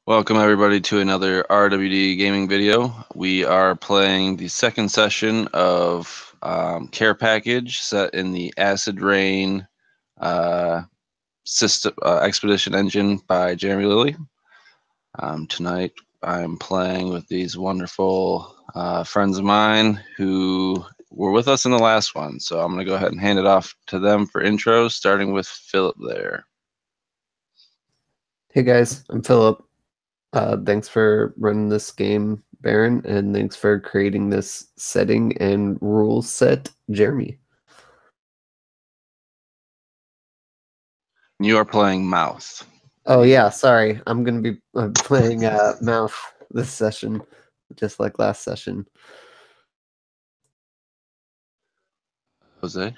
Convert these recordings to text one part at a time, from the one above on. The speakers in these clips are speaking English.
Welcome everybody to another RWD gaming video. We are playing the second session of Care Package set in the Acid Rain system expedition engine by Jeremy Lilley. Tonight I'm playing with these wonderful friends of mine who were with us in the last one. So I'm going to go ahead and hand it off to them for intros, starting with Phillip there. Hey guys, I'm Phillip. Thanks for running this game, Baron, and thanks for creating this setting and rule set, Jeremy. You are playing Mouth. Oh yeah, sorry. I'm gonna be playing Mouth this session, just like last session. Jose?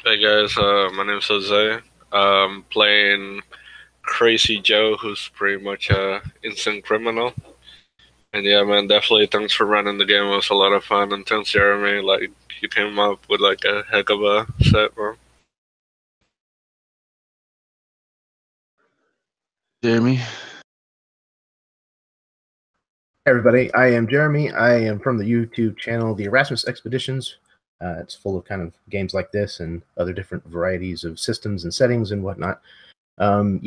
Hey guys, my name's Jose. I'm playing Crazy Joe, who's pretty much a instant criminal. And yeah, man, definitely thanks for running the game. It was a lot of fun. And thanks, Jeremy. Like, you came up with like a heck of a set, bro. Jeremy? Hey everybody, I am Jeremy. I am from the YouTube channel, the Erasmus Expeditions. It's full of kind of games like this and other different varieties of systems and settings and whatnot. I'm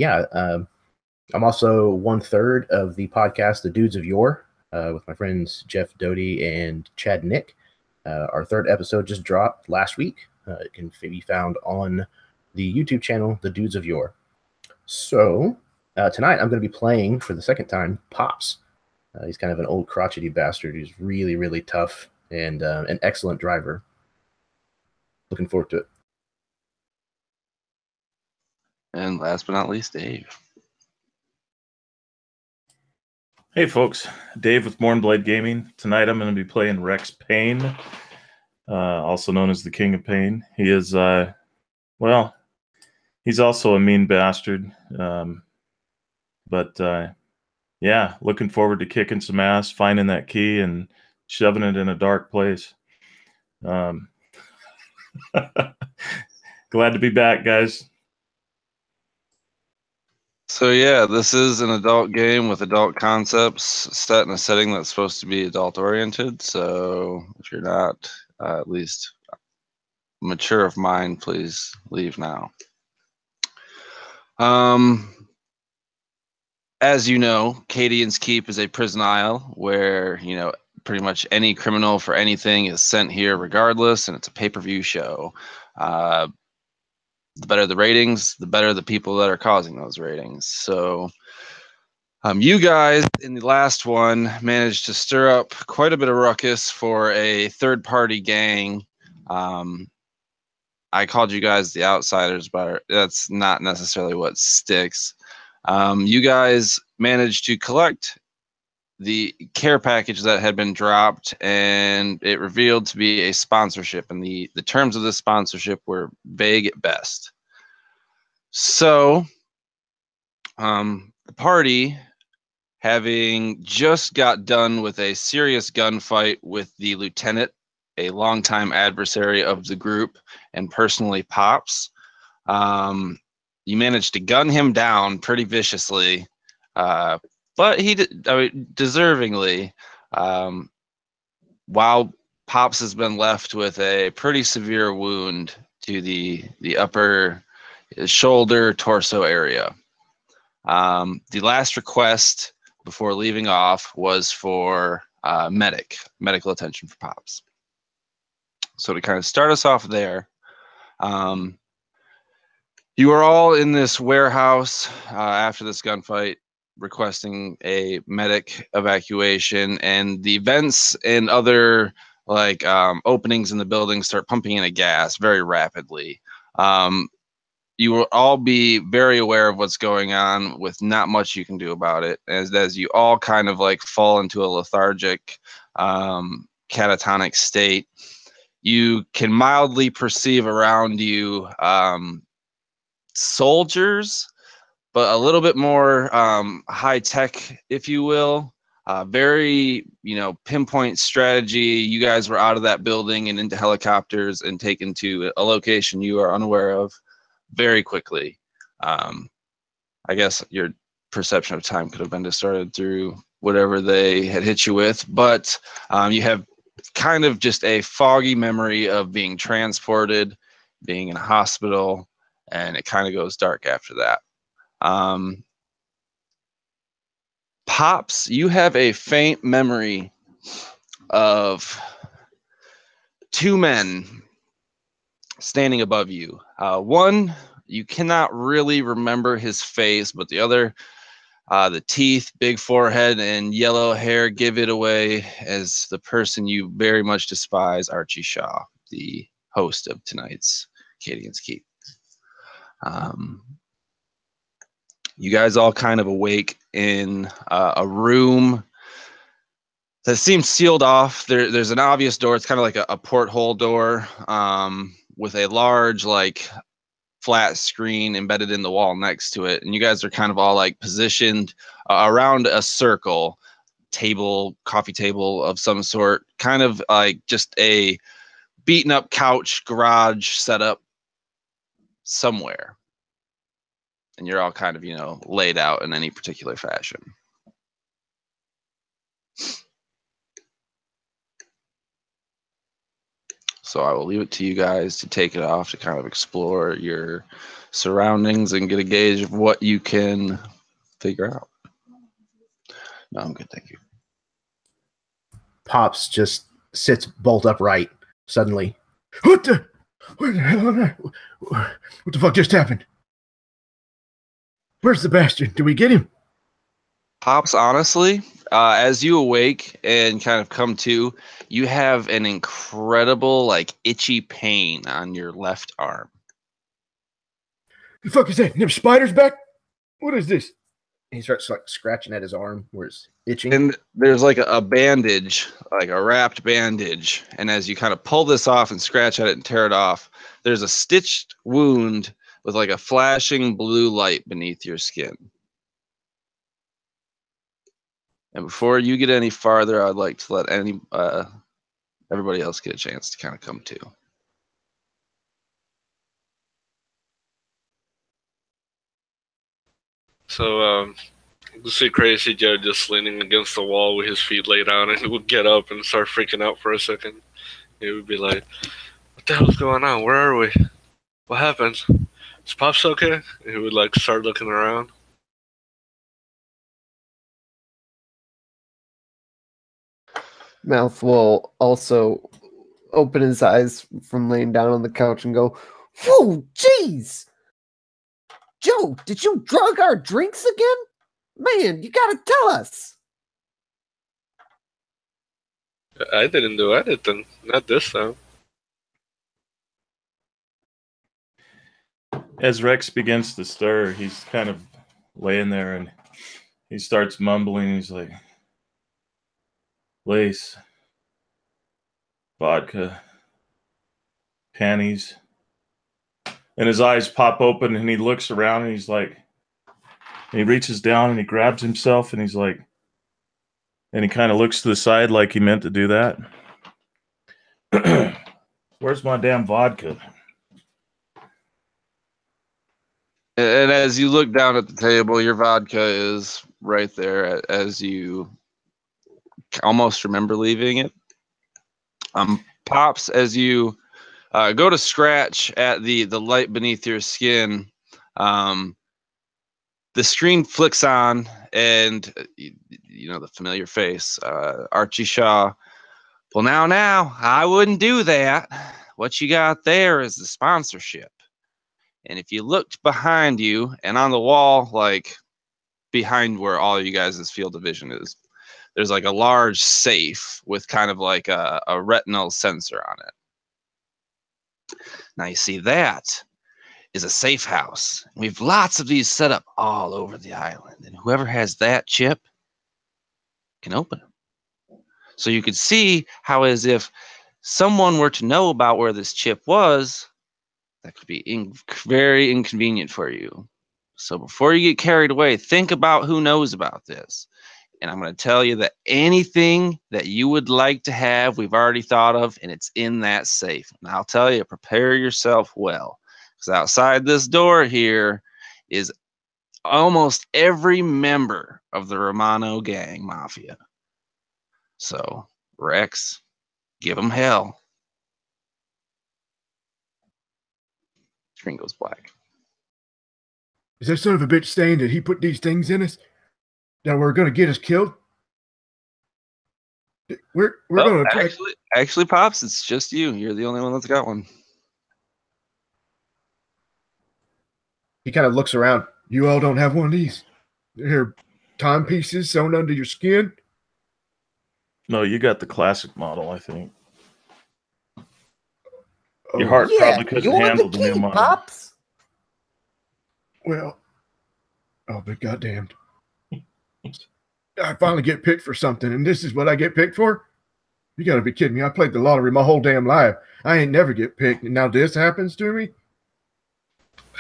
also 1/3 of the podcast, The Dudes of Yore, with my friends Jeff Doty and Chad Nick. Our third episode just dropped last week. It can be found on the YouTube channel, The Dudes of Yore. So tonight I'm going to be playing for the second time Pops. He's kind of an old crotchety bastard who's really, really tough and an excellent driver. Looking forward to it. And last but not least, Dave. Hey folks, Dave with Mournblade Gaming. Tonight I'm going to be playing Rex Payne, also known as the King of Pain. He is, well, he's also a mean bastard. Yeah, looking forward to kicking some ass, finding that key, and shoving it in a dark place. Glad to be back, guys. So yeah, this is an adult game with adult concepts set in a setting that's supposed to be adult oriented. So if you're not at least mature of mind, please leave now. As you know, Cadian's Keep is a prison isle where, you know, pretty much any criminal for anything is sent here regardless, and it's a pay-per-view show. The better the ratings, the better the people that are causing those ratings. So you guys in the last one managed to stir up quite a bit of ruckus for a third-party gang. I called you guys the outsiders, but that's not necessarily what sticks. You guys managed to collect the care package that had been dropped, and it revealed to be a sponsorship, and the terms of this sponsorship were vague at best. So the party, having just got done with a serious gunfight with the lieutenant, a longtime adversary of the group, and personally Pops, you managed to gun him down pretty viciously, but he deservingly, while Pops has been left with a pretty severe wound to the upper shoulder, torso area. The last request before leaving off was for medical attention for Pops. So to kind of start us off there, you are all in this warehouse after this gunfight, requesting a medic evacuation, and the vents and other like openings in the building start pumping in a gas very rapidly. You will all be very aware of what's going on with not much you can do about it, as you all kind of like fall into a lethargic, catatonic state. You can mildly perceive around you soldiers, but a little bit more high tech, if you will. Very, you know, pinpoint strategy. You guys were out of that building and into helicopters and taken to a location you are unaware of very quickly. I I guess your perception of time could have been distorted through whatever they had hit you with, but you have kind of just a foggy memory of being transported, being in a hospital, and it kind of goes dark after that. Pops, you have a faint memory of two men standing above you. One, you cannot really remember his face, but the other, the teeth, big forehead, and yellow hair give it away as the person you very much despise, Archie Shaw, the host of tonight's Cadian's Keep. You guys all kind of awake in a room that seems sealed off. There's an obvious door. It's kind of like a porthole door with a large, like, flat screen embedded in the wall next to it. And you guys are kind of all like positioned around a circle table, coffee table of some sort, kind of like just a beaten up couch garage setup somewhere. And you're all kind of, you know, laid out in any particular fashion. So I will leave it to you guys to take it off to kind of explore your surroundings and get a gauge of what you can figure out. No, I'm good, thank you. Pops just sits bolt upright suddenly. What the fuck just happened? Where's the bastard? Did we get him? Pops, honestly, as you awake and kind of come to, you have an incredible, like, itchy pain on your left arm. The fuck is that? Them spiders back? What is this? And he starts like scratching at his arm where it's itching. And there's like a bandage, like a wrapped bandage. And as you kind of pull this off and scratch at it and tear it off, there's a stitched wound with like a flashing blue light beneath your skin. And before you get any farther, I'd like to let everybody else get a chance to kind of come to. So, you see Crazy Joe just leaning against the wall with his feet laid out, and he would get up and start freaking out for a second. He would be like, "What the hell's going on? Where are we? What happened? Is Pops okay?" And he would like start looking around. Mouth will also open his eyes from laying down on the couch and go, "Whoa, jeez! Joe, did you drug our drinks again? Man, you gotta tell us." I didn't do anything. Not this time. As Rex begins to stir, he's kind of laying there and he starts mumbling. He's like, lace, vodka, panties. And his eyes pop open and he looks around and he's like, and he reaches down and he grabs himself and he's like, and he kind of looks to the side like he meant to do that. Where's my damn vodka? And as you look down at the table, your vodka is right there as you almost remember leaving it. Pops, as you go to scratch at the light beneath your skin, the screen flicks on and you know the familiar face, Archie Shaw. Well, now, I wouldn't do that. What you got there is the sponsorship. And if you looked behind you and on the wall, like behind where all you guys' field of vision is, there's like a large safe with kind of like a retinal sensor on it. Now you see that is a safe house. We've lots of these set up all over the island. And whoever has that chip can open them. So you could see how as if someone were to know about where this chip was, that could be very inconvenient for you. So before you get carried away, think about who knows about this. And I'm going to tell you that anything that you would like to have, we've already thought of, and it's in that safe. And I'll tell you, prepare yourself well. Because outside this door here is almost every member of the Romano gang mafia. So, Rex, give him hell. Screen goes black. Is that son of a bitch saying that he put these things in us that we're going to get us killed? We're going to actually, Pops, it's just you. You're the only one that's got one. He kind of looks around. You all don't have one of these. They're timepieces sewn under your skin. No, you got the classic model, I think. Oh, Your heart probably couldn't handle the new model. Pops. Well, I'll be goddamned. I finally get picked for something, and this is what I get picked for? You gotta be kidding me. I played the lottery my whole damn life. I ain't never get picked, and now this happens to me?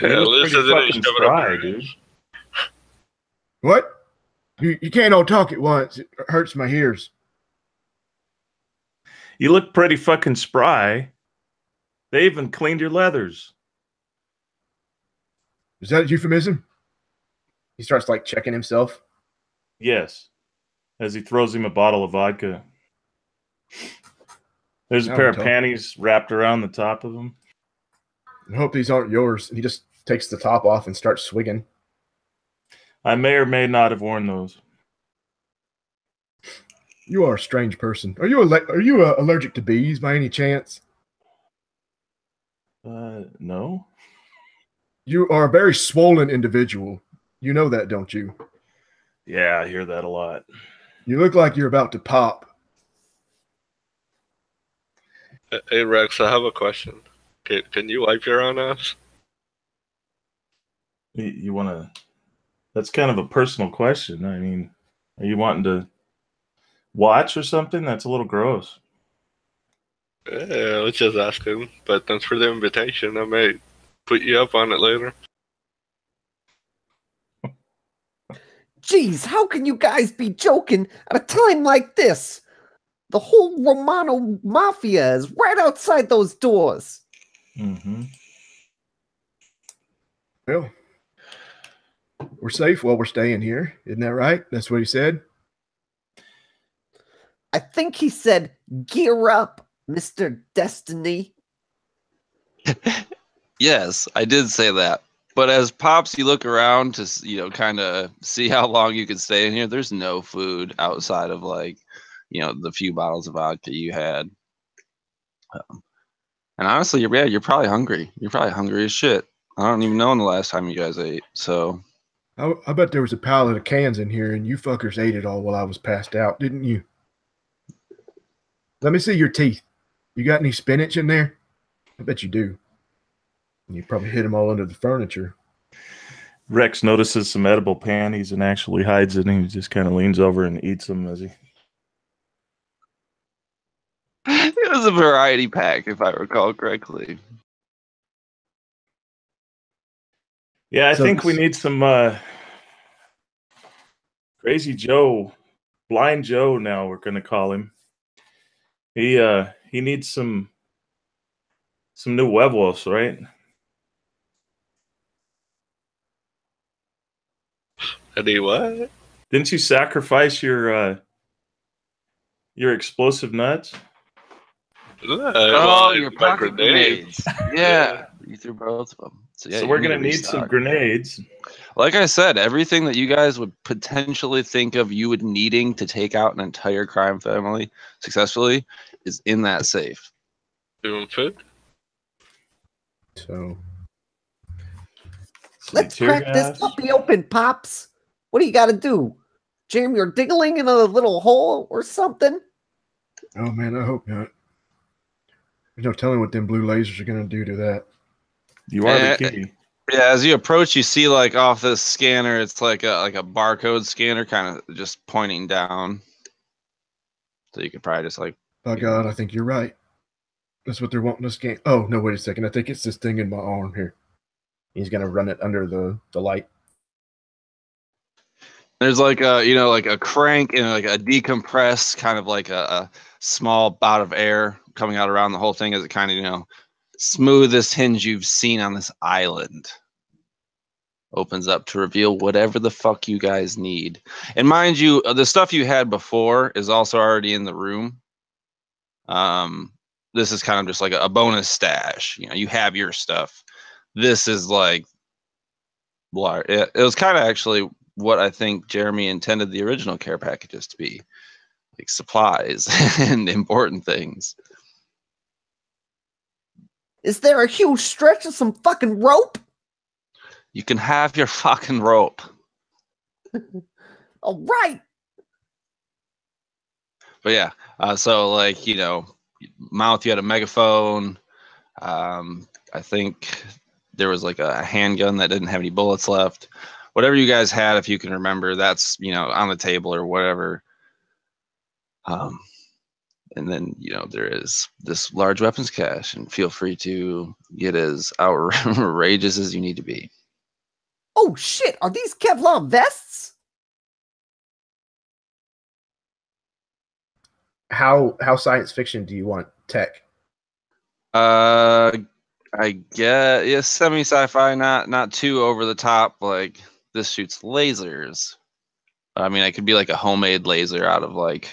Yeah, at least it didn't shove it up, dude. What? You can't all talk at once. It hurts my ears. You look pretty fucking spry. They even cleaned your leathers. Is that a euphemism? He starts like checking himself. Yes. As he throws him a bottle of vodka. There's a pair of panties wrapped around the top of them. I hope these aren't yours. He just takes the top off and starts swigging. I may or may not have worn those. You are a strange person. Are you allergic to bees by any chance? No. You are a very swollen individual. You know that, don't you? Yeah, I hear that a lot. You look like you're about to pop. Hey, Rex, I have a question. Can you wipe your own ass? You want to... That's kind of a personal question. I mean, are you wanting to watch or something? That's a little gross. Yeah, let's just ask him. But thanks for the invitation. I may put you up on it later. Jeez, how can you guys be joking at a time like this? The whole Romano Mafia is right outside those doors. Mm-hmm. Well, we're safe while we're staying here. Isn't that right? That's what he said? I think he said, gear up, Mr. Destiny. Yes, I did say that. But as Pops, you look around to, kind of see how long you can stay in here. There's no food outside of, the few bottles of vodka you had. And honestly, you're probably hungry. You're probably hungry as shit. I don't even know when the last time you guys ate, so... I bet there was a pallet of cans in here, and you fuckers ate it all while I was passed out, didn't you? Let me see your teeth. You got any spinach in there? I bet you do. And you probably hid them all under the furniture. Rex notices some edible panties and actually hides it, and he just kind of leans over and eats them as he... It was a variety pack, if I recall correctly. Yeah, I think we need some Crazy Joe, Blind Joe now we're going to call him. He needs some new huevos, right? Eddie, what? Didn't you sacrifice your explosive nuts? Your pocket grenades. Yeah, you threw both of them. So we're going to need some grenades. Like I said, everything that you guys would potentially think of you would needing to take out an entire crime family successfully is in that safe. Doing food? So... Let's crack this puppy open, Pops. What do you got to do? Jam your dingling in a little hole or something? Oh, man, I hope not. There's no telling what them blue lasers are going to do to that. You are the key. Yeah, as you approach, you see off this scanner, it's like a barcode scanner, kind of just pointing down. So you could probably just Oh God, I think you're right. That's what they're wanting to scan. Oh no, wait a second. I think it's this thing in my arm here. He's gonna run it under the light. There's a crank and a decompress, kind of like a small bout of air coming out around the whole thing as it kind of, smoothest hinge you've seen on this island. opens up to reveal whatever the fuck you guys need. And mind you, the stuff you had before is also already in the room. This is kind of just like a bonus stash. You know, you have your stuff. This is like, it was kind of actually what I think Jeremy intended the original care packages to be, like supplies and important things. Is there a huge stretch of some fucking rope? You can have your fucking rope. All right. But yeah, so like, you know, mouth, you had a megaphone. I think there was like a handgun that didn't have any bullets left. Whatever you guys had, if you can remember, that's, you know, on the table or whatever. And then, you know, there is this large weapons cache, and feel free to get as outrageous as you need to be. Oh shit, are these Kevlar vests? How science fiction do you want tech? I get, yeah, semi sci-fi, not too over the top. Like, this shoots lasers. I mean, it could be like a homemade laser out of like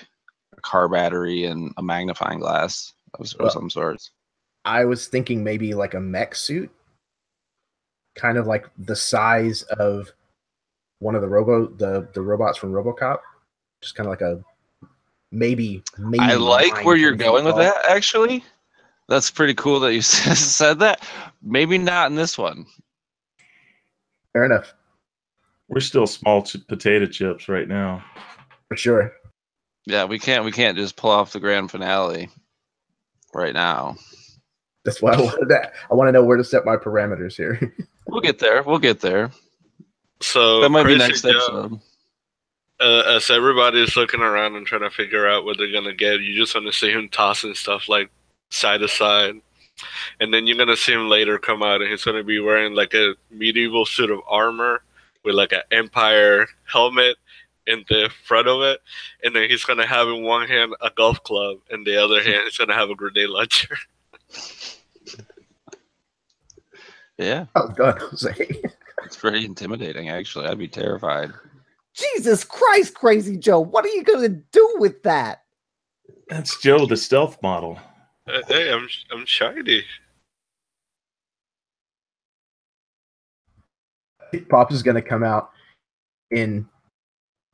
a car battery and a magnifying glass of some sorts. I was thinking maybe like a mech suit, kind of like the size of one of the robots from RoboCop. Just kind of like a maybe. I like where you're going with that, actually. That's pretty cool that you said that. Maybe not in this one. Fair enough. We're still small potato chips right now. For sure. Yeah, we can't just pull off the grand finale right now. That's why I wanted that. I want to know where to set my parameters here. We'll get there. We'll get there. So That might be Chris next and episode. As everybody's looking around and trying to figure out what they're gonna get, you just want to see him tossing stuff like side to side, and then you're gonna see him later come out, and he's gonna be wearing like a medieval suit of armor with like an Empire helmet in the front of it, and then he's gonna have in one hand a golf club, and the other hand he's gonna have a grenade launcher. Yeah. Oh God, Jose. It's pretty intimidating, actually. I'd be terrified. Jesus Christ, Crazy Joe, what are you gonna do with that? That's Joe, the stealth model. Hey, I'm shiny. Pops is going to come out in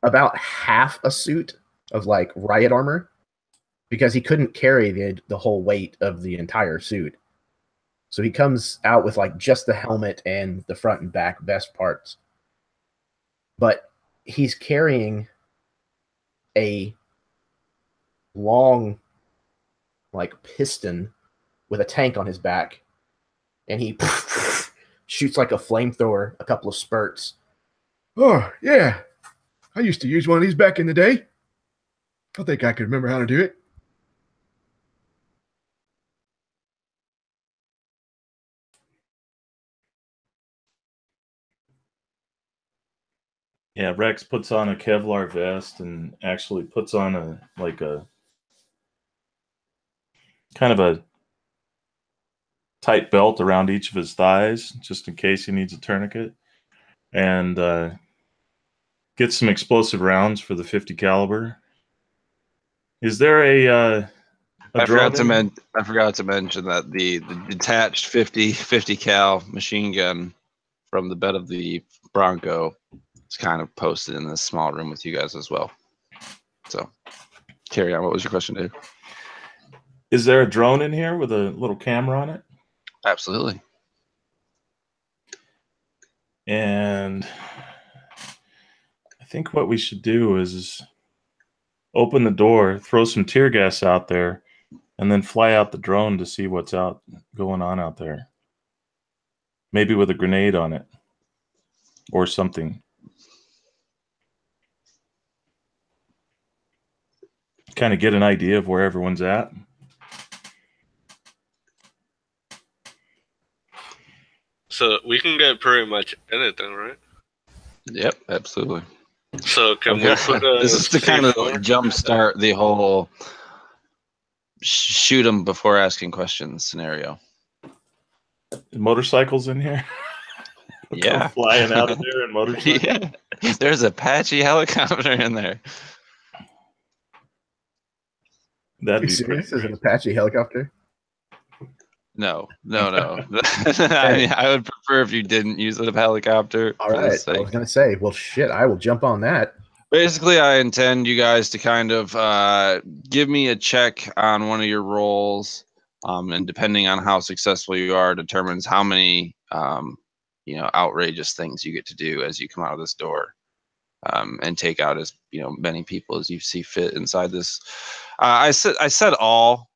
about half a suit of like riot armor because he couldn't carry the whole weight of the entire suit. So he comes out with like just the helmet and the front and back vest parts. But he's carrying a long like piston with a tank on his back, and he shoots like a flamethrower, a couple of spurts. Oh, yeah. I used to use one of these back in the day. I think I could remember how to do it. Yeah, Rex puts on a Kevlar vest and actually puts on a kind of a tight belt around each of his thighs, just in case he needs a tourniquet, and gets some explosive rounds for the 50 caliber. Is there a I forgot to mention that the detached 50 cal machine gun from the bed of the Bronco is kind of posted in this small room with you guys as well. So, carry on. What was your question, Dave? Is there a drone in here with a little camera on it? Absolutely. And I think what we should do is open the door, throw some tear gas out there, and then fly out the drone to see what's going on out there. Maybe with a grenade on it or something. Kind of get an idea of where everyone's at. So we can get pretty much anything, right? Yep, absolutely. So can we put a this is to kind of C4? jumpstart the whole shoot them before asking questions scenario. Motorcycles in here? Yeah. Flying out of there in motorcycle. Yeah. There's an Apache helicopter in there. That'd You be serious? pretty Is an Apache helicopter? No. I mean, I would prefer if you didn't use a helicopter. All for right. this I thing. was gonna say, well, shit, I will jump on that. Basically, I intend you guys to kind of give me a check on one of your rolls, and depending on how successful you are, determines how many outrageous things you get to do as you come out of this door, and take out as many people as you see fit inside this. I said all.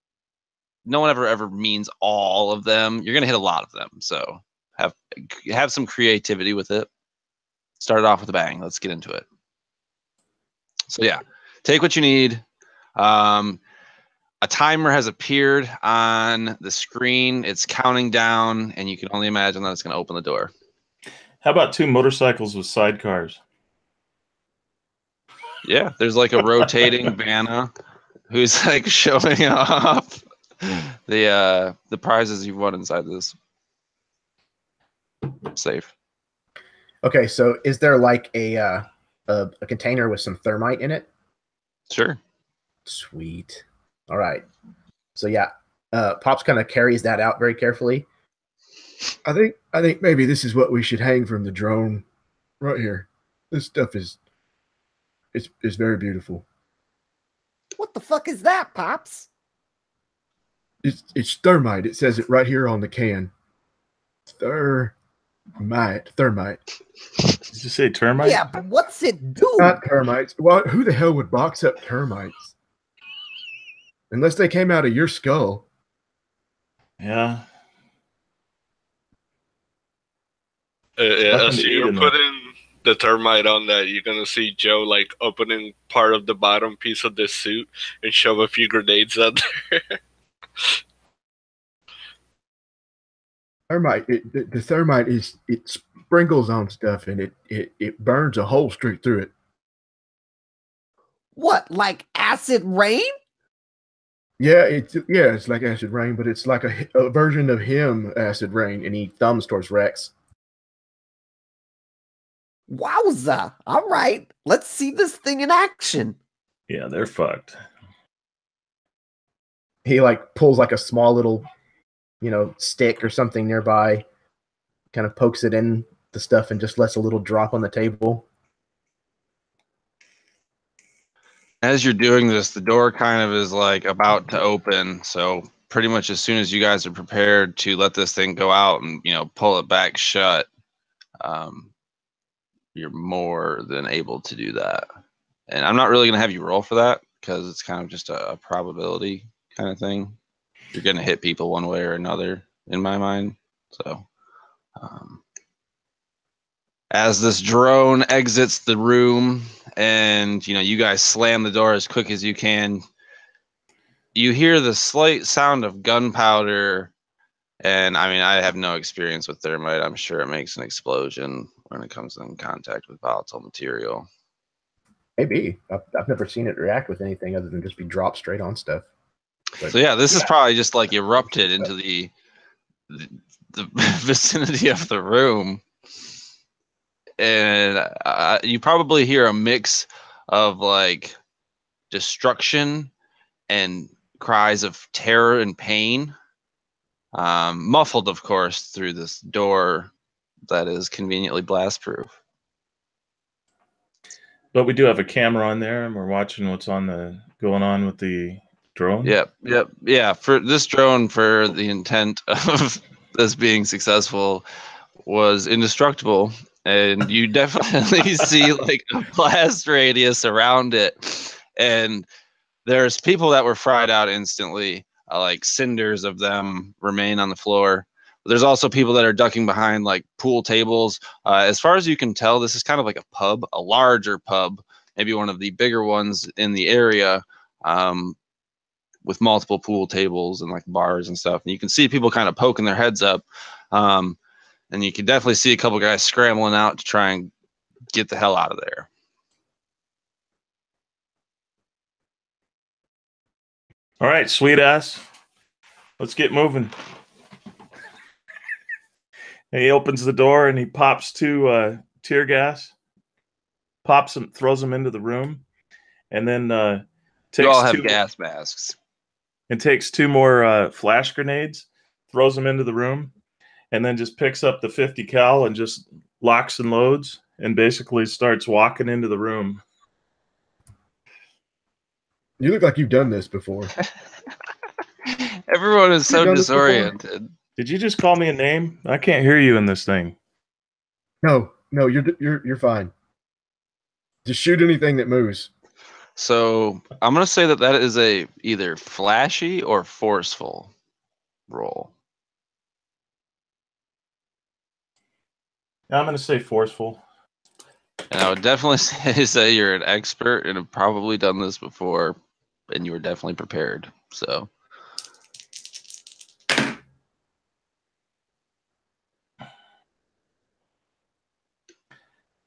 No one ever means all of them. You're gonna hit a lot of them, so have some creativity with it. Start it off with a bang. Let's get into it. So yeah, take what you need. A timer has appeared on the screen. It's counting down, and you can only imagine that it's going to open the door. How about 2 motorcycles with sidecars? Yeah, there's like a rotating Vanna who's like showing off the prizes you've won inside this safe. Okay, so is there like a container with some thermite in it? Sure. Sweet. All right. So yeah, Pops kind of carries that out very carefully. I think maybe this is what we should hang from the drone right here. This stuff is very beautiful. What the fuck is that, Pops? It's thermite. It says it right here on the can. Thermite. Did you say termite? Yeah, but what's it do? Not termites. Well, who the hell would box up termites? Unless they came out of your skull. Yeah. As you're putting the termite on that, you're gonna see Joe like opening part of the bottom piece of this suit and shove a few grenades out there. Thermite. The thermite it sprinkles on stuff and it burns a hole straight through it. What, like acid rain? Yeah, it's like acid rain, but it's like a version of him acid rain, and he thumbs towards Rex. Wowza. All right, let's see this thing in action. Yeah, they're fucked. He like pulls like a small little, stick or something nearby, kind of pokes it in the stuff and just lets a little drop on the table. As you're doing this, the door kind of is like about to open. So pretty much as soon as you guys are prepared to let this thing go out and pull it back shut, you're more than able to do that. And I'm not really going to have you roll for that because it's kind of just a probability kind of thing. You're going to hit people one way or another in my mind. So as this drone exits the room and you guys slam the door as quick as you can, you hear the slight sound of gunpowder. And I mean, I have no experience with thermite. I'm sure it makes an explosion when it comes in contact with volatile material. Maybe. I've never seen it react with anything other than just be dropped straight on stuff. But, so yeah, this is probably just like erupted into the vicinity of the room. And you probably hear a mix of like destruction and cries of terror and pain, muffled, of course, through this door that is conveniently blast-proof. But we do have a camera on there, and we're watching what's going on with the drone. Yep. Yeah, for this drone, for the intent of this being successful, was indestructible. And you definitely see like a blast radius around it. And there's people that were fried out instantly, like cinders of them remain on the floor. But there's also people that are ducking behind like pool tables. As far as you can tell, this is kind of like a pub, a larger pub, maybe one of the bigger ones in the area, with multiple pool tables and like bars and stuff. And you can see people kind of poking their heads up. And you can definitely see a couple guys scrambling out to try and get the hell out of there. All right, sweet ass. Let's get moving. And he opens the door and he pops two tear gas, pops them, throws them into the room, and then You all takes have gas masks. takes two more flash grenades, throws them into the room, and then just picks up the 50 cal and just locks and loads and basically starts walking into the room. You look like you've done this before. Everyone is so done this before? disoriented. Did you just call me a name? I can't hear you in this thing. No, you're fine. Just shoot anything that moves. So I'm gonna say that is a either flashy or forceful roll. I'm going to say forceful. And I would definitely say you're an expert and have probably done this before, and you were definitely prepared. So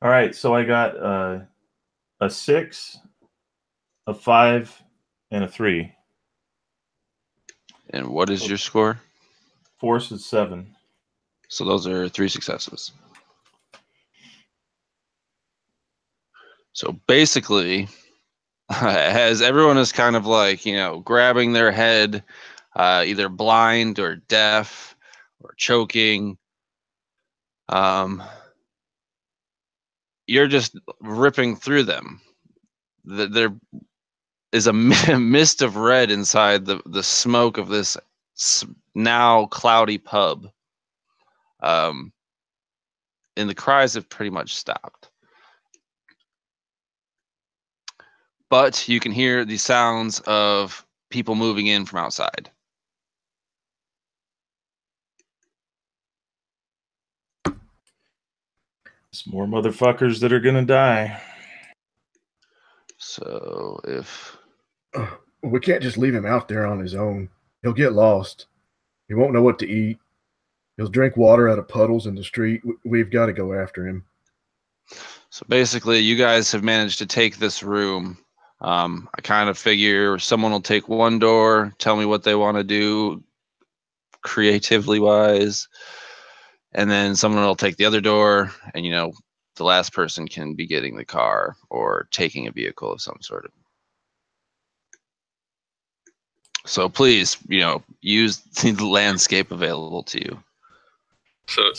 All right, so I got a 6, a 5, and a 3. and what is your score? Force is 7. So those are 3 successes. So basically, as everyone is kind of like, grabbing their head, either blind or deaf or choking, you're just ripping through them. There is a mist of red inside the smoke of this now cloudy pub. And the cries have pretty much stopped. But you can hear the sounds of people moving in from outside. It's more motherfuckers that are going to die. So if... We can't just leave him out there on his own. He'll get lost. He won't know what to eat. He'll drink water out of puddles in the street. We've got to go after him. So basically, you guys have managed to take this room. I kind of figure someone will take one door, tell me what they want to do creatively wise, and then someone will take the other door, and the last person can be getting the car or taking a vehicle of some sort. So please, use the landscape available to you. So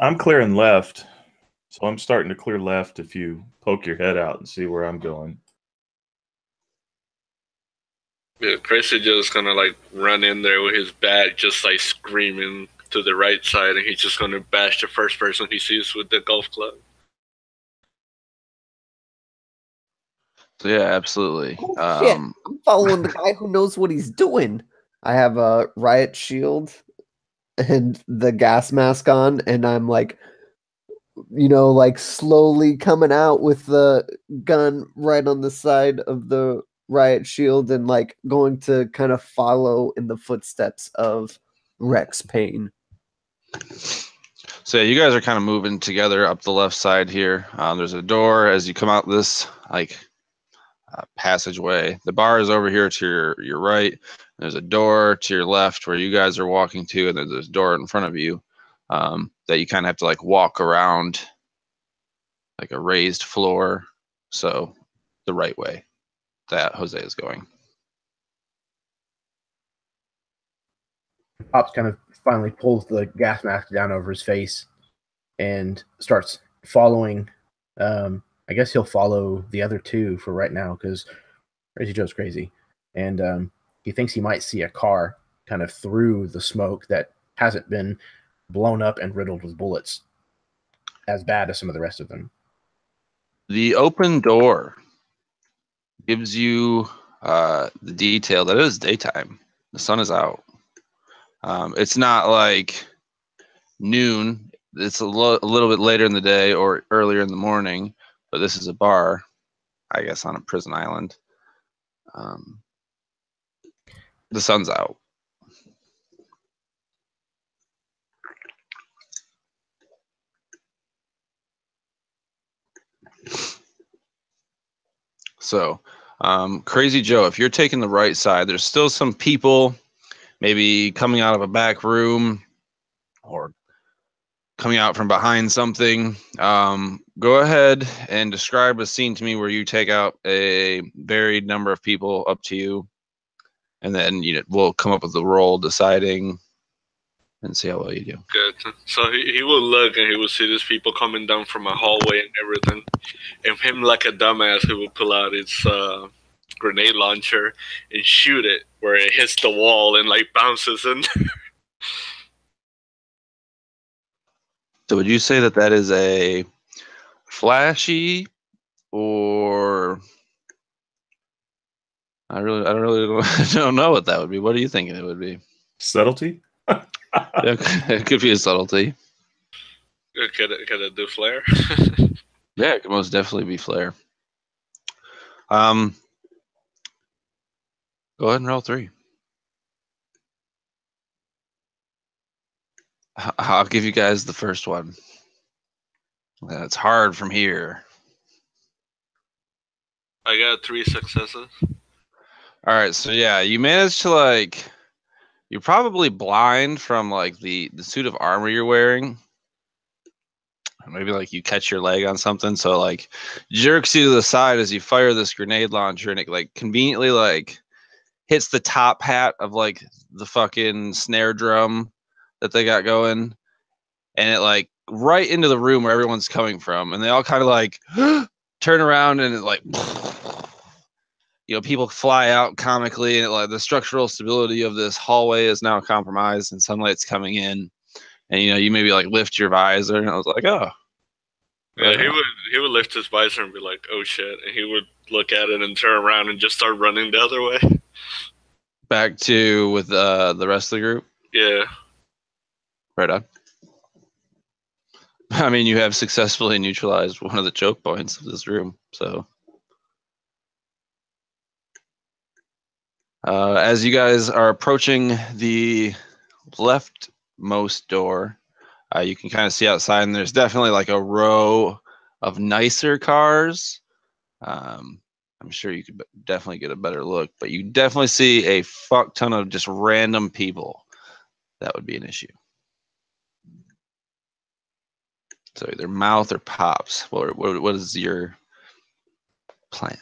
I'm clearing left. So I'm starting to clear left if you poke your head out and see where I'm going. yeah, Crazy Joe's gonna run in there with his bat, just screaming to the right side, and he's just gonna bash the first person he sees with the golf club. So yeah, absolutely. Oh, shit. I'm following the guy who knows what he's doing. I have a riot shield and the gas mask on, and I'm slowly coming out with the gun right on the side of the riot shield and going to kind of follow in the footsteps of Rex Payne. So yeah, you guys are kind of moving together up the left side here. There's a door as you come out this passageway. The bar is over here to your right. There's a door to your left where you guys are walking to, and there's a door in front of you that you kind of have to walk around a raised floor. So the right way that Jose is going. Pops kind of finally pulls the gas mask down over his face and starts following. I guess he'll follow the other two for right now because Crazy Joe's crazy. And he thinks he might see a car kind of through the smoke that hasn't been blown up and riddled with bullets as bad as some of the rest of them. The open door gives you the detail that it is daytime. The sun is out. It's not like noon. It's a little bit later in the day or earlier in the morning, but this is a bar, I guess, on a prison island. The sun's out. So, Crazy Joe, if you're taking the right side, there's still some people maybe coming out of a back room or coming out from behind something. Go ahead and describe a scene to me where you take out a varied number of people up to you, and then we'll come up with the roll deciding and see how well you do. Good. So he will look and he will see these people coming down from a hallway and everything. And him, like a dumbass, he will pull out his grenade launcher and shoot it where it hits the wall and like bounces in. So would you say that is a flashy, or I don't know what that would be. What are you thinking it would be? Subtlety? It could be a subtlety. Could it do flare? Yeah, it could most definitely be flare. Go ahead and roll 3. I'll give you guys the first one. It's hard from here. I got 3 successes. All right, so yeah, you managed to you're probably blind from the suit of armor you're wearing. Maybe you catch your leg on something, so jerks you to the side as you fire this grenade launcher, and it conveniently hits the top hat of the fucking snare drum that they got going, and it right into the room where everyone's coming from, and they all kind of turn around, and it people fly out comically, and the structural stability of this hallway is now compromised, and sunlight's coming in, and you maybe lift your visor, and I was like, oh. Yeah, he would lift his visor and be like, oh shit, and he would look at it and turn around and just start running the other way. Back to with the rest of the group? Yeah. Right on. I mean, you have successfully neutralized one of the choke points of this room, so. As you guys are approaching the leftmost door, you can kind of see outside, and there's definitely a row of nicer cars. I'm sure you could definitely get a better look, but you definitely see a fuck ton of just random people. That would be an issue. So either mouth or pops. What is your plan?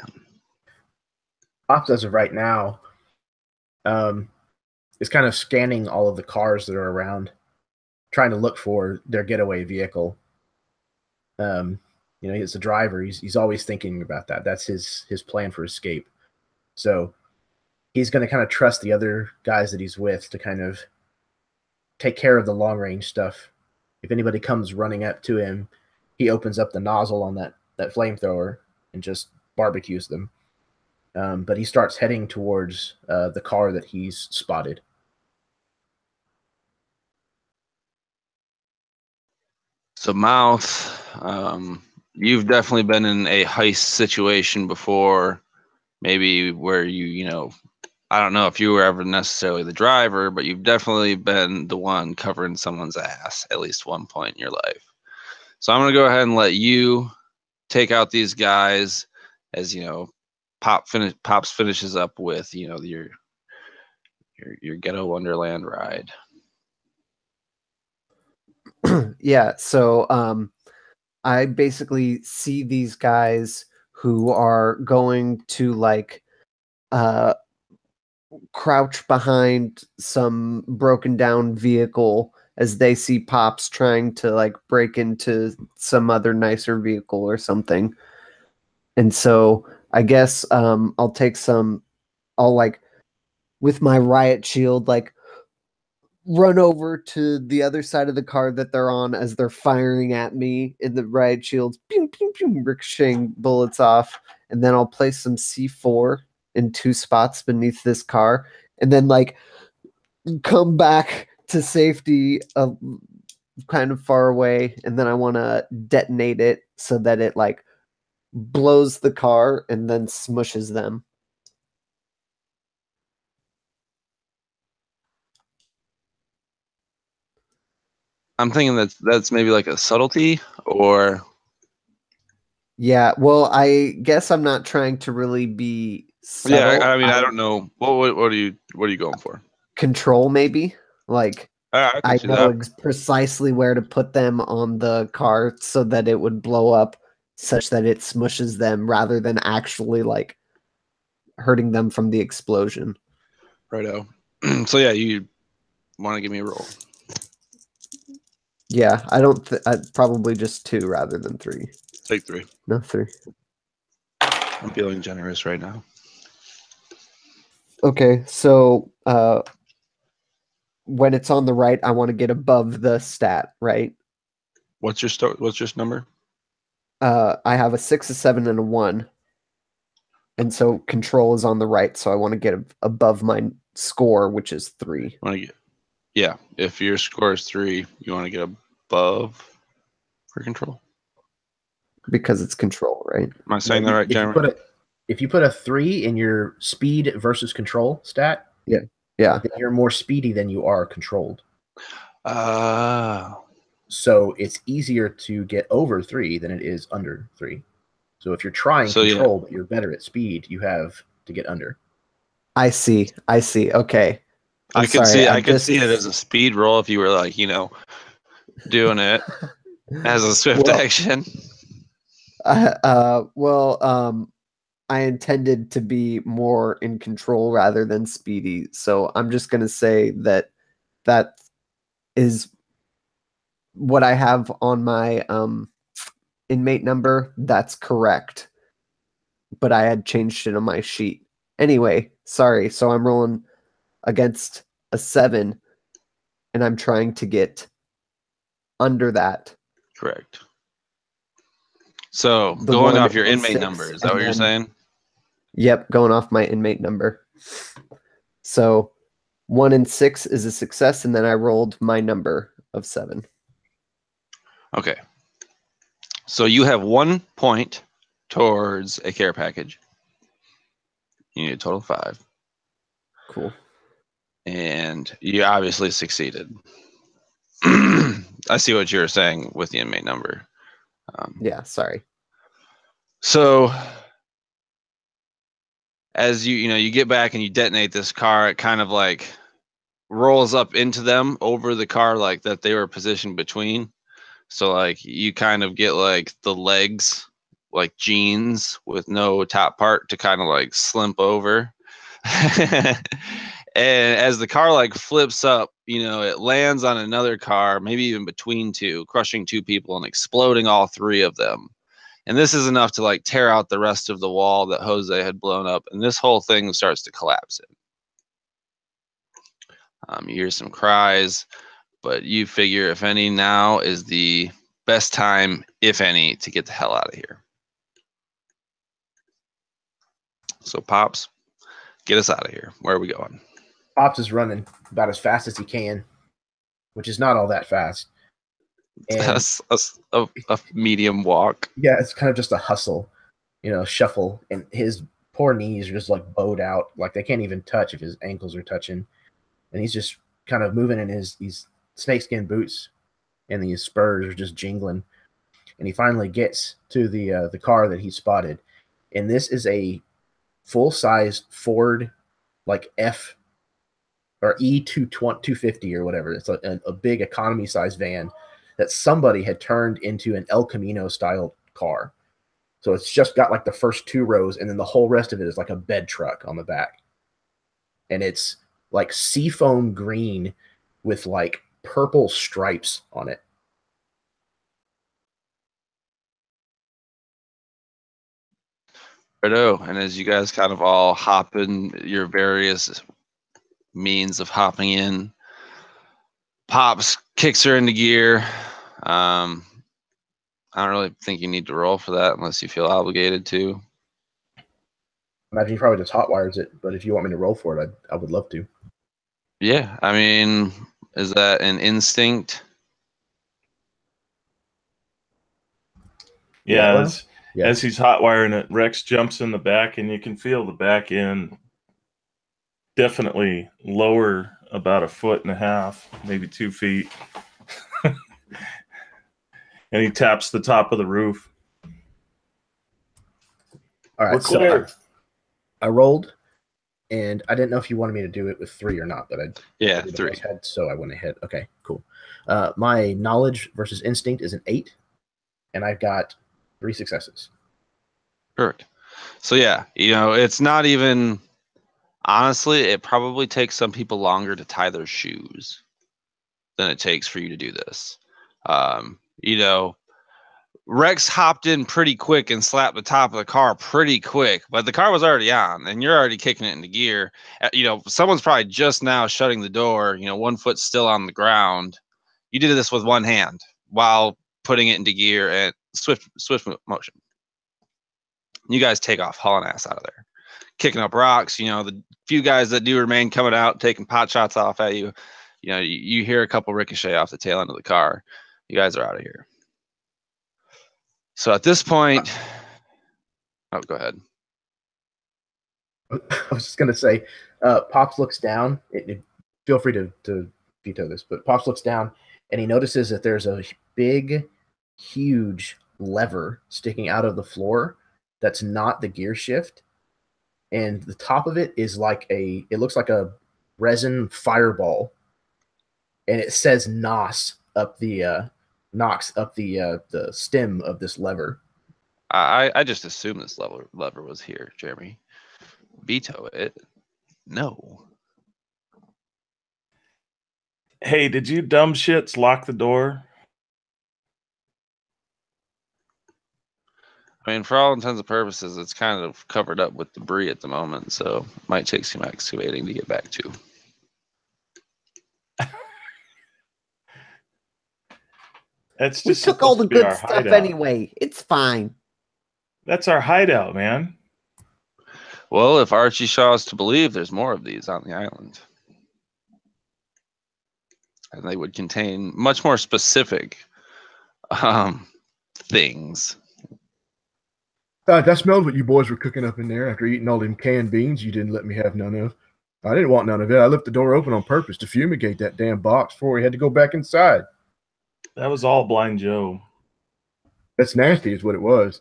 Pops, as of right now, is kind of scanning all of the cars that are around, trying to look for their getaway vehicle. He's a driver. He's always thinking about that. That's his plan for escape. So he's going to kind of trust the other guys that he's with to kind of take care of the long range stuff. If anybody comes running up to him, he opens up the nozzle on that flamethrower and just barbecues them. But he starts heading towards the car that he's spotted. So Mouth, you've definitely been in a heist situation before, maybe where I don't know if you were ever necessarily the driver, but you've definitely been the one covering someone's ass at least one point in your life. So I'm going to go ahead and let you take out these guys as, Pops finishes up with, your Ghetto Wonderland ride. Yeah, so I basically see these guys who are going to crouch behind some broken down vehicle as they see Pops trying to break into some other nicer vehicle or something. And so I guess I'll with my riot shield run over to the other side of the car that they're on as they're firing at me, in the riot shields, pew, pew, pew, ricocheting bullets off, and then I'll place some C4 in 2 spots beneath this car, and then come back to safety kind of far away, and then I want to detonate it so that it blows the car and then smushes them. I'm thinking that's maybe a subtlety, or yeah. Well, I guess I'm not trying to really be subtle. Yeah, I mean, I don't know. What are you going for? Control, maybe I I can see know that. precisely where to put them on the car so that it would blow up such that it smushes them rather than actually like hurting them from the explosion. Righto. So yeah, you want to give me a roll? Yeah, I don't. Probably just 2 rather than 3. Take 3. No, 3. I'm feeling generous right now. Okay, so when it's on the right, I want to get above the stat, right? What's your number? I have a 6, a 7, and a 1. And so control is on the right, so I want to get above my score, which is 3. Yeah, if your score is 3, you want to get above for control. Because it's control, right? Am I saying that right, Jeremy? If you put a 3 in your speed versus control stat, Yeah. then you're more speedy than you are controlled. So it's easier to get over 3 than it is under 3. So if you're trying control, but you're better at speed, you have to get under. I see. Okay. I can see it as a speed roll if you were like, doing it as a swift action. I intended to be more in control rather than speedy. So I'm just going to say that is what I have on my inmate number. That's correct. But I had changed it on my sheet. Anyway, sorry. So I'm rolling against a 7 and I'm trying to get under that. Correct. So going off your inmate number, is that what you're saying? Yep, going off my inmate number. So 1 and 6 is a success, and then I rolled my number of 7. Okay. So you have 1 point towards a care package. You need a total of 5. Cool. And you obviously succeeded. I see what you were saying with the inmate number. Yeah, sorry. So as you get back and you detonate this car, it kind of like rolls up into them over the car like that they were positioned between. So like you kind of get like the legs like jeans with no top part to kind of like slimp over. And as the car like flips up, it lands on another car, maybe even between 2, crushing 2 people and exploding all 3 of them. And this is enough to like tear out the rest of the wall that Jose had blown up. And this whole thing starts to collapse in. You hear some cries, but you figure if any, now is the best time, if any, to get the hell out of here. So Pops, get us out of here. Where are we going? Pops is running about as fast as he can, which is not all that fast. And a medium walk. Yeah, it's kind of just a hustle, shuffle. And his poor knees are just like bowed out, like they can't even touch if his ankles are touching. And he's just kind of moving in these snakeskin boots, and these spurs are just jingling. And he finally gets to the car that he spotted. And this is a full-sized Ford, like F or E250 or whatever. It's a big economy-sized van that somebody had turned into an El Camino-style car. So it's just got like the first 2 rows, and then the whole rest of it is like a bed truck on the back. And it's like seafoam green with like purple stripes on it. Righto. And as you guys kind of all hop in your various means of hopping in, Pops kicks her into gear. I don't really think you need to roll for that unless you feel obligated to. Imagine he probably just hotwires it, but if you want me to roll for it, I would love to. Yeah, I mean, is that an instinct? Yeah, as he's hotwiring it, Rex jumps in the back, and you can feel the back end definitely lower about 1.5 feet, maybe 2 feet. And he taps the top of the roof. All right, We're clear. So I rolled And I didn't know if you wanted me to do it with 3 or not, but Yeah, did 3. head, so I went ahead. Okay, cool. My knowledge versus instinct is an 8, and I've got 3 successes. Perfect. So yeah, it's not even, honestly, it probably takes some people longer to tie their shoes than it takes for you to do this. Rex hopped in pretty quick and slapped the top of the car pretty quick, but the car was already on and you're already kicking it into gear. Someone's probably just now shutting the door, one foot still on the ground. You did this with one hand while putting it into gear and swift motion. You guys take off, hauling ass out of there, kicking up rocks. The few guys that do remain coming out, taking pot shots off at you. You hear a couple ricochet off the tail end of the car. You guys are out of here. So at this point, oh, go ahead. I was just going to say, Pops looks down. Feel free to veto this, but Pops looks down and he notices that there's a big, huge lever sticking out of the floor that's not the gear shift. And the top of it is it looks like a resin fireball. And it says NOS up the stem of this lever. I just assumed this lever was here, Jeremy. Veto it. No. Hey, did you dumb shits lock the door? I mean, for all intents and purposes, it's kind of covered up with debris at the moment, so it might take some excavating to get back to. That's We just took all the supposed to be good our stuff hideout. anyway. It's fine. That's our hideout, man. Well, if Archie Shaw is to believe, there's more of these on the island. And they would contain much more specific things. I smelled what you boys were cooking up in there after eating all them canned beans you didn't let me have none of. I didn't want none of it. I left the door open on purpose to fumigate that damn box before we had to go back inside. That was all Blind Joe. That's nasty is what it was.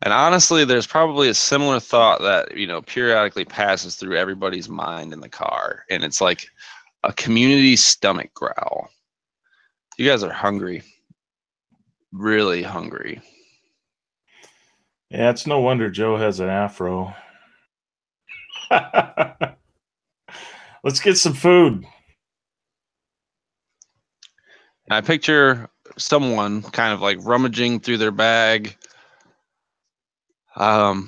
And honestly, there's probably a similar thought that, periodically passes through everybody's mind in the car. And it's like a community stomach growl. You guys are hungry. Really hungry. Yeah, it's no wonder Joe has an afro. Let's get some food. And I picture someone kind of like rummaging through their bag to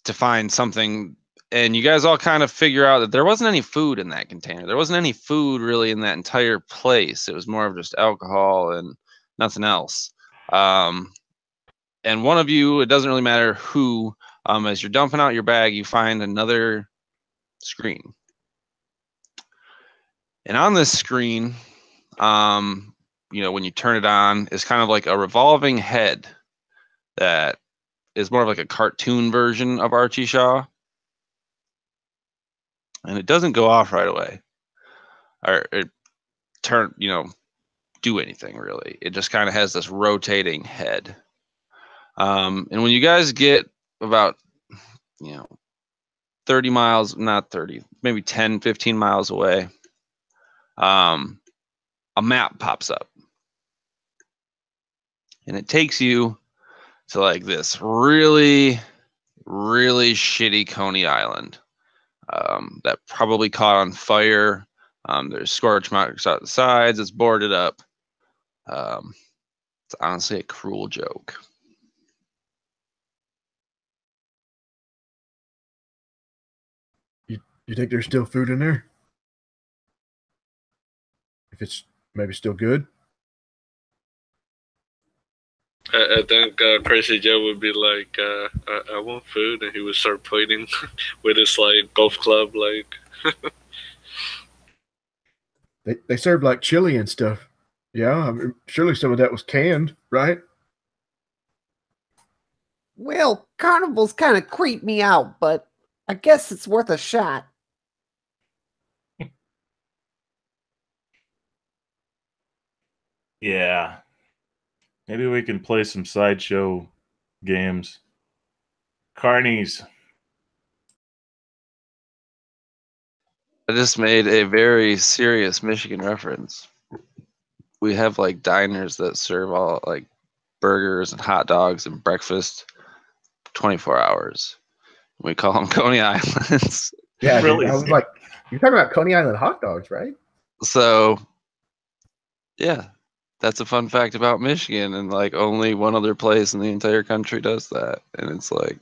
find something. And you guys all kind of figure out that there wasn't any food in that container. There wasn't any food really in that entire place. It was more of just alcohol and nothing else. And one of you, it doesn't really matter who, as you're dumping out your bag, you find another screen. And on this screen, when you turn it on, is kind of like a revolving head that is more of like a cartoon version of Archie Shaw. And it doesn't go off right away. Or it do anything really. It just kind of has this rotating head. And when you guys get about, 30 miles, not 30, maybe 10, 15 miles away, a map pops up. And it takes you to like this really, really shitty Coney Island that probably caught on fire. There's scorch marks out the sides. It's boarded up. It's honestly a cruel joke. You think there's still food in there? If it's maybe still good? I think Crazy Joe would be like, I want food, and he would start pointing with his golf club, They serve like chili and stuff. Yeah, I mean, surely some of that was canned, right? Well, carnivals kind of creep me out, but I guess it's worth a shot. Yeah. Maybe we can play some sideshow games. Carnies, I just made a very serious Michigan reference. We have like diners that serve all like burgers and hot dogs and breakfast 24 hours. We call them Coney Islands. Yeah, Really? dude, I was like, you're talking about Coney Island hot dogs, right? So, yeah, that's a fun fact about Michigan, and like only one other place in the entire country does that, and it's like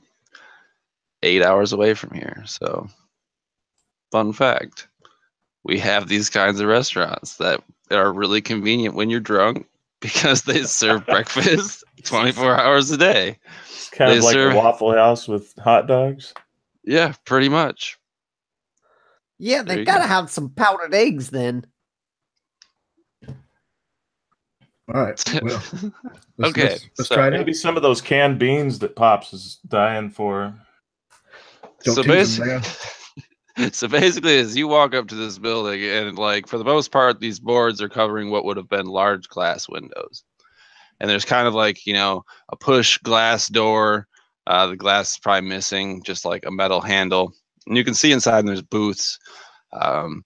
8 hours away from here. So, fun fact: we have these kinds of restaurants that are really convenient when you're drunk because they serve breakfast 24 hours a day. It's kind They of like serve- a Waffle House with hot dogs. Yeah, pretty much. Yeah, There they've you got to go. have some powdered eggs then. All right. Well, Okay, let's so try it Maybe out. some of those canned beans that Pops is dying for. Don't so tease them, basically, man. so basically, as you walk up to this building, and like for the most part, these boards are covering what would have been large glass windows, and there's kind of like a push glass door. The glass is probably missing, just like a metal handle, and you can see inside. And there's booths. Um,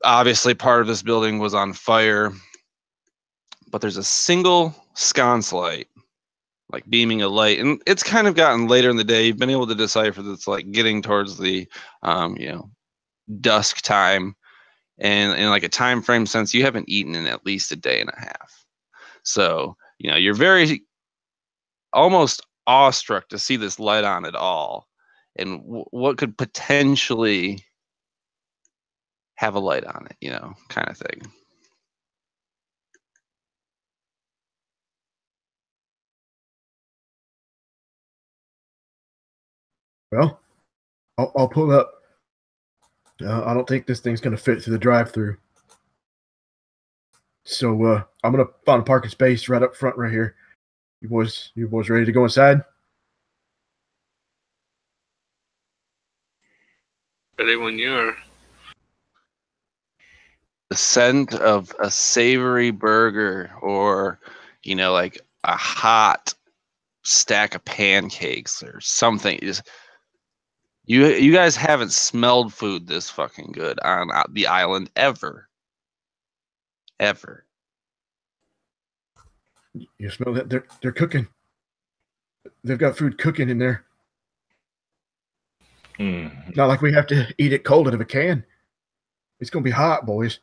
Obviously, part of this building was on fire, but there's a single sconce light, like beaming a light, and it's kind of gotten later in the day. You've been able to decipher that it's like getting towards the, dusk time, and in like a time frame sense, you haven't eaten in at least a day and a half. So you're very almost awestruck to see this light on at all, and what could potentially have a light on it, kind of thing. Well, I'll pull up. I don't think this thing's gonna fit through the drive-through. So I'm gonna find a parking space right up front, right here. You boys ready to go inside? Ready when you are. The scent of a savory burger, or like a hot stack of pancakes or something. You guys haven't smelled food this fucking good on the island ever. You smell that? They're cooking. They've got food cooking in there. Not like we have to eat it cold out of a can. It's gonna be hot, boys.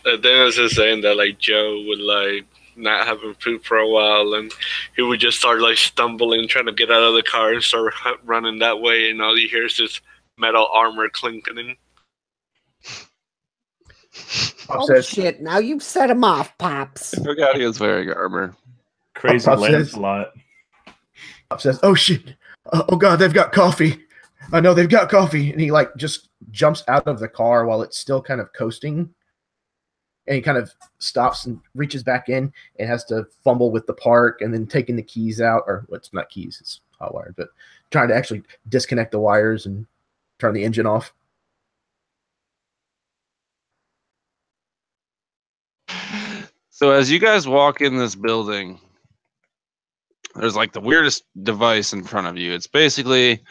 Then I was just saying that like Joe would like not having food for a while, and he would just start like stumbling, trying to get out of the car and start running that way, and all you hear is this metal armor clinking. Pop Oh says, shit! Now you've set him off, Pops. I forgot he was wearing armor. Crazy Pop says- Lancelot. Pop says, "Oh shit! Oh god, they've got coffee. I know they've got coffee." And he like just jumps out of the car while it's still kind of coasting. And he kind of stops and reaches back in and has to fumble with the park, and then taking the keys out, or well, it's not keys, it's hot wired, but trying to actually disconnect the wires and turn the engine off. So as you guys walk in this building, there's like the weirdest device in front of you. It's basically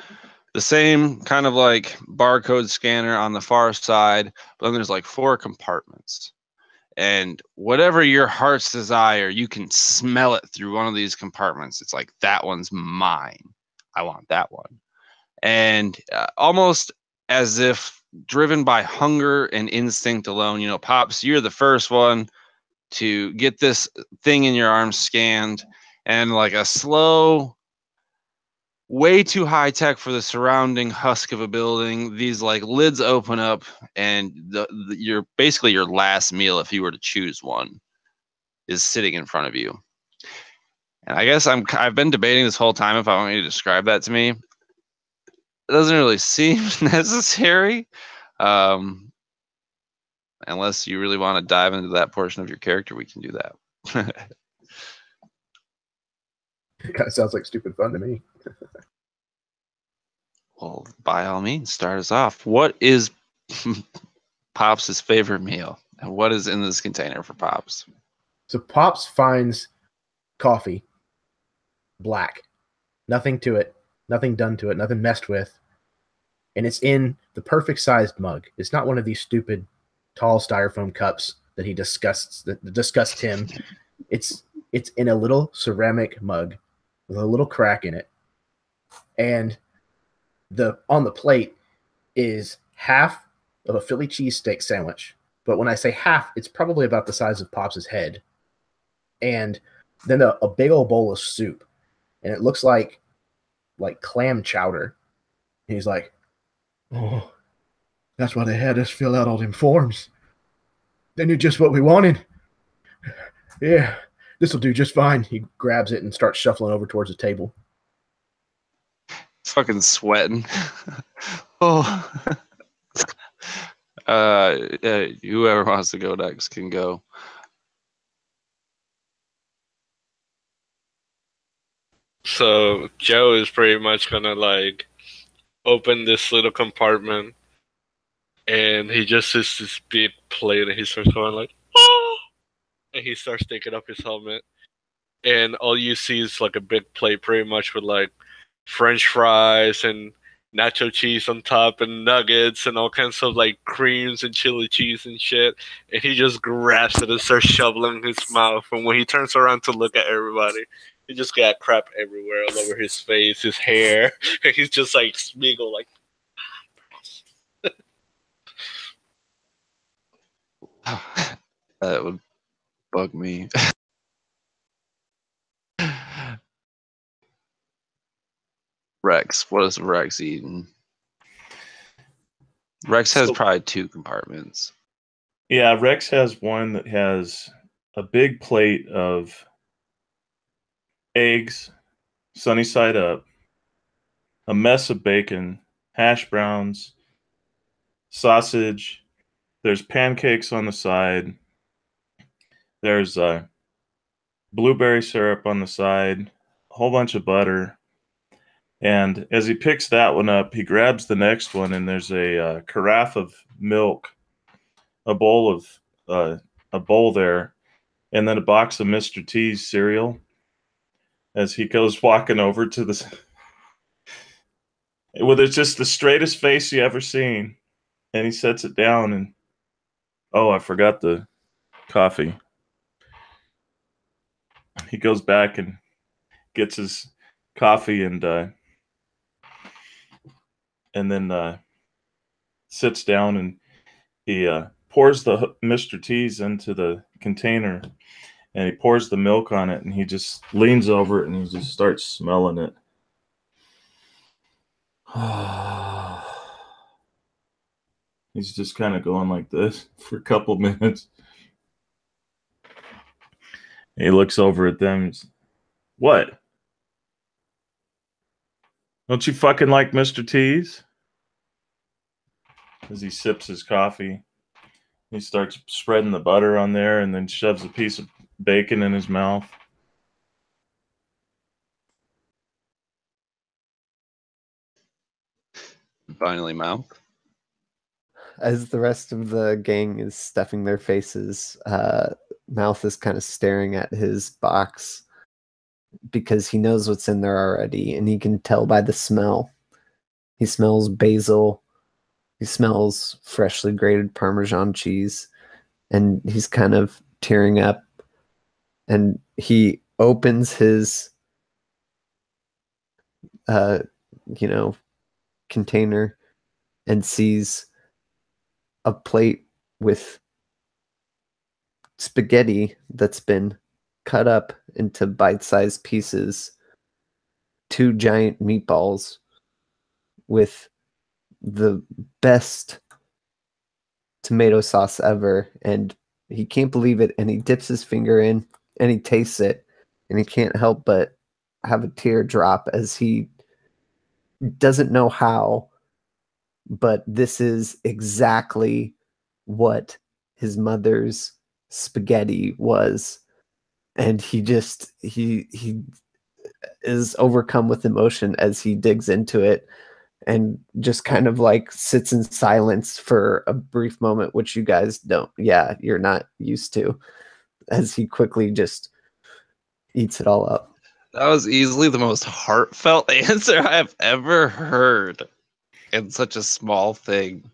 the same kind of like barcode scanner on the far side, but then there's like 4 compartments. And whatever your heart's desire, you can smell it through one of these compartments. It's like, that one's mine. I want that one. And almost as if driven by hunger and instinct alone, Pops, you're the first one to get this thing in your arms scanned, and like a slow, way too high tech for the surrounding husk of a building, these like lids open up, and you're basically your last meal, if you were to choose one, is sitting in front of you. And I guess I've been debating this whole time if I want you to describe that to me. It doesn't really seem necessary, unless you really want to dive into that portion of your character. We can do that. It kind of sounds like stupid fun to me. Well, by all means, start us off. What is Pops' favorite meal? And what is in this container for Pops? So Pops finds coffee, black, nothing to it, nothing done to it, nothing messed with. and it's in the perfect sized mug. It's not one of these stupid tall styrofoam cups that disgust him. It's in a little ceramic mug with a little crack in it, and on the plate is half of a Philly cheesesteak sandwich. But when I say half, it's probably about the size of Pops's head, and then a big old bowl of soup, and it looks like clam chowder. And he's like, Oh, that's why they had us fill out all them forms. They knew just what we wanted. Yeah, this will do just fine. he grabs it and starts shuffling over towards the table. Fucking sweating. Oh. Whoever wants to go next can go. So Joe is pretty much gonna like open this little compartment, and he just sees this big plate, and he starts going like, "Oh!" And he starts taking up his helmet, and all you see is like a big plate, pretty much with like French fries and nacho cheese on top, and nuggets, and all kinds of like creams and chili cheese and shit. And he just grabs it and starts shoveling in his mouth. And when he turns around to look at everybody, he just got crap everywhere, all over his face, his hair, and he's just like Smeagol, like. That would bug me. Rex, what is Rex eating? Rex has probably 2 compartments. Yeah, Rex has one that has a big plate of eggs, sunny side up, a mess of bacon, hash browns, sausage. There's pancakes on the side. There's blueberry syrup on the side, a whole bunch of butter. And as he picks that one up, he grabs the next one, and there's a carafe of milk, a bowl there, and then a box of Mr. T's cereal. As he goes walking over to the, well, it's just the straightest face you ever seen, and he sets it down, and oh, I forgot the coffee. He goes back and gets his coffee, and then sits down, and he pours the Mr. T's into the container, and he pours the milk on it, and he just leans over it, and he just starts smelling it. He's just kind of going like this for a couple minutes. He looks over at them. What? Don't you fucking like Mr. T's? As he sips his coffee, he starts spreading the butter on there, and then shoves a piece of bacon in his mouth. Finally, mouth. As the rest of the gang is stuffing their faces, Mouth is kind of staring at his box because he knows what's in there already, and he can tell by the smell. He smells basil. He smells freshly grated Parmesan cheese, and he's kind of tearing up. And he opens his, container and sees a plate with spaghetti that's been cut up into bite-sized pieces, 2 giant meatballs with the best tomato sauce ever, and he can't believe it, and he dips his finger in and he tastes it, and he can't help but have a tear drop as he doesn't know how, but this is exactly what his mother's spaghetti was. And he is overcome with emotion as he digs into it, and just kind of like sits in silence for a brief moment, which you guys you're not used to, as he quickly just eats it all up. That was easily the most heartfelt answer I have ever heard. and such a small thing.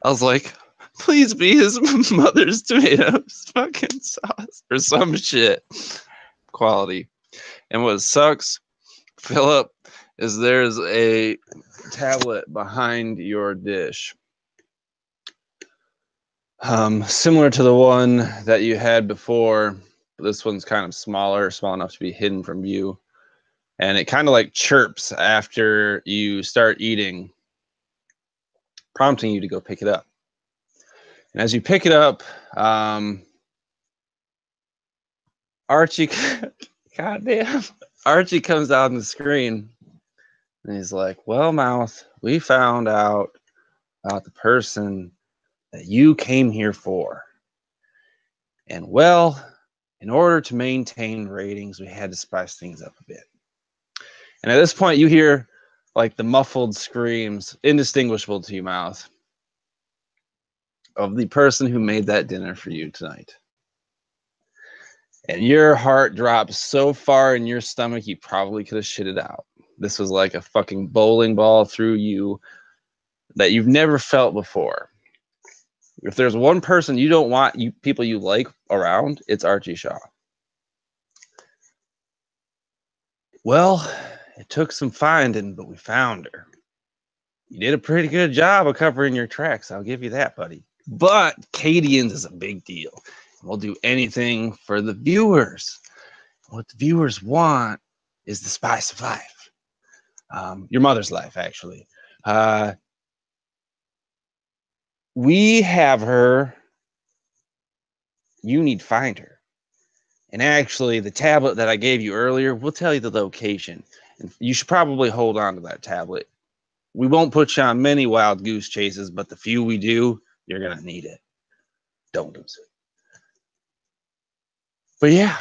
I was like, please be his mother's tomatoes fucking sauce or some shit. Quality. And what sucks, Philip, is there's a tablet behind your dish. Similar to the one that you had before. This one's kind of smaller, small enough to be hidden from view. And it kind of like chirps after you start eating, prompting you to go pick it up. And as you pick it up, Archie, goddamn, Archie comes out on the screen and he's like, well, Mouth, we found out about the person that you came here for. And well, in order to maintain ratings, we had to spice things up a bit. And at this point, you hear like the muffled screams, indistinguishable to you, Mouth, of the person who made that dinner for you tonight. And your heart drops so far in your stomach, you probably could have shit it out. This was like a fucking bowling ball through you that you've never felt before. If there's one person you don't want people you like around, it's Archie Shaw. Well, it took some finding, but we found her. You did a pretty good job of covering your tracks. I'll give you that, buddy. But Cadians is a big deal. We'll do anything for the viewers. What the viewers want is the spice of life. Your mother's life, actually. We have her. You need to find her. And actually, the tablet that I gave you earlier will tell you the location. And you should probably hold on to that tablet. We won't put you on many wild goose chases, but the few we do, you're going to need it. Don't lose it. But yeah,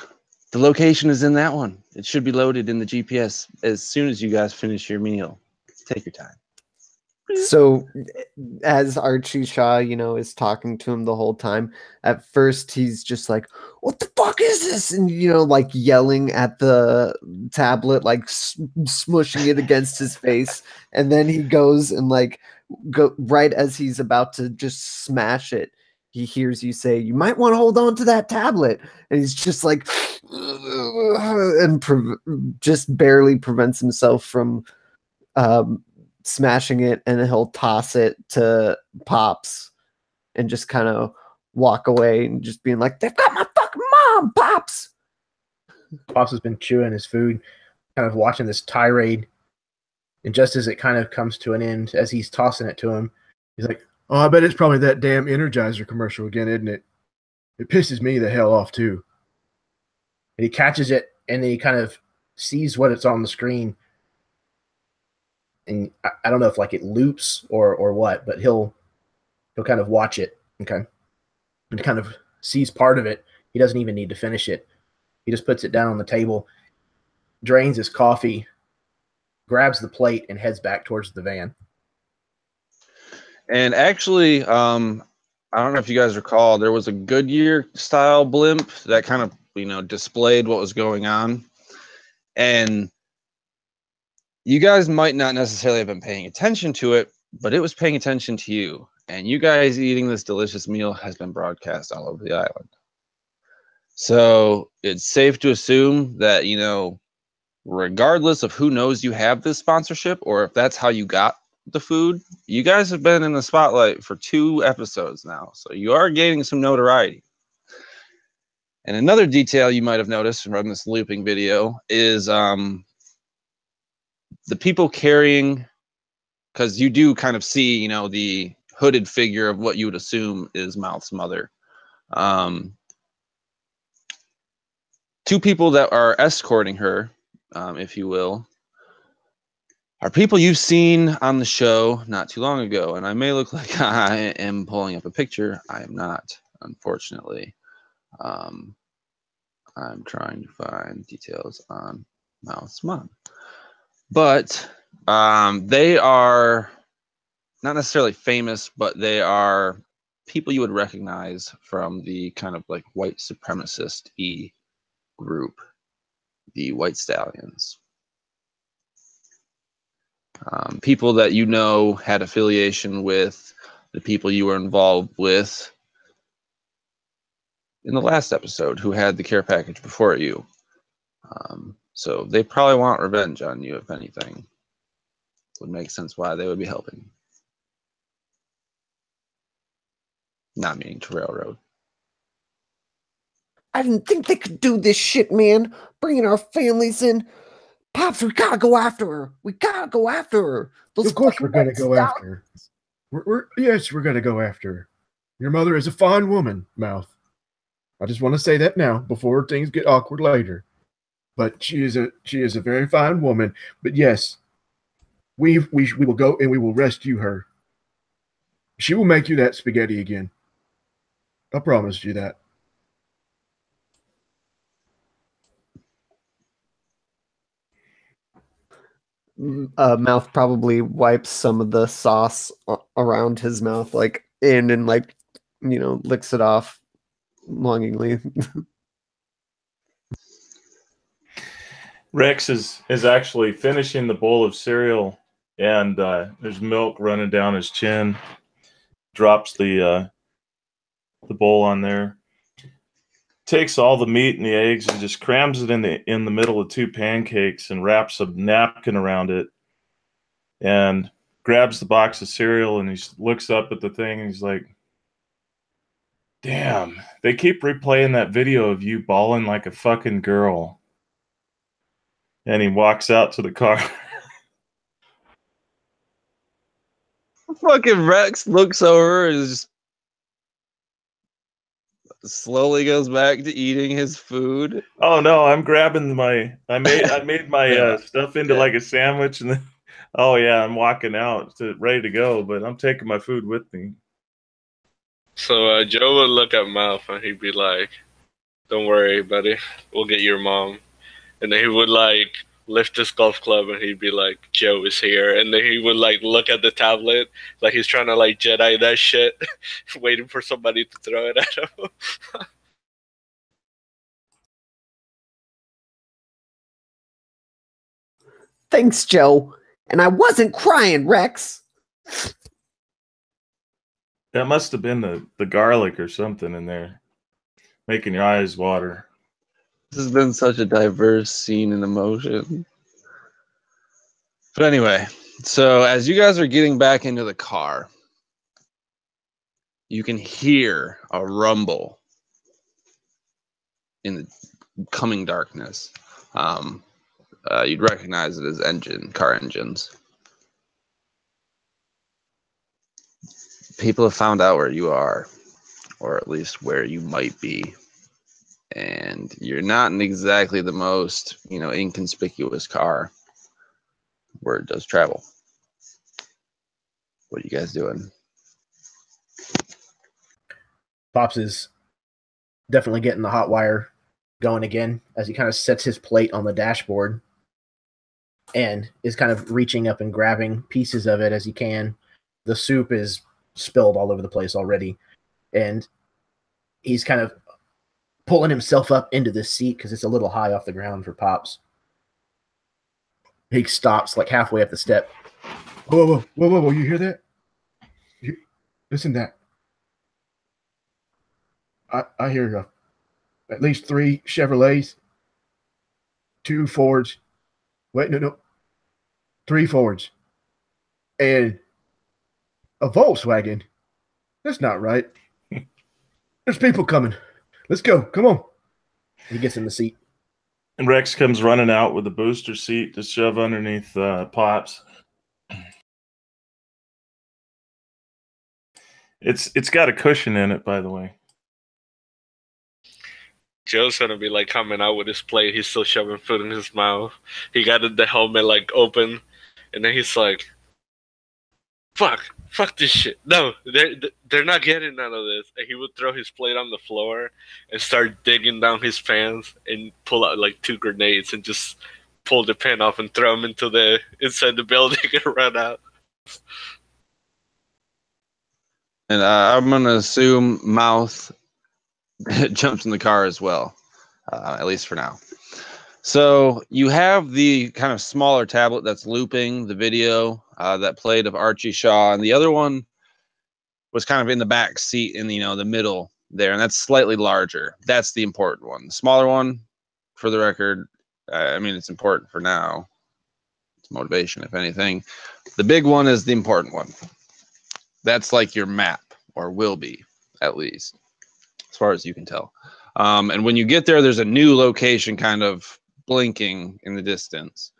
the location is in that one. It should be loaded in the GPS as soon as you guys finish your meal. Take your time. So as Archie Shaw, is talking to him the whole time, at first he's just like, what the fuck is this? And, like yelling at the tablet, like smushing it against his face. And then he goes and right as he's about to just smash it, he hears you say, you might want to hold on to that tablet. And he's just like, and just barely prevents himself from, smashing it, and he'll toss it to Pops and just kind of walk away and just being like, they've got my fucking mom, Pops. Pops has been chewing his food, kind of watching this tirade. And just as it kind of comes to an end, as he's tossing it to him, he's like, oh, I bet it's probably that damn Energizer commercial again, isn't it? It pisses me the hell off, too. And he catches it, and then he kind of sees what it's on the screen. And I don't know if it loops or what, but he'll kind of watch it, okay, and kind of sees part of it. He doesn't even need to finish it. He just puts it down on the table, drains his coffee, grabs the plate, and heads back towards the van. And actually, I don't know if you guys recall, there was a Goodyear style blimp that kind of displayed what was going on, and you guys might not necessarily have been paying attention to it, but it was paying attention to you. And you guys eating this delicious meal has been broadcast all over the island. So it's safe to assume that, regardless of who knows you have this sponsorship or if that's how you got the food, you guys have been in the spotlight for 2 episodes now. So you are gaining some notoriety. And another detail you might have noticed from this looping video is the people carrying, because you do kind of see, the hooded figure of what you would assume is Mouth's mother. 2 people that are escorting her, if you will, are people you've seen on the show not too long ago. And I may look like I am pulling up a picture. I am not, unfortunately. I'm trying to find details on Mouth's mom. But they are not necessarily famous, but they are people you would recognize from the kind of white supremacist-y group, the White Stallions. People that you know had affiliation with the people you were involved with in the last episode who had the care package before you. So they probably want revenge on you, if anything. Would make sense why they would be helping. Not meaning to railroad. I didn't think they could do this shit, man. Bringing our families in. Pops, we gotta go after her. We gotta go after her. Of course we're going to go after her. Yes, we're going to go after her. Your mother is a fine woman, Mouth. I just want to say that now before things get awkward later. But she is a very fine woman. But yes, we will go and we will rescue her. She will make you that spaghetti again. I promised you that. Mouth probably wipes some of the sauce around his mouth, like in and like, licks it off longingly. Rex is actually finishing the bowl of cereal, and there's milk running down his chin. Drops the bowl on there. Takes all the meat and the eggs and just crams it in the middle of 2 pancakes and wraps a napkin around it, and grabs the box of cereal, and he looks up at the thing and he's like, "Damn, they keep replaying that video of you bawling like a fucking girl." And he walks out to the car. Fucking Rex looks over and just slowly goes back to eating his food. Oh no, I'm grabbing I made my stuff into like a sandwich, and then I'm walking out ready to go, but I'm taking my food with me. So Joe would look at Mouth and he'd be like, "Don't worry, buddy, we'll get your mom." And then he would like lift his golf club and he'd be like, "Joe is here." And then he would like look at the tablet like he's trying to like Jedi that shit, waiting for somebody to throw it at him. Thanks, Joe. And I wasn't crying, Rex. That must have been the garlic or something in there, making your eyes water. This has been such a diverse scene and emotion. But anyway, so as you guys are getting back into the car, you can hear a rumble in the coming darkness. You'd recognize it as car engines. People have found out where you are, or at least where you might be. And you're not in exactly the most, inconspicuous car. Word does travel. What are you guys doing? Pops is definitely getting the hot wire going again as he kind of sets his plate on the dashboard and is kind of reaching up and grabbing pieces of it as he can. The soup is spilled all over the place already, and he's kind of pulling himself up into the seat because it's a little high off the ground for Pops. He stops like halfway up the step. Whoa, you hear that? Listen to that. I hear at least 3 Chevrolets, 2 Fords. Wait, no. 3 Fords. And a Volkswagen. That's not right. There's people coming. Let's go. Come on. He gets in the seat. And Rex comes running out with the booster seat to shove underneath Pops. It's got a cushion in it, by the way. Joe's gonna be like coming out with his plate. He's still shoving food in his mouth. He got the helmet like open, and then he's like, fuck this shit. No, they're not getting none of this. And he would throw his plate on the floor and start digging down his pants and pull out like 2 grenades and just pull the pin off and throw them inside the building and run out. And I'm going to assume Mouth jumps in the car as well, at least for now. So you have the kind of smaller tablet that's looping the video that played of Archie Shaw, and the other one was kind of in the back seat in the middle there, and that's slightly larger. That's the important one. The smaller one, for the record, I mean, it's important for now. It's motivation, if anything. The big one is the important one. That's like your map, or will be, at least, as far as you can tell. And when you get there, there's a new location kind of blinking in the distance.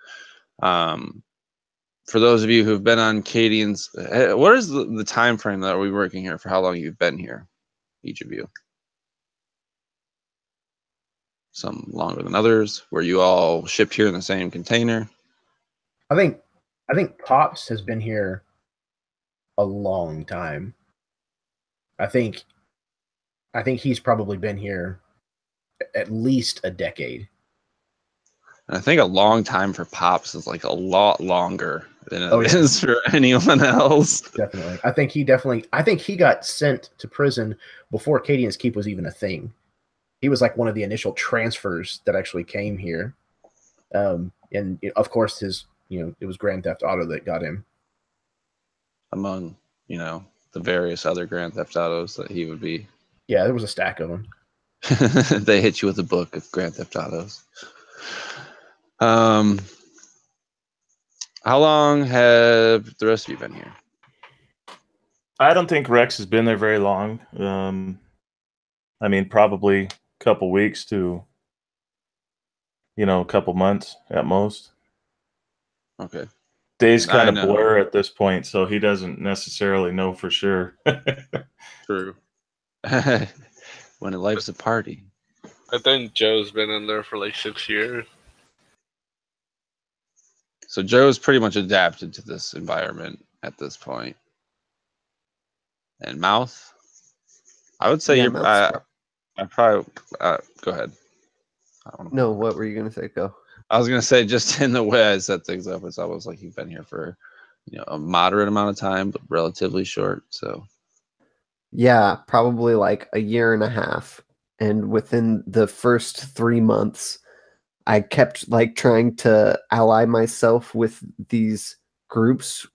For those of you who've been on Cadian's, what is the time frame that we're working here for how long you've been here, each of you? Some longer than others. Were you all shipped here in the same container? I think Pops has been here a long time. I think he's probably been here at least a decade. And I think a long time for Pops is like a lot longer than it is for anyone else. Definitely. I think he got sent to prison before Cadian's Keep was even a thing. He was like one of the initial transfers that actually came here. And of course it was Grand Theft Auto that got him. Among, the various other Grand Theft Autos that he would be. Yeah, there was a stack of them. They hit you with a book of Grand Theft Autos. How long have the rest of you been here? I don't think Rex has been there very long. I mean, probably a couple weeks to, a couple months at most. Okay. Days kind of blur at this point, so he doesn't necessarily know for sure. True. When life's a party. I think Joe's been in there for like 6 years. So Joe's pretty much adapted to this environment at this point. And Mouth? I would say you're... I probably... go ahead. No, what were you going to say? Go. I was going to say, just in the way I set things up, it's almost like you've been here for a moderate amount of time, but relatively short. So, yeah, probably like a year and a half. And within the first 3 months, I kept like trying to ally myself with these groups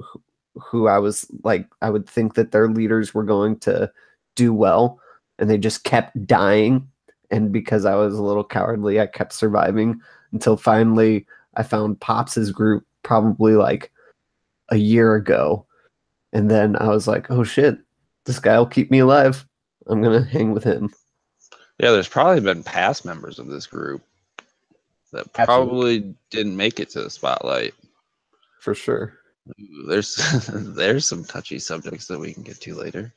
who I was like, I would think that their leaders were going to do well, and they just kept dying. And because I was a little cowardly, I kept surviving until finally I found Pops's group probably like a year ago. And then I was like, oh shit, this guy will keep me alive. I'm going to hang with him. Yeah, there's probably been past members of this group that probably didn't make it to the spotlight. For sure. There's some touchy subjects that we can get to later.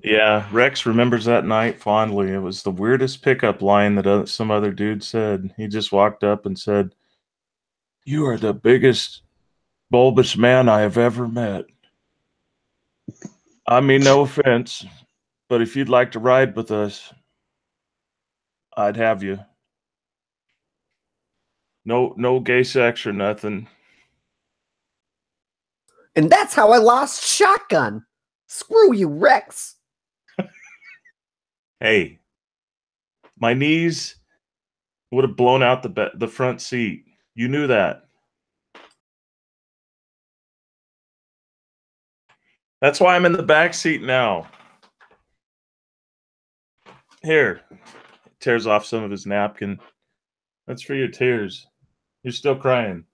Yeah, Rex remembers that night fondly. It was the weirdest pickup line that some other dude said. He just walked up and said, "You are the biggest bulbous man I have ever met. I mean, no offense, but if you'd like to ride with us, I'd have you. No gay sex or nothing." And that's how I lost Shotgun. Screw you, Rex. Hey, my knees would have blown out the front seat. You knew that. That's why I'm in the back seat now. Here. Tears off some of his napkin. That's for your tears. You're still crying.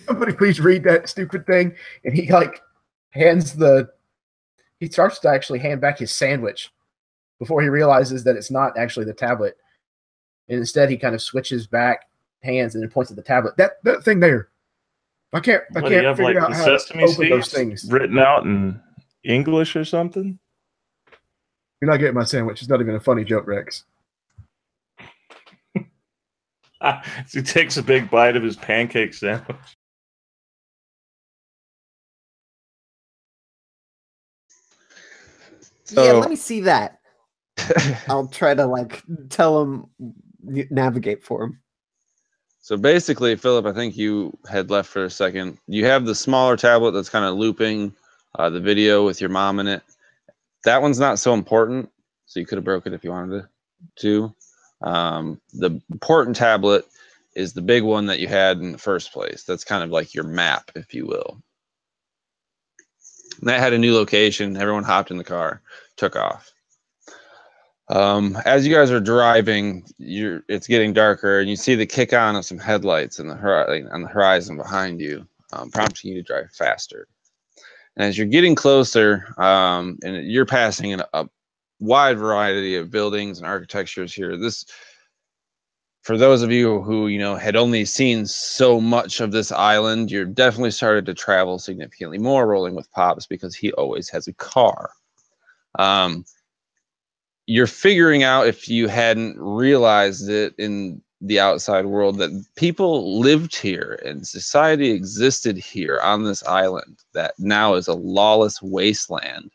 Somebody please read that stupid thing. And he he starts to actually hand back his sandwich before he realizes that it's not actually the tablet. And instead he kind of switches back hands and then points at the tablet. That thing there. I can't figure out how to open those things. Written out in English or something? You're not getting my sandwich. It's not even a funny joke, Rex. He takes a big bite of his pancake sandwich. Yeah, let me see that. I'll try to tell him, navigate for him. So basically, Philip, I think you had left for a second. You have the smaller tablet that's kind of looping the video with your mom in it. that one's not so important, so you could have broke it if you wanted to. The important tablet is the big one that you had in the first place. That's kind of like your map, if you will. And that had a new location. Everyone hopped in the car, took off. As you guys are driving, it's getting darker, and you see the kick on of some headlights on the horizon behind you, prompting you to drive faster. And as you're getting closer, and you're passing a wide variety of buildings and architectures here. For those of you who had only seen so much of this island, you're definitely started to travel significantly more, rolling with Pops because he always has a car. You're figuring out, if you hadn't realized it in the outside world, that people lived here and society existed here on this island that now is a lawless wasteland.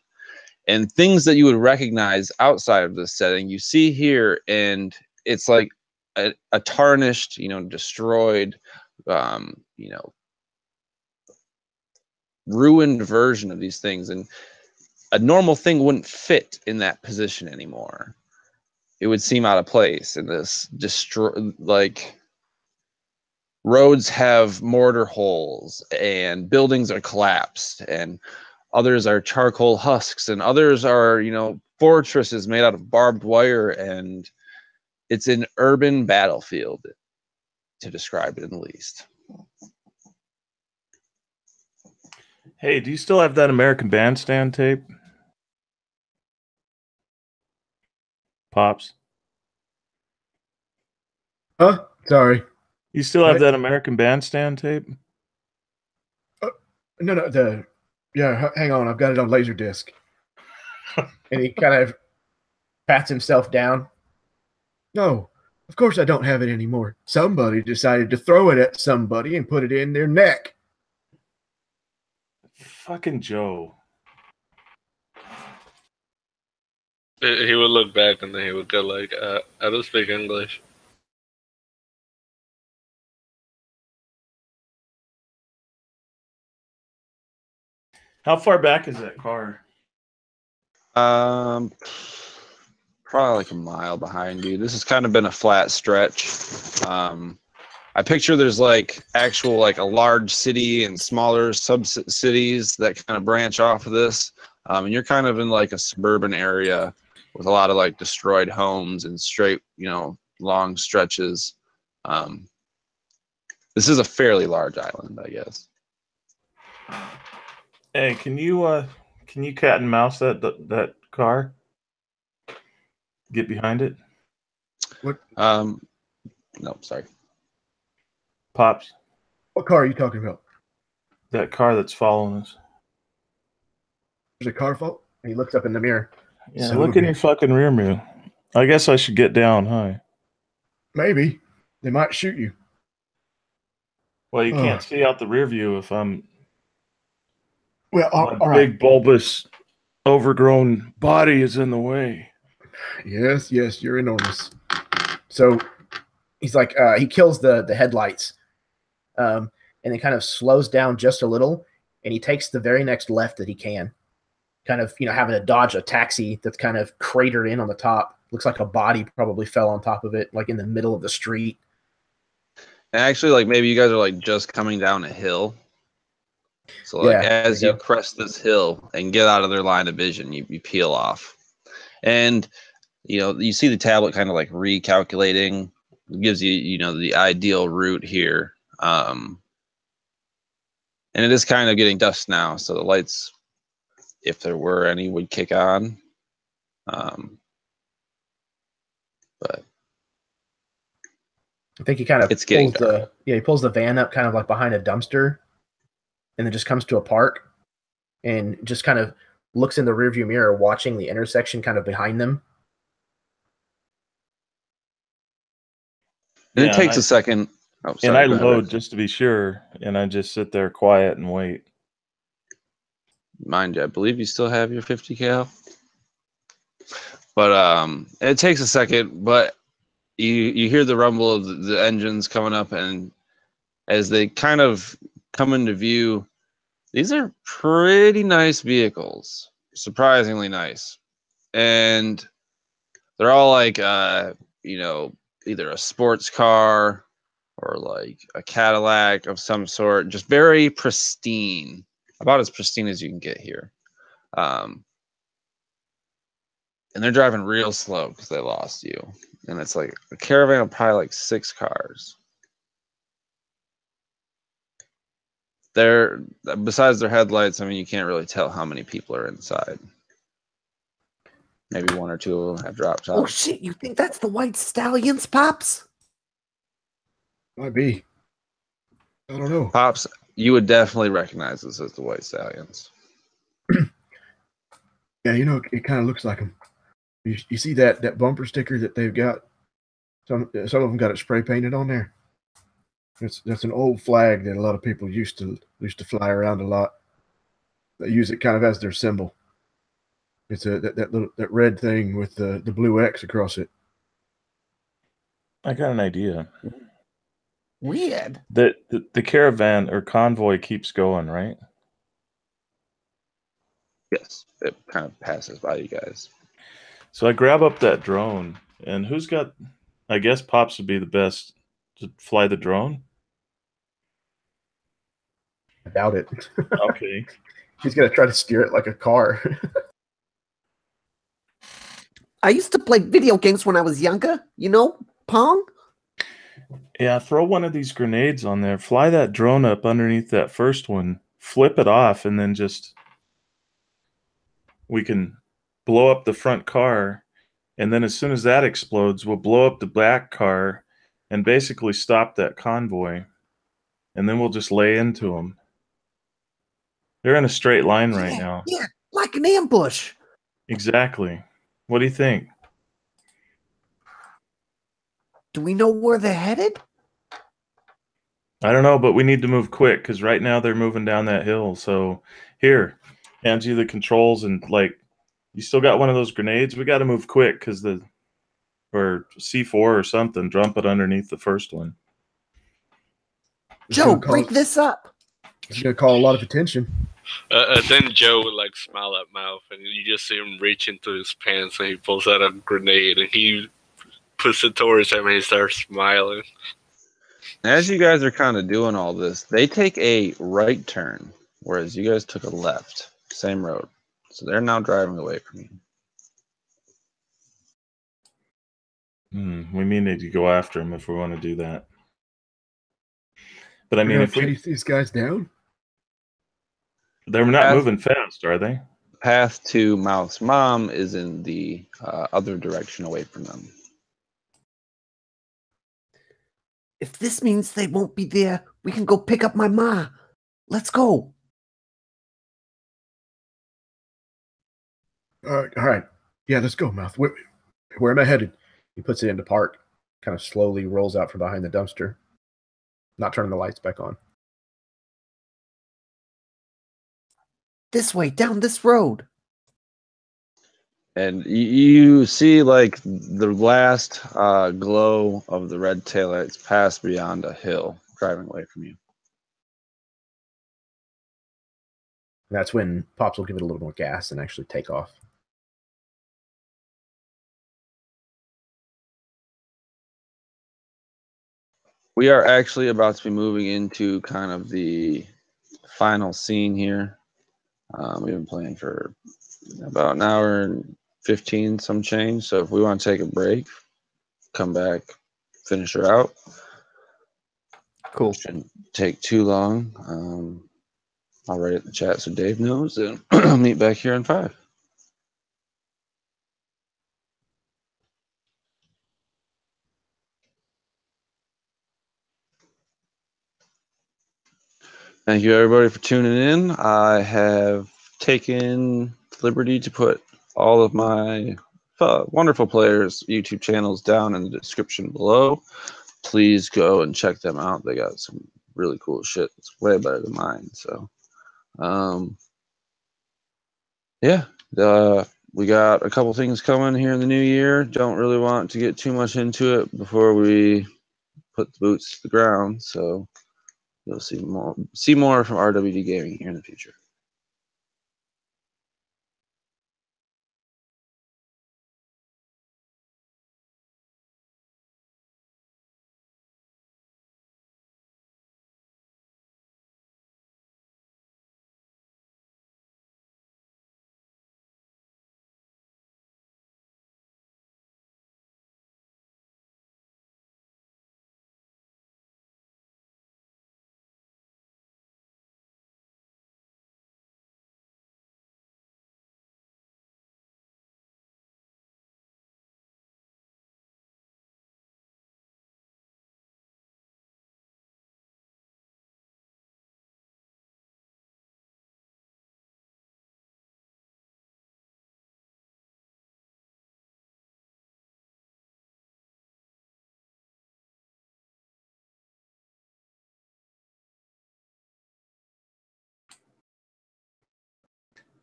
And things that you would recognize outside of this setting, you see here, and it's like a tarnished, destroyed, ruined version of these things. And a normal thing wouldn't fit in that position anymore. It would seem out of place in this roads have mortar holes and buildings are collapsed and others are charcoal husks and others are, fortresses made out of barbed wire, and it's an urban battlefield, to describe it in the least. Hey, do you still have that American Bandstand tape? Pops? Huh? Sorry. You still have that American Bandstand tape? No. Hang on. I've got it on Laserdisc. And he kind of pats himself down. No, of course I don't have it anymore. Somebody decided to throw it at somebody and put it in their neck. Fucking Joe. He would look back and then he would go like, I don't speak English. How far back is that car? Probably like a mile behind you. This has kind of been a flat stretch. I picture there's like actual like a large city and smaller sub-cities that kind of branch off of this. And you're kind of in like a suburban area with a lot of like destroyed homes and straight, long stretches. This is a fairly large island, I guess. Hey, can you cat and mouse that car? Get behind it. What? No, sorry. Pops. What car are you talking about? That car that's following us. There's a car fault? And he looks up in the mirror. Yeah, so look in your fucking rear mirror. I guess I should get down, huh? Maybe. They might shoot you. Well, you can't see out the rear view if I'm... Well, all right. Big, bulbous, overgrown body is in the way. Yes, you're enormous. So he's like, he kills the headlights, and then kind of slows down just a little, and he takes the very next left that he can, kind of, having to dodge a taxi that's kind of cratered in on the top. Looks like a body probably fell on top of it, like in the middle of the street. And actually, like maybe you guys are like just coming down a hill. So like as you crest this hill and get out of their line of vision, you peel off. And you see the tablet kind of like recalculating. It gives you, the ideal route here. And it is kind of getting dusk now, so the lights, if there were any, would kick on. But I think he kind of pulls the van up kind of like behind a dumpster, and then just comes to a park and just kind of looks in the rearview mirror, watching the intersection kind of behind them. And it takes a second. Oh, sorry, and I load just to be sure, and I just sit there quiet and wait. Mind you, I believe you still have your 50 cal. But it takes a second, but you hear the rumble of the engines coming up, and as they kind of come into view, these are pretty nice vehicles. Surprisingly nice. and they're all like you know, either a sports car or like a Cadillac of some sort, just very pristine, about as pristine as you can get here. And they're driving real slow because they lost you. And it's like a caravan of probably like 6 cars. They're, besides their headlights, I mean, you can't really tell how many people are inside. Maybe 1 or 2 of them have drop tops. Oh shit! You think that's the White Stallions, Pops? Might be. I don't know. Pops, you would definitely recognize this as the White Stallions. Yeah, you know, it kind of looks like them. You see that bumper sticker that they've got? Some of them got it spray painted on there. That's an old flag that a lot of people used to fly around a lot. They use it kind of as their symbol. It's that red thing with the blue X across it. I got an idea. Weird. The caravan or convoy keeps going, right? Yes, it kind of passes by you guys. So I grab up that drone, and who's got? I guess Pops would be the best to fly the drone. I doubt it. Okay. He's gonna try to steer it like a car. I used to play video games when I was younger. You know, Pong. Yeah, throw one of these grenades on there. Fly that drone up underneath that first one. Flip it off, and then just we can blow up the front car. And then as soon as that explodes, we'll blow up the back car and basically stop that convoy. And then we'll just lay into them. They're in a straight line right now. Yeah, like an ambush. Exactly. What do you think? Do we know where they're headed? I don't know, but we need to move quick because right now they're moving down that hill. So here, hand you the controls and like, you still got one of those grenades? We got to move quick because or C4 or something, dump it underneath the first one. Joe, break this up. It's gonna call a lot of attention. Then Joe would like smile at Mouth, and you just see him reach into his pants, and he pulls out a grenade, and he puts it towards him, and he starts smiling. As you guys are kind of doing all this, they take a right turn, whereas you guys took a left. Same road. So they're now driving away from you. We may need to go after them if we want to do that. But I mean, if we chase these guys down, they're not moving fast, are they? Path to Mouth's mom is in the other direction away from them. If this means they won't be there, we can go pick up my ma. Let's go. all right. Yeah, let's go, Mouth. Where am I headed? He puts it into park, kind of slowly rolls out from behind the dumpster, not turning the lights back on. This way, down this road. And you see like the last glow of the red taillights pass beyond a hill, driving away from you. And that's when Pops will give it a little more gas and actually take off. We are actually about to be moving into kind of the final scene here. We've been playing for about an hour and 15 some change. So if we want to take a break, come back, finish her out. Cool. Shouldn't take too long. I'll write it in the chat so Dave knows, and I'll meet back here in 5. Thank you, everybody, for tuning in. I have taken liberty to put all of my wonderful players' YouTube channels down in the description below. Please go and check them out. They got some really cool shit. It's way better than mine. So, yeah, we got a couple things coming here in the new year. Don't really want to get too much into it before we put the boots to the ground. So you'll see more from RWD Gaming here in the future.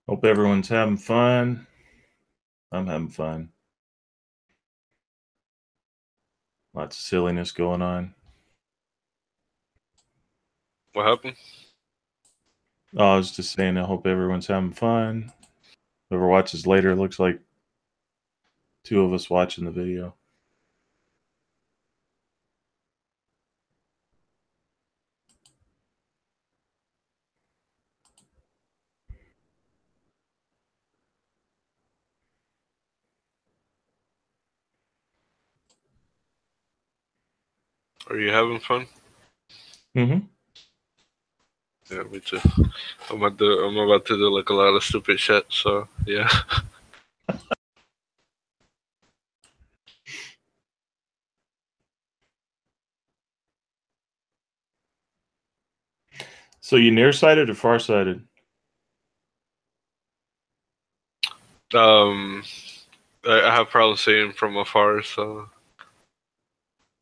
Hope everyone's having fun. I'm having fun. Lots of silliness going on. What happened? Oh, I was just saying, I hope everyone's having fun. Whoever watches later, it looks like 2 of us watching the video. Are you having fun? Mm-hmm. Yeah, me too. I'm about to do like a lot of stupid shit. So yeah. So you nearsighted or farsighted? I have problems seeing from afar. So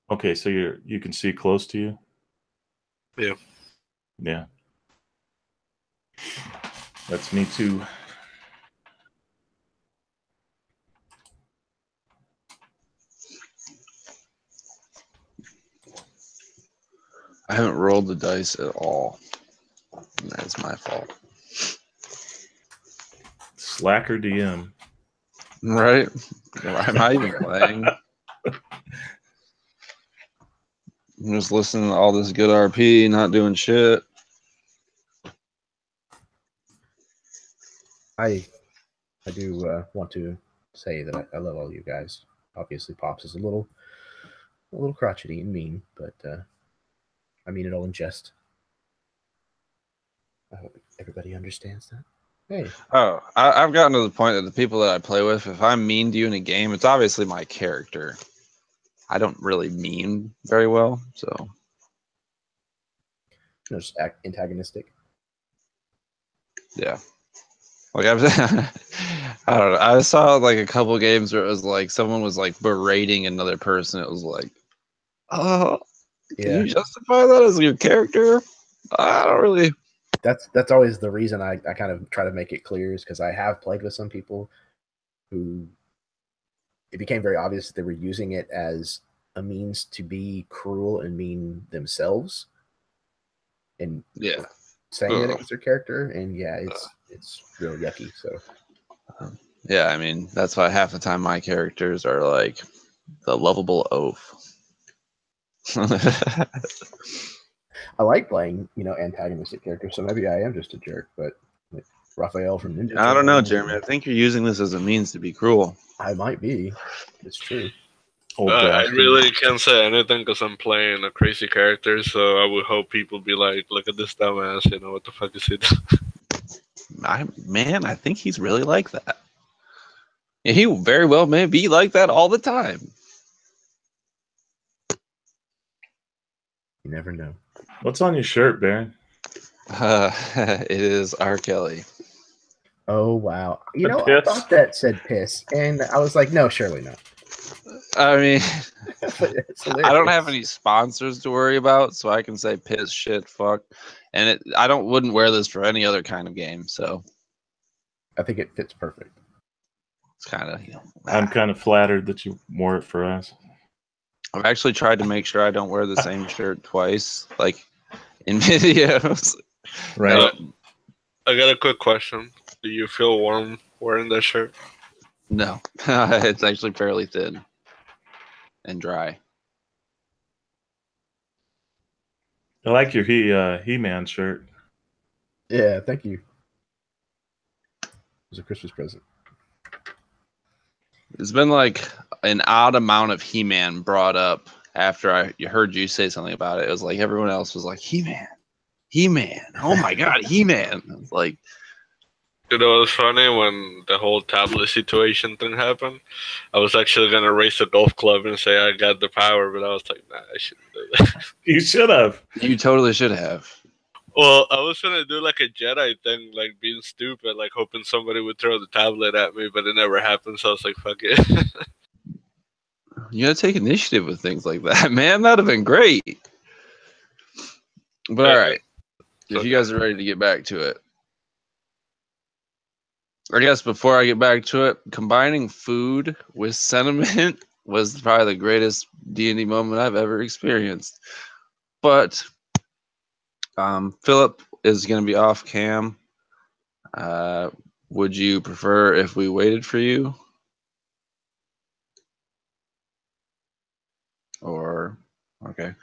Okay, so you can see close to you? yeah. Yeah. That's me too. I haven't rolled the dice at all. And that's my fault. Slacker DM. Right? Why am I even playing? I'm just listening to all this good RP, not doing shit. I do want to say that I love all you guys. Obviously, Pops is a little crotchety and mean, but I mean it all in jest. I hope everybody understands that. Hey, Oh, I've gotten to the point that the people that I play with, if I'm mean to you in a game, it's obviously my character. I don't really mean very well, so. just act antagonistic. Yeah. Like I don't know. I saw like a couple games where it was like someone was like berating another person. It was like, oh, can Yeah, you justify that as your character? I don't really. that's always the reason I kind of try to make it clear, is because I have played with some people who it became very obvious that they were using it as a means to be cruel and mean themselves, and Yeah. saying that it was their character. And yeah, it's real yucky. So Yeah, I mean, that's why half the time my characters are like the lovable oaf. I like playing, antagonistic characters. So maybe I am just a jerk, but like Raphael from Ninja I don't know, Turtles, Jeremy. I think you're using this as a means to be cruel. I might be. It's true. Old I bastard. really can't say anything because I'm playing a crazy character. So I would hope people be like, "Look at this dumbass." You know what the fuck is he doing? I think he's really like that. And he very well may be like that all the time. You never know. What's on your shirt, Baron? It is R. Kelly. Oh wow! I Piss. thought that said piss, and I was like, no, surely not. I mean, But it's I don't have hilarious. any sponsors to worry about, so I can say piss, shit, fuck, and I wouldn't wear this for any other kind of game. So I think it fits perfect. it's kind of, I'm kind of flattered that you wore it for us. I've actually tried to make sure I don't wear the same shirt twice, like in videos. Right. I got a quick question. Do you feel warm wearing that shirt? No, it's actually fairly thin and dry. I like your He-Man shirt. Yeah, thank you. It was a Christmas present. It's been like an odd amount of He-Man brought up after I heard you say something about it. It was like everyone else was like, He-Man, He-Man. Oh my God, He-Man. It's like, You know, it was funny when the whole tablet situation thing happened. I was actually gonna race a golf club and say I got the power, but I was like, nah, I shouldn't do that. You should have. you totally should have. Well, I was gonna do like a Jedi thing, like being stupid, like hoping somebody would throw the tablet at me, but it never happened. So I was like, fuck it. You gotta take initiative with things like that, man. That'd have been great. But all right, if you guys are ready to get back to it, I guess before I get back to it, combining food with sentiment was probably the greatest D&D moment I've ever experienced. But Philip is going to be off cam. Would you prefer if we waited for you? Or, okay.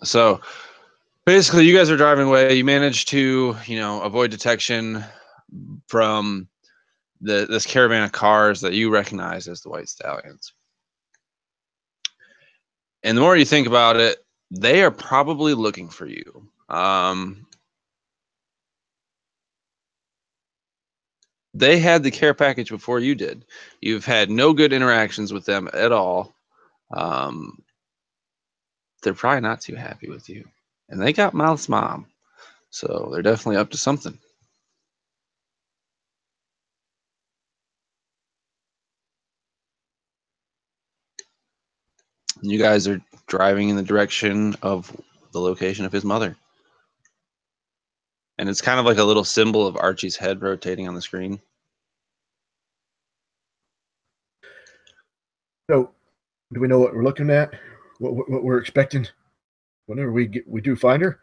So basically, you guys are driving away. You managed to, avoid detection from this caravan of cars that you recognize as the White Stallions. And the more you think about it, they are probably looking for you. They had the care package before you did. You've had no good interactions with them at all. They're probably not too happy with you. And they got Mouth's mom. So they're definitely up to something. You guys are driving in the direction of the location of his mother. And it's kind of like a little symbol of Archie's head rotating on the screen. So, do we know what we're looking at? What we're expecting whenever we do find her?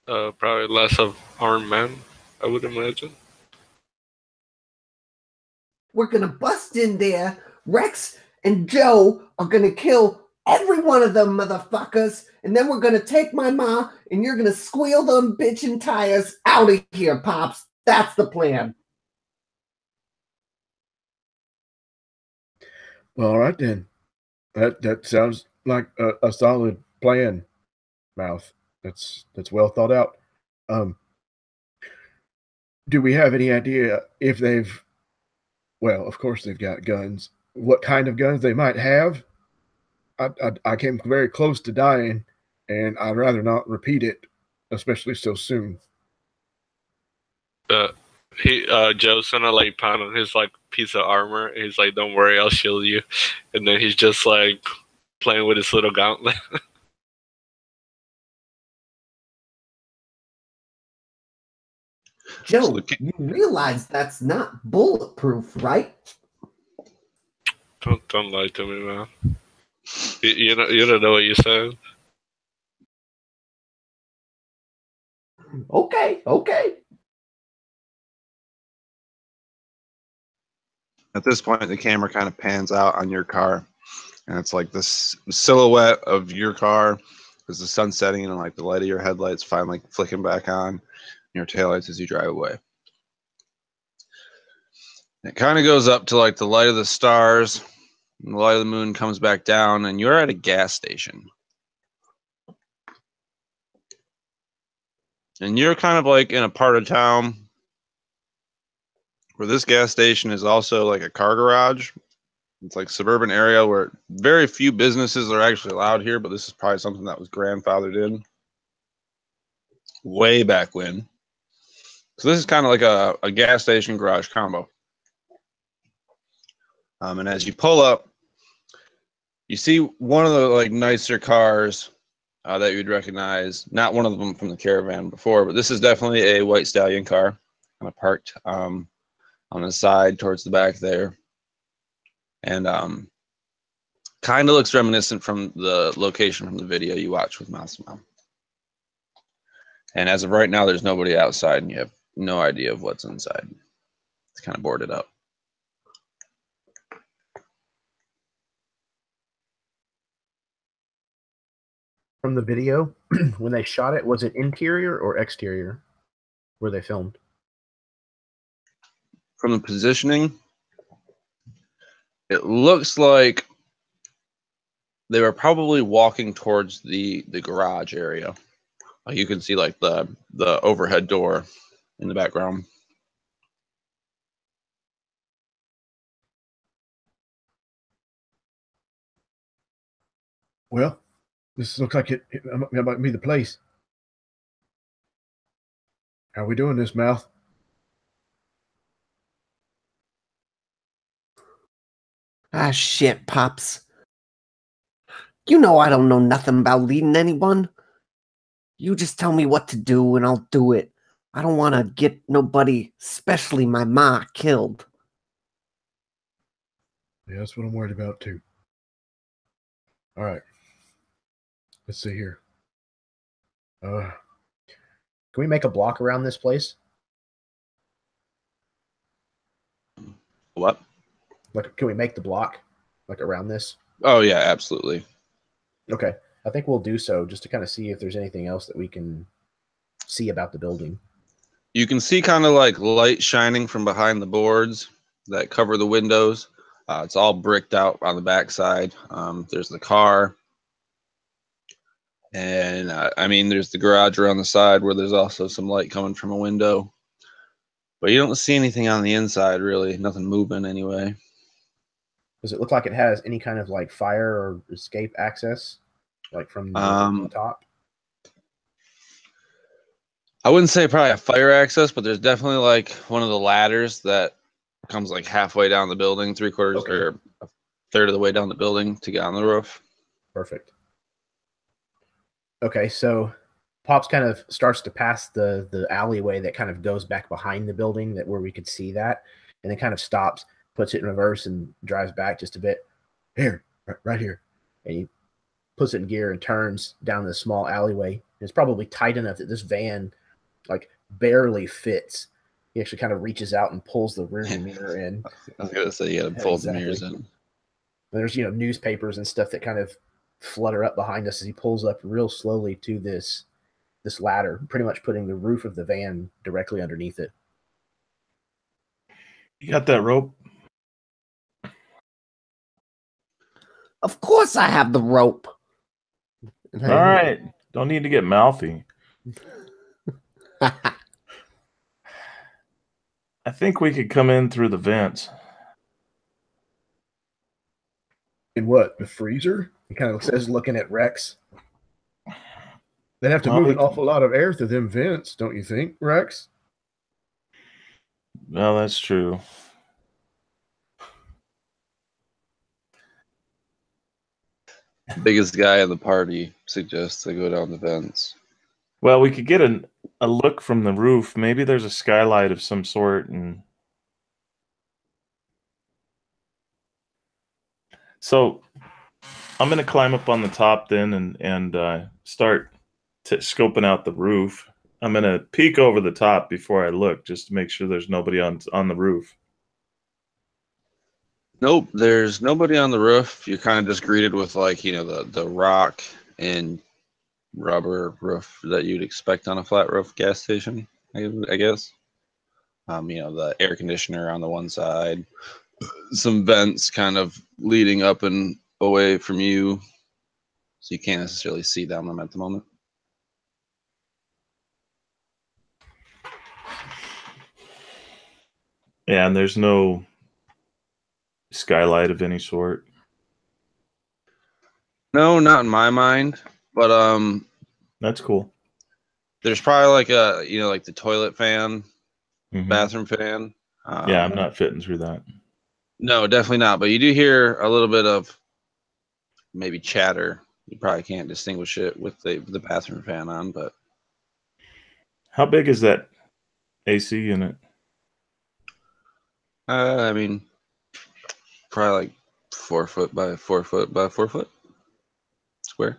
Probably less of armed men, I would imagine. We're gonna bust in there. Rex and Joe are gonna kill every one of them motherfuckers, and then we're gonna take my ma, and you're gonna squeal them bitchin' tires out of here, Pops. That's the plan. Well, all right then. That sounds like a solid plan, Mouth. That's well thought out. Do we have any idea if they've? Well, of course they've got guns. What kind of guns they might have? I came very close to dying, and I'd rather not repeat it, especially so soon. Joe's gonna like pound on his like piece of armor. He's like, "Don't worry, I'll shield you." And then he's just like playing with his little gauntlet. Joe, you realize that's not bulletproof, right? Don't lie to me, man. You don't know what you said. Okay. At this point, the camera kind of pans out on your car, and it's like this silhouette of your car as the sun's setting, and like the light of your headlights finally flicking back on your taillights as you drive away. It kind of goes up to like the light of the stars, and the light of the moon comes back down, and you're at a gas station. And you're kind of like in a part of town where this gas station is also like a car garage. It's like a suburban area where very few businesses are actually allowed here, but this is probably something that was grandfathered in way back when. So this is kind of like a gas station garage combo. And as you pull up, you see one of the like nicer cars that you'd recognize. Not one of them from the caravan before, but this is definitely a White Stallion car, kind of parked on the side towards the back there, and kind of looks reminiscent from the location from the video you watched with Massimo. And as of right now, there's nobody outside, and you have no idea of what's inside. It's kind of boarded up. From the video, when they shot it, was it interior or exterior where they filmed? From the positioning, it looks like they were probably walking towards the garage area. Like you can see like the overhead door in the background. Well, this looks like it might be the place. How are we doing this, Mouth? Ah, shit, Pops. You know I don't know nothing about leading anyone. You just tell me what to do and I'll do it. I don't want to get nobody, especially my ma, killed. Yeah, that's what I'm worried about too. All right. Let's see here. Can we make a block around this place? What? Like, can we make the block like around this? Oh yeah, absolutely. Okay. I think we'll do so just to kind of see if there's anything else that we can see about the building. You can see kind of like light shining from behind the boards that cover the windows. It's all bricked out on the backside. There's the car. And I mean, there's the garage around the side where there's also some light coming from a window. But you don't see anything on the inside, really. Nothing moving anyway. Does it look like it has any kind of like fire or escape access, like from the top? I wouldn't say probably a fire access, but there's definitely like one of the ladders that comes like halfway down the building, three-quarters or a third of the way down the building to get on the roof. Perfect. Okay, so Pops kind of starts to pass the alleyway that kind of goes back behind the building, that where we could see that, and then kind of stops, puts it in reverse, and drives back just a bit. Here, right here. And he puts it in gear and turns down this small alleyway. It's probably tight enough that this van like barely fits. He actually kind of reaches out and pulls the rearview mirror in. I was gonna say you gotta fold the mirrors in. There's newspapers and stuff that kind of flutter up behind us as he pulls up real slowly to this ladder, pretty much putting the roof of the van directly underneath it. You got that rope? Of course I have the rope. All right. Don't need to get mouthy. I think we could come in through the vents. In what? The freezer? He kind of says, looking at Rex. They'd have to move an awful lot of air through them vents, don't you think, Rex? Well, that's true. Biggest guy in the party suggests they go down the vents. Well, we could get a look from the roof. Maybe there's a skylight of some sort, and so I'm going to climb up on the top then and start scoping out the roof. I'm going to peek over the top before I look, just to make sure there's nobody on the roof. Nope, there's nobody on the roof. You're kind of just greeted with like, the rock and rubber roof that you'd expect on a flat roof gas station, I guess. The air conditioner on the one side, some vents kind of leading up and away from you, so you can't necessarily see down them at the moment. Yeah, and there's no skylight of any sort. No, not in my mind, but that's cool. There's probably like like the toilet fan, Mm-hmm. bathroom fan. Yeah, I'm not fitting through that. No, definitely not. But you do hear a little bit of maybe chatter. You probably can't distinguish it with the bathroom fan on, but how big is that AC unit? I mean, probably like 4 foot by 4 foot by 4 foot square.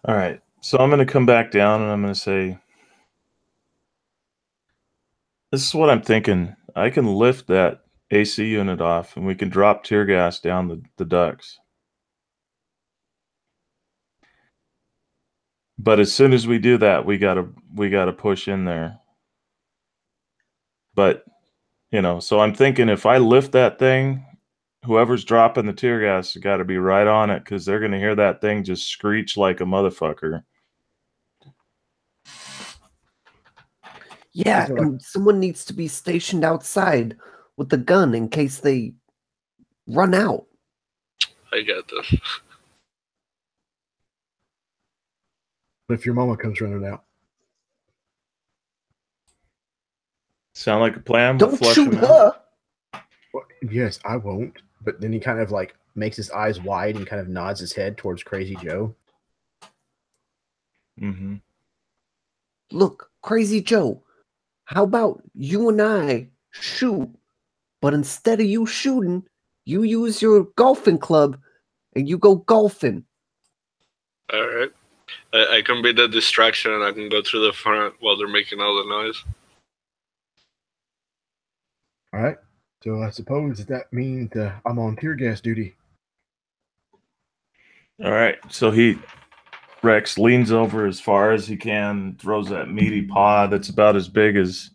All right. So I'm going to come back down and I'm going to say, this is what I'm thinking. I can lift that AC unit off and we can drop tear gas down the ducts. But as soon as we do that, we gotta push in there. But so I'm thinking if I lift that thing, whoever's dropping the tear gas has got to be right on it, because they're gonna hear that thing just screech like a motherfucker. Yeah, and someone needs to be stationed outside with the gun in case they run out. I got this. If your mama comes running out. Sound like a plan? Don't shoot her. Well, yes, I won't. But then he kind of like makes his eyes wide and kind of nods his head towards Crazy Joe. Mm-hmm. Look, Crazy Joe, how about you and I shoot? But instead of you shooting, you use your golfing club and you go golfing. All right. I can be the distraction and I can go through the front while they're making all the noise. All right. So I suppose that means I'm on tear gas duty. All right. So Rex leans over as far as he can, throws that meaty paw that's about as big as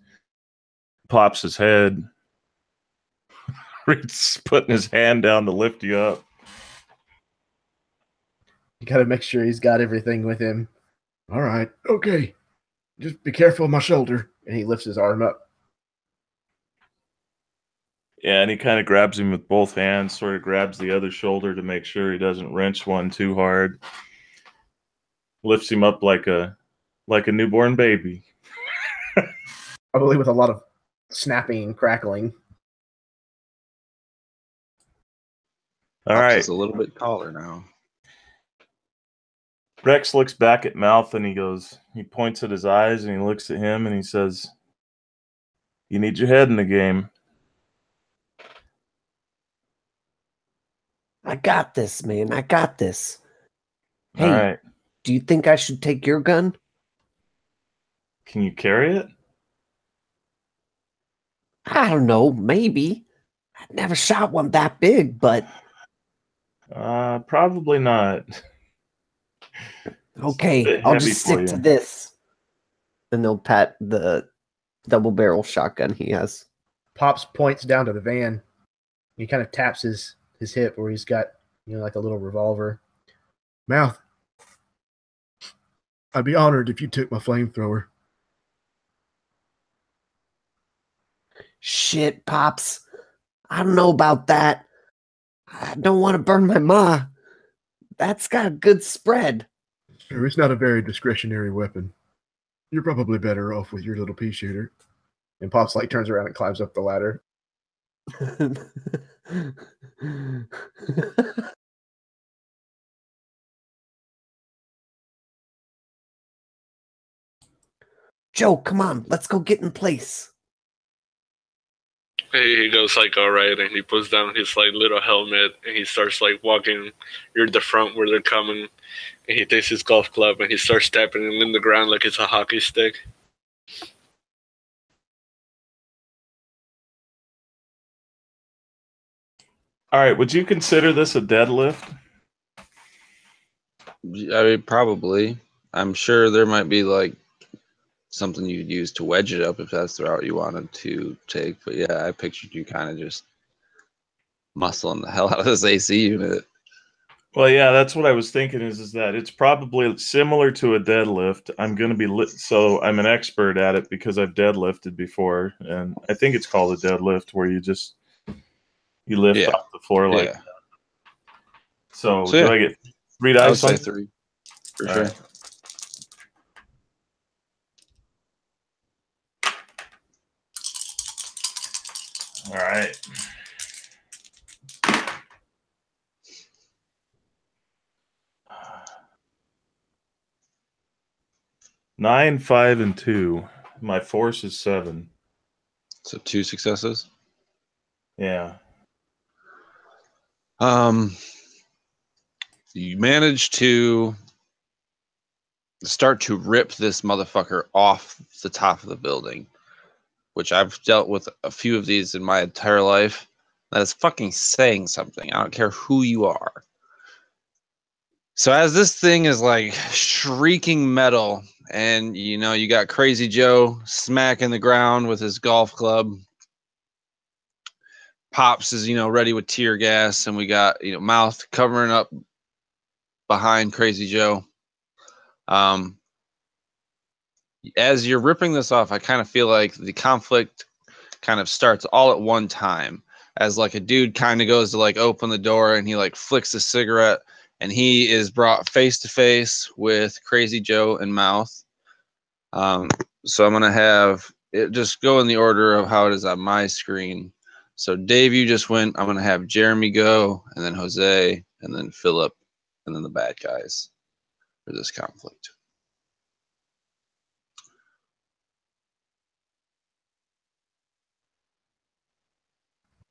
Pops' head. He's putting his hand down to lift you up. You got to make sure he's got everything with him. All right. Okay. Just be careful of my shoulder. And he lifts his arm up. Yeah, and he kind of grabs him with both hands, sort of grabs the other shoulder to make sure he doesn't wrench one too hard. Lifts him up like a newborn baby. Probably with a lot of snapping and crackling. All Pops right. is a little bit taller now. Rex looks back at Mouth and he points at his eyes and he looks at him and he says, "You need your head in the game." I got this, man. I got this. Hey, All right. do you think I should take your gun? Can you carry it? I don't know. Maybe. I've never shot one that big, but Probably not. okay. I'll just stick to this. And they'll pat the double barrel shotgun he has. Pops points down to the van. He kind of taps his hip where he's got, like a little revolver. Mouth, I'd be honored if you took my flamethrower. Shit, Pops. I don't know about that. I don't want to burn my ma. That's got a good spread. Sure, it's not a very discretionary weapon. You're probably better off with your little pea shooter. And Pops turns around and climbs up the ladder. Joe, come on. Let's go get in place. He goes all right, and he puts down his little helmet, and he starts walking near the front where they're coming, and he takes his golf club and he starts tapping it in the ground like it's a hockey stick. All right. Would you consider this a deadlift? I mean, probably. I'm sure there might be something you'd use to wedge it up if that's the route you wanted to take. But yeah, I pictured you kind of just muscling the hell out of this AC unit. Well, yeah, that's what I was thinking is that it's probably similar to a deadlift. I'm going to be so I'm an expert at it because I've deadlifted before. And I think it's called a deadlift where you lift off the floor like that. So do I get 3 dice? I would say 3 for sure. Right. All right. Nine, 5, and 2. My force is 7. So 2 successes. Yeah. You manage to start to rip this motherfucker off the top of the building, which I've dealt with a few of these in my entire life. That is fucking saying something. I don't care who you are. So as this thing is shrieking metal, and you got Crazy Joe smacking the ground with his golf club. Pops is ready with tear gas, and we got Mouth covering up behind Crazy Joe. As you're ripping this off, I kind of feel like the conflict kind of starts all at one time, as a dude kind of goes to open the door and he flicks a cigarette, and he is brought face to face with Crazy Joe and Mouth. So I'm gonna have it just go in the order of how it is on my screen. So Dave, you just went. I'm going to have Jeremy go, and then Jose, and then Phillip, and then the bad guys for this conflict.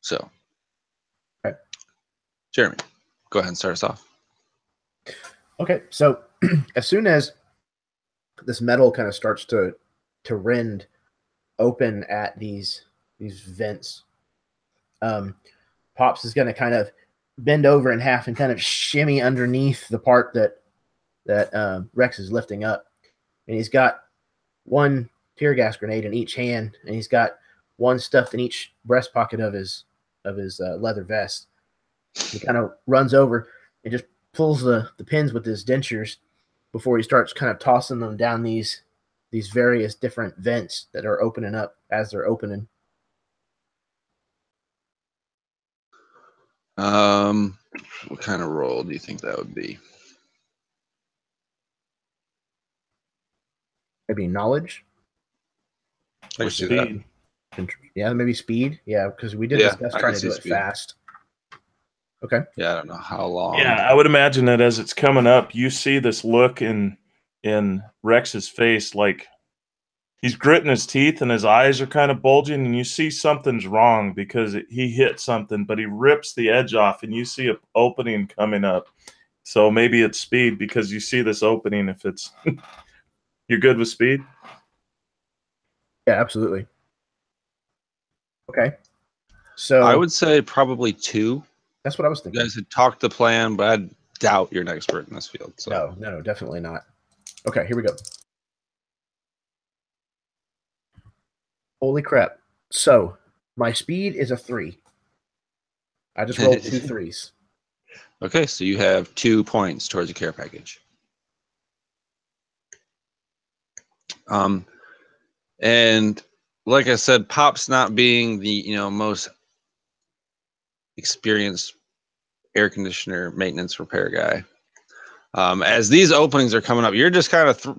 So, okay. Jeremy, go ahead and start us off. Okay, so as soon as this metal kind of starts to rend open at these vents, Pops is going to kind of bend over in half and kind of shimmy underneath the part that Rex is lifting up, and he's got one tear gas grenade in each hand, and he's got one stuffed in each breast pocket of his leather vest. He kind of runs over and just pulls the pins with his dentures before he starts kind of tossing them down these various different vents that are opening up as they're opening. What kind of roll do you think that would be? Maybe knowledge? Or speed. Yeah, maybe speed. Yeah, because we did discuss trying to do it fast. Okay. Yeah, I don't know how long. Yeah, I would imagine that as it's coming up, you see this look in Rex's face, like he's gritting his teeth and his eyes are kind of bulging, and you see something's wrong because he hit something, but he rips the edge off, and you see an opening coming up. So maybe it's speed because you see this opening. If it's you're good with speed? Yeah, absolutely. Okay. So I would say probably 2. That's what I was thinking. You guys had talked the plan, but I doubt you're an expert in this field. So. No, definitely not. Okay, here we go. Holy crap. So my speed is a 3. I just rolled 2 3s. Okay, so you have 2 points towards a care package. And like I said, Pop's not being the most experienced air conditioner maintenance repair guy. As these openings are coming up, you're just kind of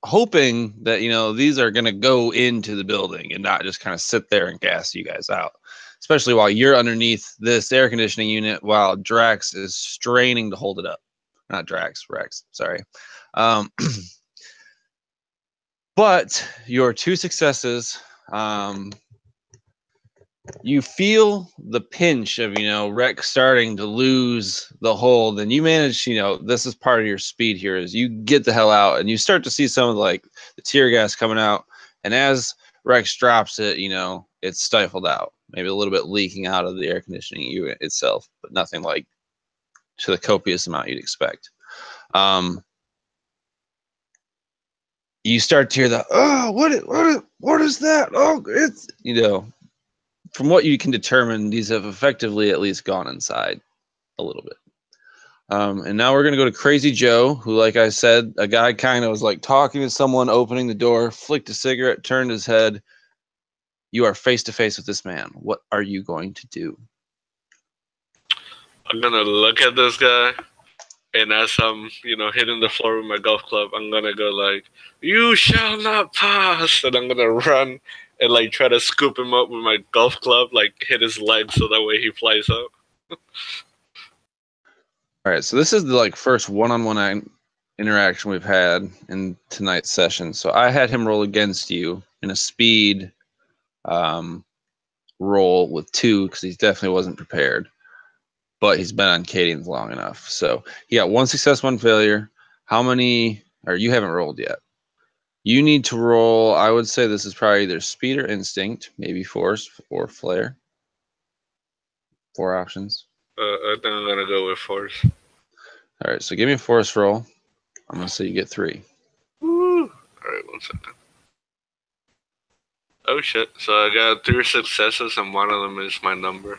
hoping that these are going to go into the building and not just kind of sit there and gas you guys out, especially while you're underneath this air conditioning unit while Drax is straining to hold it up. Not Drax, Rex, sorry. But your 2 successes, you feel the pinch of, Rex starting to lose the hold, and you manage, this is part of your speed here, is you get the hell out and you start to see some of the tear gas coming out. And as Rex drops it, it's stifled out, maybe a little bit leaking out of the air conditioning unit itself, but nothing like to the copious amount you'd expect. You start to hear the, oh, what is that? Oh, it's, from what you can determine, these have effectively at least gone inside a little bit. And now we're going to go to Crazy Joe, who, like I said, a guy kind of was talking to someone, opening the door, flicked a cigarette, turned his head. You are face to face with this man. What are you going to do? I'm going to look at this guy, and as I'm, hitting the floor with my golf club, I'm going to go you shall not pass, and I'm going to run and try to scoop him up with my golf club, hit his leg so that way he flies out. All right, so this is the first one-on-one interaction we've had in tonight's session. So I had him roll against you in a speed roll with 2 because he definitely wasn't prepared. But he's been on Cadian's long enough. So he got 1 success, 1 failure. How many, or you haven't rolled yet. You need to roll, I would say this is probably either speed or instinct, maybe force or flare. 4 options. I think I'm going to go with force. All right, so give me a force roll. I'm going to say you get 3. Woo. All right, 1 second. Oh, shit. So I got 3 successes, and one of them is my number.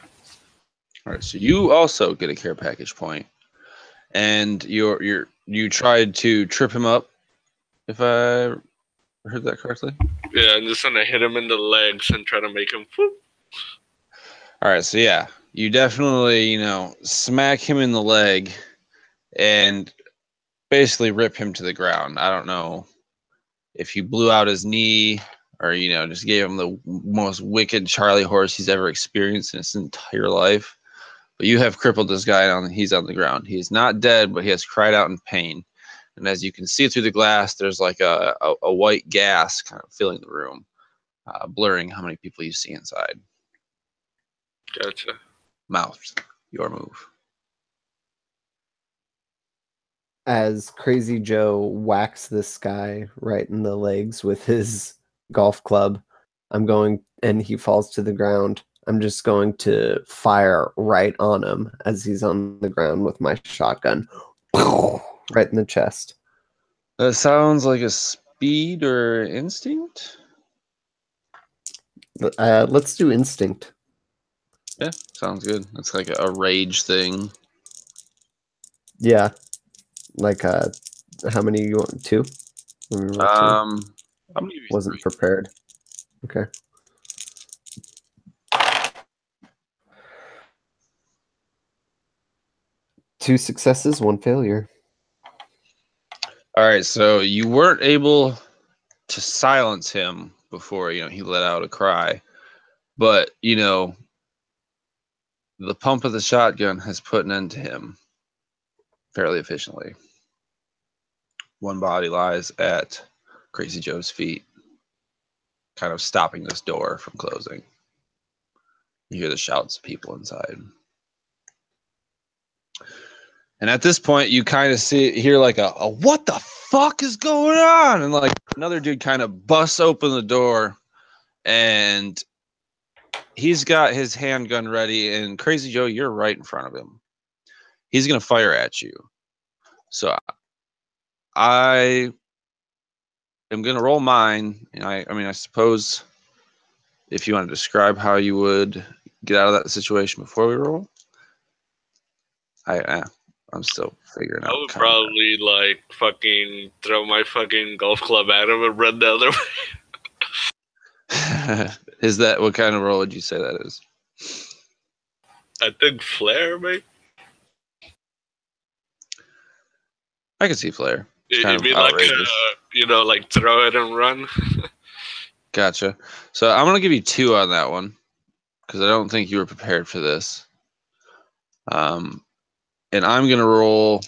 All right, so you also get a care package point. And you tried to trip him up, if I heard that correctly? Yeah, I'm just going to hit him in the legs and try to make him whoop. All right, so yeah, you definitely, smack him in the leg and basically rip him to the ground. I don't know if you blew out his knee or just gave him the most wicked Charlie horse he's ever experienced in his entire life. But you have crippled this guy he's on the ground. He's not dead, but he has cried out in pain. And as you can see through the glass, there's like a white gas kind of filling the room, blurring how many people you see inside. Gotcha. Mouth, your move. As Crazy Joe whacks this guy right in the legs with his golf club, and he falls to the ground. I'm just going to fire right on him as he's on the ground with my shotgun. Right in the chest. That sounds like a speed or instinct. Let's do instinct. Yeah, sounds good. That's like a rage thing. Yeah. Like how many you want? 2? Let me roll 2. I'm gonna give you Wasn't 3. prepared. Okay. Two successes, 1 failure. All right, so you weren't able to silence him before he let out a cry, but the pump of the shotgun has put an end to him fairly efficiently. One body lies at Crazy Joe's feet, kind of stopping this door from closing. You hear the shouts of people inside. And at this point, you kind of hear like a what the fuck is going on? And like another dude kind of busts open the door, and he's got his handgun ready. And Crazy Joe, you're right in front of him. He's going to fire at you. So I am going to roll mine. And I suppose if you want to describe how you would get out of that situation before we roll. I'm still figuring out. I would probably like fucking throw my fucking golf club at him and run the other way. Is that what kind of roll would you say that is? I think flare, mate. I can see flare. It'd be like like throw it and run. Gotcha. So I'm gonna give you 2 on that one because I don't think you were prepared for this. And I'm going to roll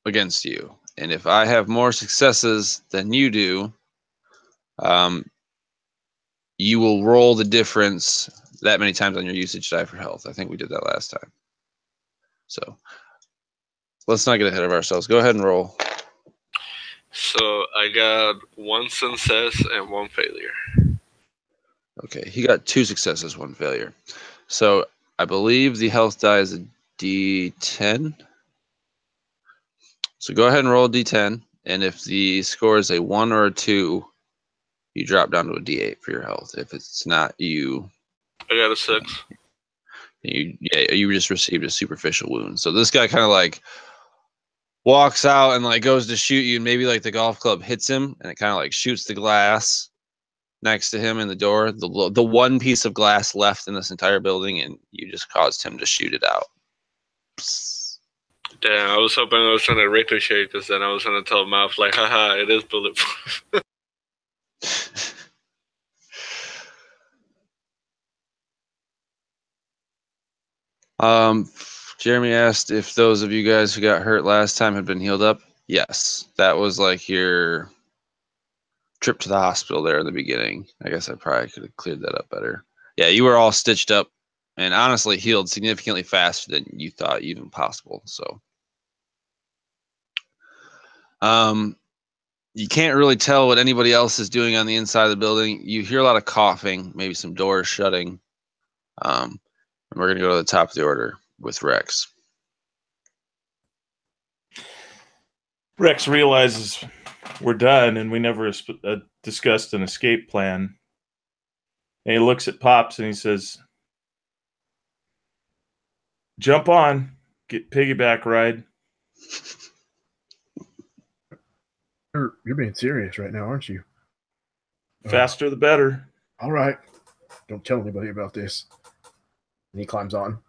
against you. And if I have more successes than you do, you will roll the difference that many times on your usage die for health. I think we did that last time. So let's not get ahead of ourselves. Go ahead and roll. So I got 1 success and 1 failure. Okay, he got 2 successes, 1 failure. So I believe the health die is a D10. So go ahead and roll a D10, and if the score is a 1 or a 2, you drop down to a D8 for your health. If it's not, I got a 6. You just received a superficial wound. So this guy kind of like walks out and like goes to shoot you, and maybe like the golf club hits him, and it kind of like shoots the glass next to him in the door, the one piece of glass left in this entire building, and you just caused him to shoot it out. Damn, I was hoping I was trying to ricochet, because then I was going to tell Mouth, like, haha, it is bulletproof. Jeremy asked if those of you guys who got hurt last time had been healed up. Yes, that was like your trip to the hospital there in the beginning. I guess I probably could have cleared that up better. Yeah, you were all stitched up and honestly healed significantly faster than you thought even possible. So, you can't really tell what anybody else is doing on the inside of the building. You hear a lot of coughing, maybe some doors shutting. And we're going to go to the top of the order with Rex. Rex realizes we're done and we never discussed an escape plan. And he looks at Pops and he says, "Jump on, get piggyback ride." You're being serious right now, aren't you? Faster the better. All right. Don't tell anybody about this. And he climbs on.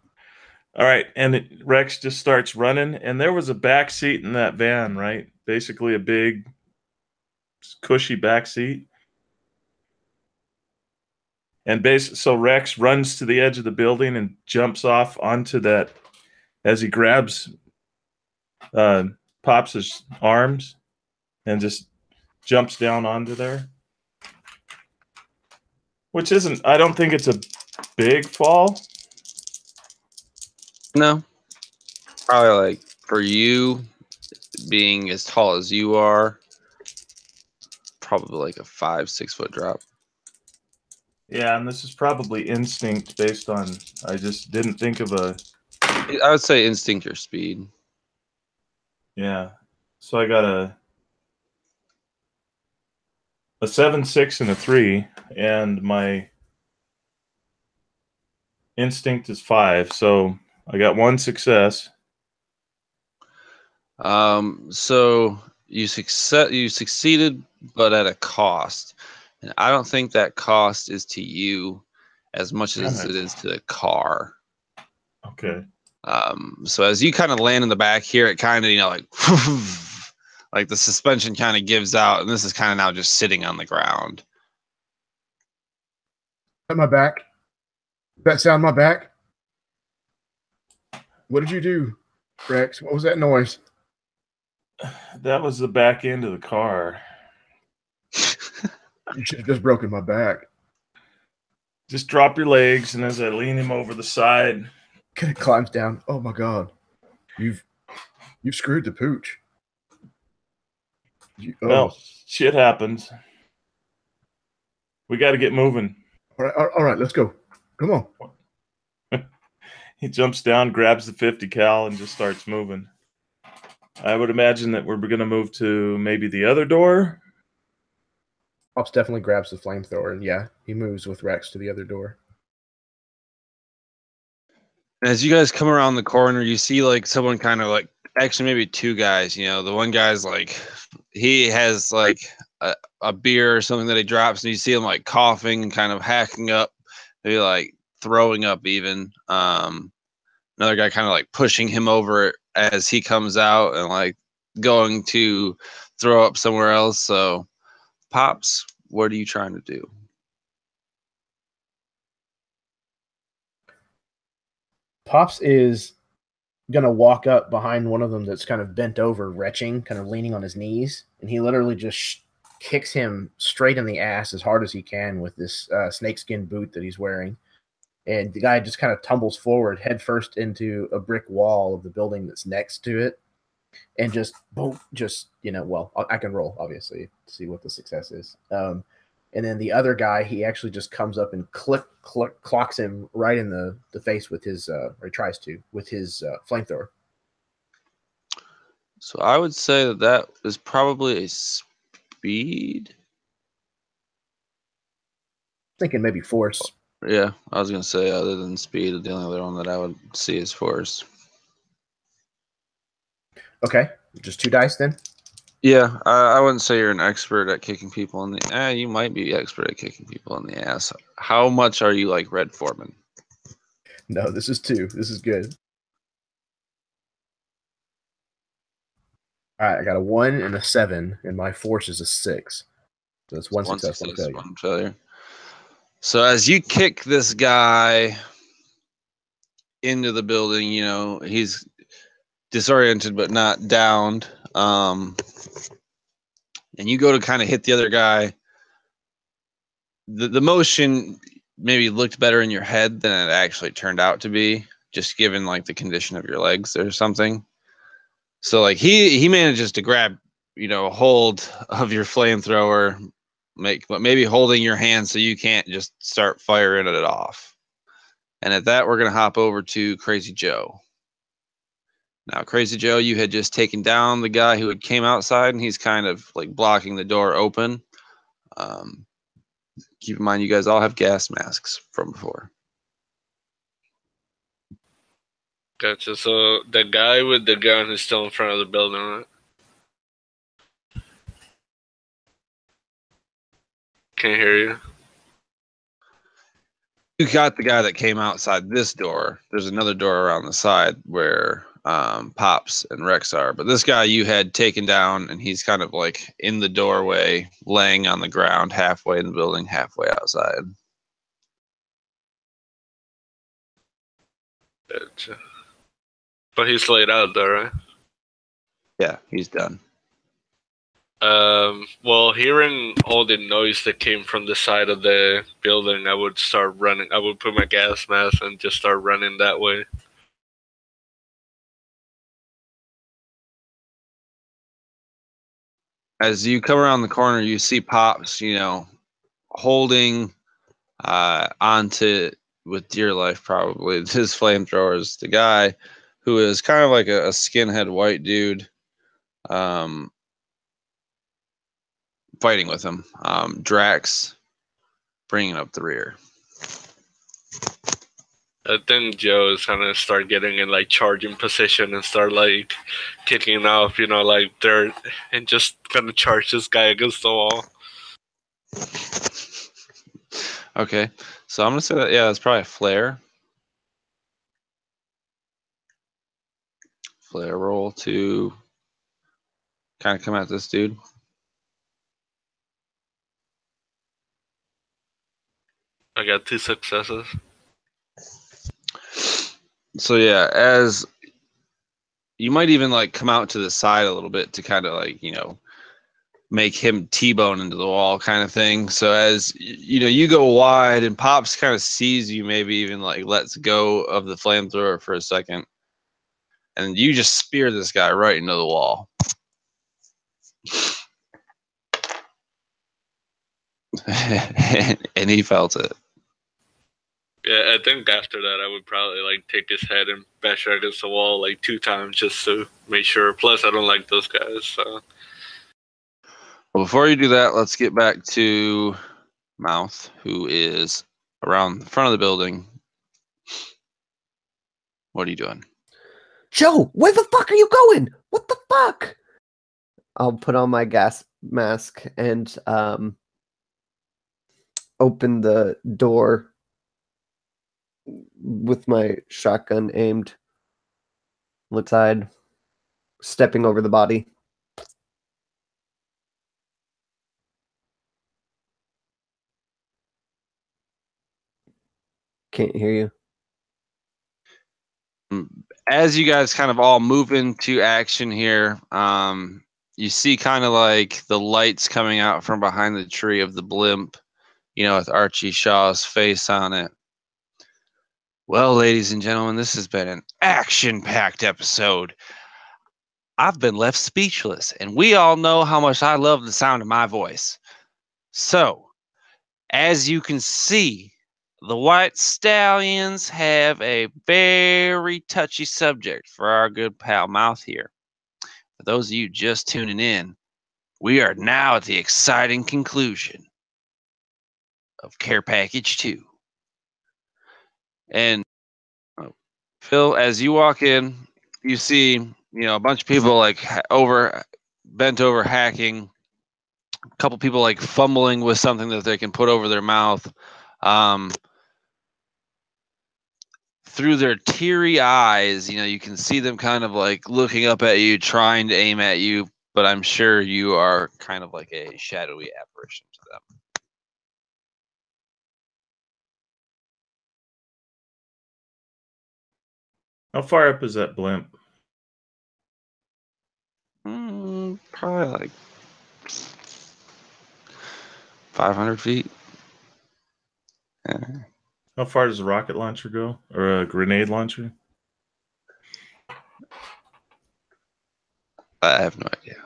All right, and Rex just starts running, and there was a back seat in that van, right? Basically a big, cushy back seat. And so Rex runs to the edge of the building and jumps off onto that as he grabs Pops' arms and just jumps down onto there. Which isn't, I don't think it's a big fall. No. Probably like for you being as tall as you are, probably like a 5-6 foot drop. Yeah, and this is probably instinct based on, I just didn't think of a... I would say instinct or speed. Yeah. So I got a 7, 6, and a 3, and my instinct is 5. So I got 1 success. So you succeeded, but at a cost. And I don't think that cost is to you as much as it is to the car. Okay. So as you kind of land in the back here, it kind of, like the suspension kind of gives out, and this is kind of now just sitting on the ground. At my back. That sound my back? What did you do, Rex? What was that noise? That was the back end of the car. You should have just broken my back. Just drop your legs, and as I lean him over the side, It climbs down. Oh my God, you've screwed the pooch. Well, shit happens. We got to get moving. All right, let's go. Come on. He jumps down, grabs the 50 cal, and just starts moving. I would imagine that we're going to move to maybe the other door. Pops definitely grabs the flamethrower, and yeah, he moves with Rex to the other door. As you guys come around the corner, you see like someone kind of like, actually maybe two guys, the one guy's like, he has like a beer or something that he drops, and you see him like coughing and kind of hacking up, maybe like throwing up even. Another guy kind of like pushing him over as he comes out and like going to throw up somewhere else. So Pops, what are you trying to do? Pops is going to walk up behind one of them that's kind of bent over, retching, kind of leaning on his knees. And he literally just kicks him straight in the ass as hard as he can with this snakeskin boot that he's wearing. And the guy just kind of tumbles forward head first into a brick wall of the building that's next to it. And just, boom, well, I can roll, obviously, to see what the success is. And then the other guy, he actually just comes up and clocks him right in the face with his, or he tries to, with his flamethrower. So I would say that is probably a speed. Thinking maybe force. Yeah, I was going to say other than speed, the only other one that I would see is force. Okay, just 2 dice then? Yeah, I wouldn't say you're an expert at kicking people in the... you might be expert at kicking people in the ass. How much are you like Red Foreman? No, this is 2. This is good. All right, I got a 1 and a 7, and my force is a 6. So it's one success, one failure. So as you kick this guy into the building, he's disoriented but not downed. And you go to kind of hit the other guy. The motion maybe looked better in your head than it actually turned out to be, just given like the condition of your legs or something. So like he manages to grab, a hold of your flamethrower, maybe holding your hand so you can't just start firing it off. And at that, we're going to hop over to Crazy Joe. Now, Crazy Joe, you had just taken down the guy who had came outside, and he's kind of like blocking the door open. Keep in mind, you guys all have gas masks from before. Gotcha. So the guy with the gun is still in front of the building, right? Can't hear you. You got the guy that came outside this door. There's another door around the side where Pops and Rex are. But this guy you had taken down, and he's kind of like in the doorway, laying on the ground, halfway in the building, halfway outside. But he's laid out though, right? Yeah, he's done. Well, hearing all the noise that came from the side of the building, I would start running. I would put my gas mask and just start running that way. As you come around the corner, you see Pops, holding onto, with dear life probably, his flamethrowers. The guy who is kind of like a skinhead white dude fighting with him. Drax bringing up the rear. I think Joe is gonna start getting in like charging position and start like kicking off, like dirt, and just gonna charge this guy against the wall. Okay, so I'm gonna say that, yeah, it's probably a flare. Flare roll to kind of come at this dude. I got 2 successes. So yeah, as you might even like come out to the side a little bit to kind of like, make him T-bone into the wall kind of thing. So as you go wide and Pops kind of sees you, maybe even like lets go of the flamethrower for a second, and you just spear this guy right into the wall. And he felt it. Yeah, I think after that I would probably like take his head and bash it against the wall like 2 times just to make sure. Plus, I don't like those guys. So. Well, before you do that, let's get back to Mouth, who is around the front of the building. What are you doing? Joe, where the fuck are you going? What the fuck? I'll put on my gas mask and open the door with my shotgun aimed inside, stepping over the body. Can't hear you. As you guys kind of all move into action here, you see kind of like the lights coming out from behind the tree of the blimp, with Archie Shaw's face on it. Well, ladies and gentlemen, this has been an action-packed episode. I've been left speechless, and we all know how much I love the sound of my voice. So, as you can see, the White Stallions have a very touchy subject for our good pal Mouth here. For those of you just tuning in, we are now at the exciting conclusion of Care Package 2. And Phil, as you walk in, you see, a bunch of people like bent over hacking, a couple people like fumbling with something that they can put over their mouth. Through their teary eyes, you can see them kind of like looking up at you, trying to aim at you, but I'm sure you are kind of like a shadowy apparition to them. How far up is that blimp? Probably like 500 feet. Yeah. How far does a rocket launcher go? Or a grenade launcher? I have no idea.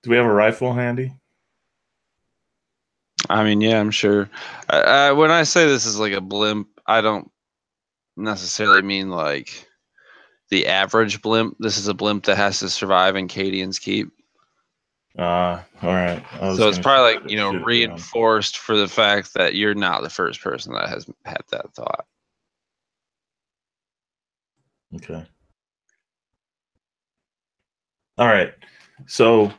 Do we have a rifle handy? I mean, yeah, I'm sure. When I say this is like a blimp, I don't necessarily mean like the average blimp. This is a blimp that has to survive in Cadian's Keep. All right. So it's probably like, reinforced for the fact that you're not the first person that has had that thought. Okay. All right. So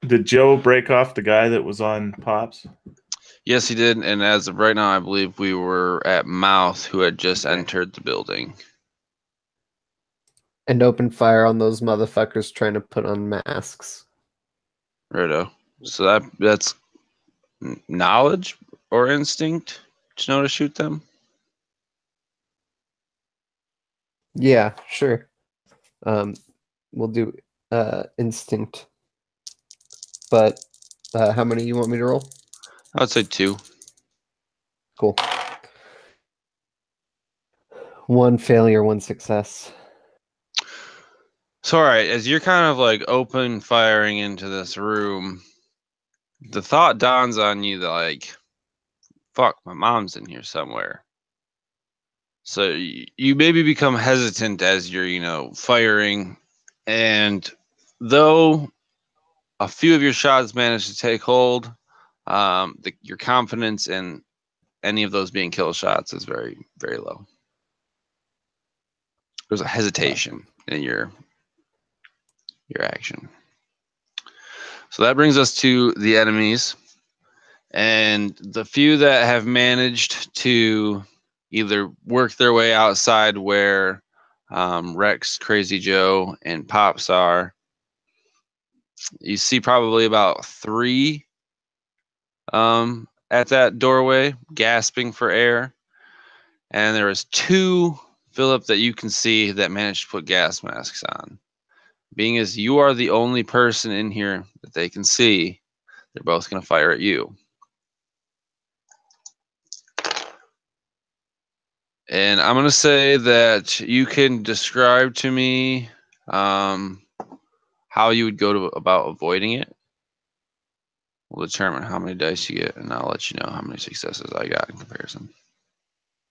did Joe break off the guy that was on Pops? Yes, he did. And as of right now, I believe we were at Mouth, who had just entered the building. And open fire on those motherfuckers trying to put on masks. Righto. So that's knowledge or instinct? to know to shoot them? Yeah, sure. We'll do instinct. But how many you want me to roll? I would say 2. Cool. 1 failure, 1 success. So, all right, as you're kind of like open firing into this room, the thought dawns on you that, like, fuck, my mom's in here somewhere. So you maybe become hesitant as you're, firing. And though a few of your shots manage to take hold, your confidence in any of those being kill shots is very, very low. There's a hesitation in your action. So that brings us to the enemies. And the few that have managed to either work their way outside where Rex, Crazy Joe, and Pops are, you see probably about 3 at that doorway, gasping for air. And there is 2, Phillip, that you can see that managed to put gas masks on. Being as you are the only person in here that they can see, they're both going to fire at you. And I'm going to say that you can describe to me how you would go about avoiding it. We'll determine how many dice you get, and I'll let you know how many successes I got in comparison.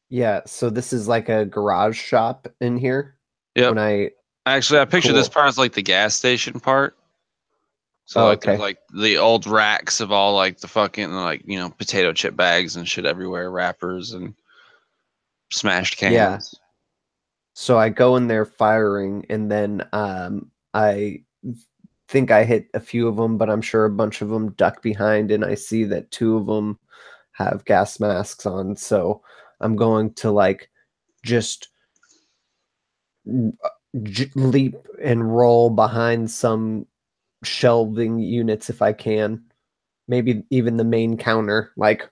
Yeah, so this is like a garage shop in here. Yep. Actually, I picture this part as like the gas station part. So there's like the old racks of all like the fucking potato chip bags and shit everywhere, wrappers and smashed cans. Yeah. So I go in there firing, and then I think I hit a few of them, but I'm sure a bunch of them duck behind, and I see that 2 of them have gas masks on. So I'm going to like just leap and roll behind some shelving units if I can. Maybe even the main counter, like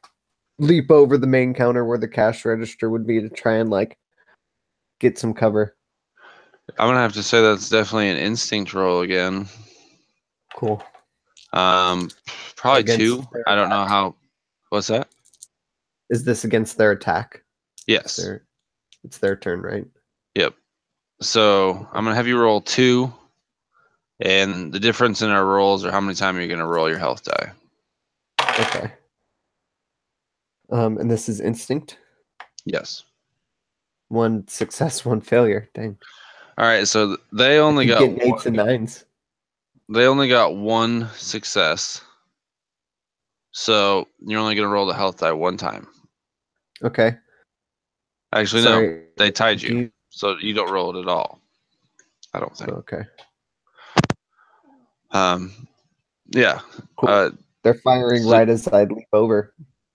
leap over the main counter where the cash register would be to try and like get some cover. I'm gonna have to say that's definitely an instinct roll again. Cool. Probably Against 2. I don't know how. What's that? Is this against their attack? Yes. It's their turn, right? Yep. So I'm gonna have you roll 2, and the difference in our rolls are how many times you're gonna roll your health die. Okay. And this is instinct? Yes. 1 success, 1 failure. Dang. All right, so they only got 8s and 9s. They only got 1 success. So you're only gonna roll the health die 1 time. Okay. Actually, no. They tied you. So you don't roll it at all. I don't think. Okay. Yeah. Cool. They're firing right as I leap over.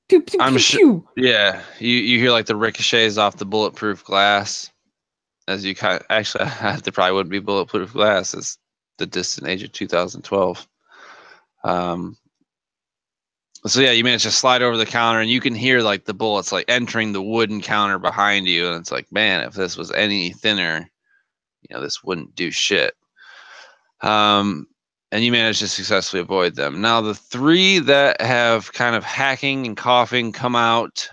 Pew, pew, I'm pew, sure. pew. Yeah, you hear like the ricochets off the bulletproof glass, as you actually there probably wouldn't be bulletproof glass. It's the distant age of 2012. So yeah, you manage to slide over the counter, and you can hear like the bullets like entering the wooden counter behind you, and it's like, man, if this was any thinner, this wouldn't do shit. And you manage to successfully avoid them. Now, the 3 that have kind of hacking and coughing come out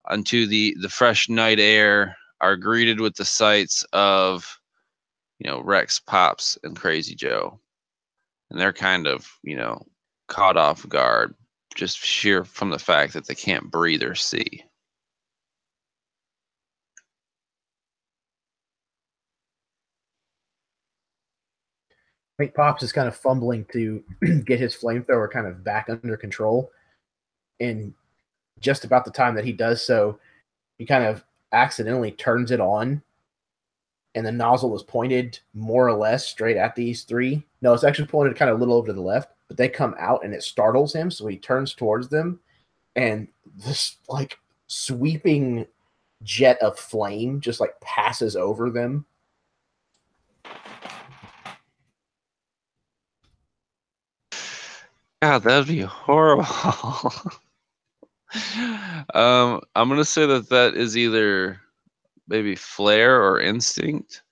onto the fresh night air are greeted with the sights of, Rex, Pops, and Crazy Joe. And they're kind of, caught off guard, just sheer from the fact that they can't breathe or see. I think Pops is kind of fumbling to get his flamethrower kind of back under control. And just about the time that he does so, he kind of accidentally turns it on. And the nozzle is pointed more or less straight at these 3. No, it's actually pointed kind of a little over to the left, but they come out and it startles him. So he turns towards them, and this like sweeping jet of flame just like passes over them. God, that'd be horrible. I'm gonna say that is either maybe flair or instinct.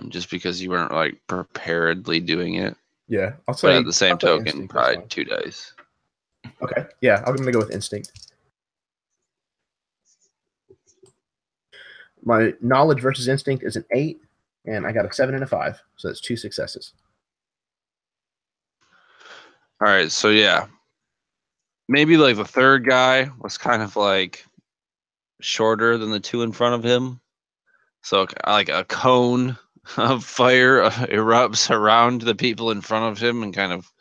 Just because you weren't like preparedly doing it. Yeah, I'll But say. at the same I'll say token, instinct, that's probably fine. 2 dice. Okay, yeah, I'm gonna go with instinct. My knowledge versus instinct is an 8, and I got a 7 and a 5, so that's 2 successes. All right, so yeah, maybe like the third guy was kind of like shorter than the 2 in front of him, so like a cone of fire erupts around the people in front of him and kind of,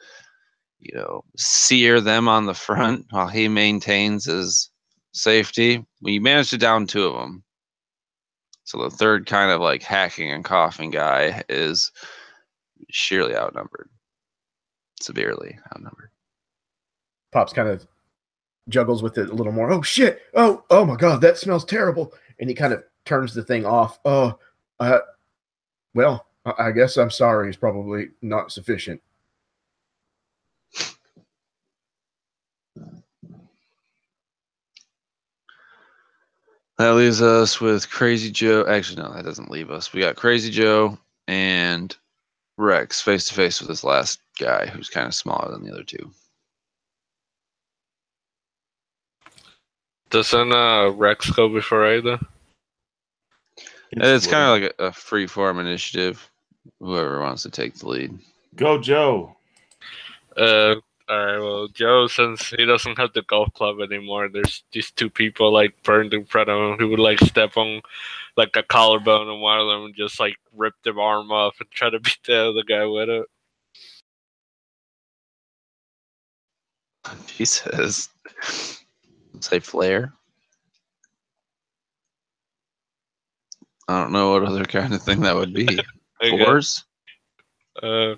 sear them on the front while he maintains his safety. We managed to down 2 of them. So the third kind of like hacking and coughing guy is sheerly outnumbered. Severely outnumbered. Pops kind of juggles with it a little more. Oh shit! Oh my god, that smells terrible! And he kind of turns the thing off. Well, I guess I'm sorry. It's probably not sufficient. That leaves us with Crazy Joe. Actually, no, that doesn't leave us. We got Crazy Joe and Rex face to face with this last guy who's kind of smaller than the other 2. Doesn't Rex go before Ada? It's kind of like a free form initiative. Whoever wants to take the lead. Go, Joe. All right, well, Joe, since he doesn't have the golf club anymore, there's these 2 people like burned in front of him who would like step on like a collarbone, and one of them would just like rip their arm off and try to beat the other guy with it. Jesus. Say flair. I don't know what other kind of thing that would be. Force? I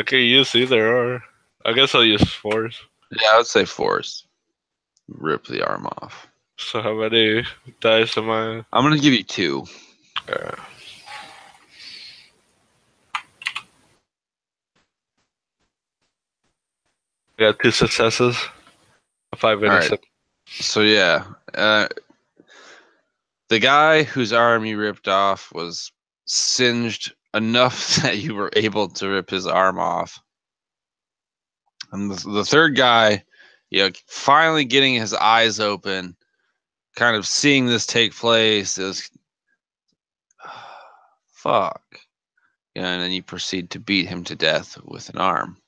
could use either or. I guess I'll use force. Yeah, I would say force. Rip the arm off. So how many dice am I? I'm going to give you 2. I got 2 successes. 5 and a 6. So yeah, the guy whose arm you ripped off was singed enough that you were able to rip his arm off. And the third guy, finally getting his eyes open, kind of seeing this take place, is fuck. And then you proceed to beat him to death with an arm.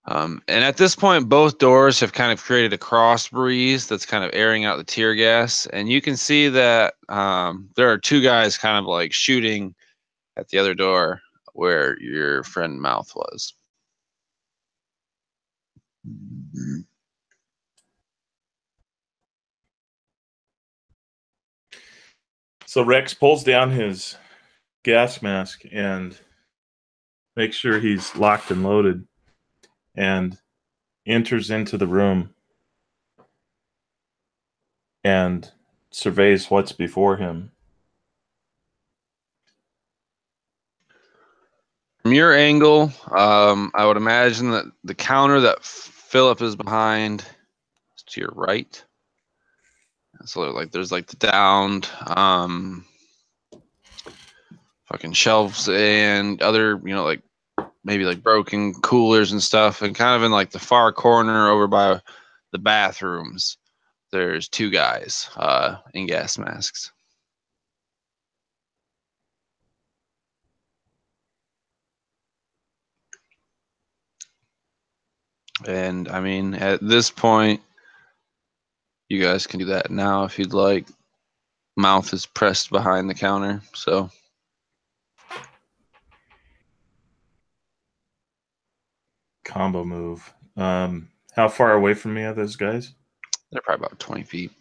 And at this point, both doors have kind of created a cross breeze that's kind of airing out the tear gas. And you can see that there are 2 guys kind of like shooting at the other door where your friend Mouth was. So Rex pulls down his gas mask and makes sure he's locked and loaded and enters into the room and surveys what's before him. From your angle, I would imagine that the counter that Phillip is behind is to your right. So like there's like the downed fucking shelves and other, like maybe like broken coolers and stuff, and kind of in like the far corner over by the bathrooms, there's 2 guys in gas masks. And I mean, at this point, you guys can do that now if you'd like. Mouth is pressed behind the counter, so. Combo move. How far away from me are those guys? They're probably about 20 feet.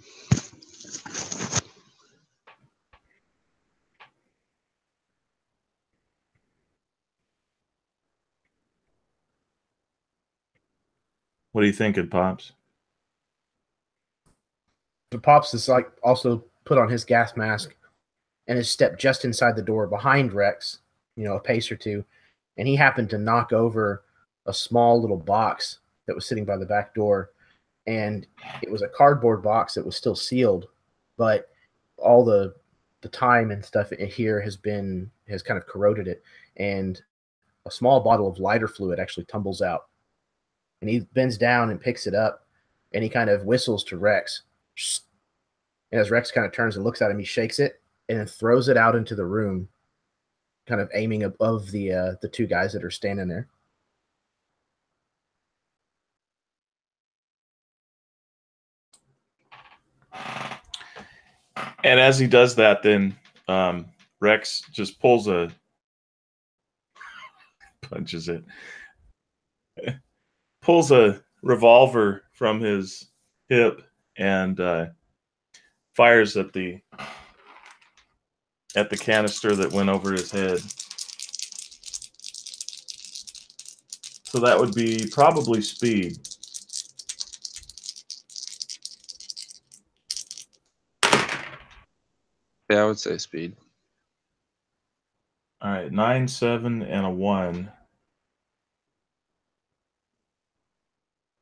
What are you thinking, Pops? The Pops is like also put on his gas mask and has stepped just inside the door behind Rex, a pace or 2, and he happened to knock over a small little box that was sitting by the back door, and it was a cardboard box that was still sealed, but all the time and stuff here has kind of corroded it, and a small bottle of lighter fluid actually tumbles out, and he bends down and picks it up, and he kind of whistles to Rex, and as Rex kind of turns and looks at him, he shakes it and then throws it out into the room, kind of aiming above the two guys that are standing there. And as he does that, then Rex just punches a revolver from his hip and fires at the canister that went over his head. So that would be probably speed. Yeah, I would say speed. All right, 9, 7, and a 1.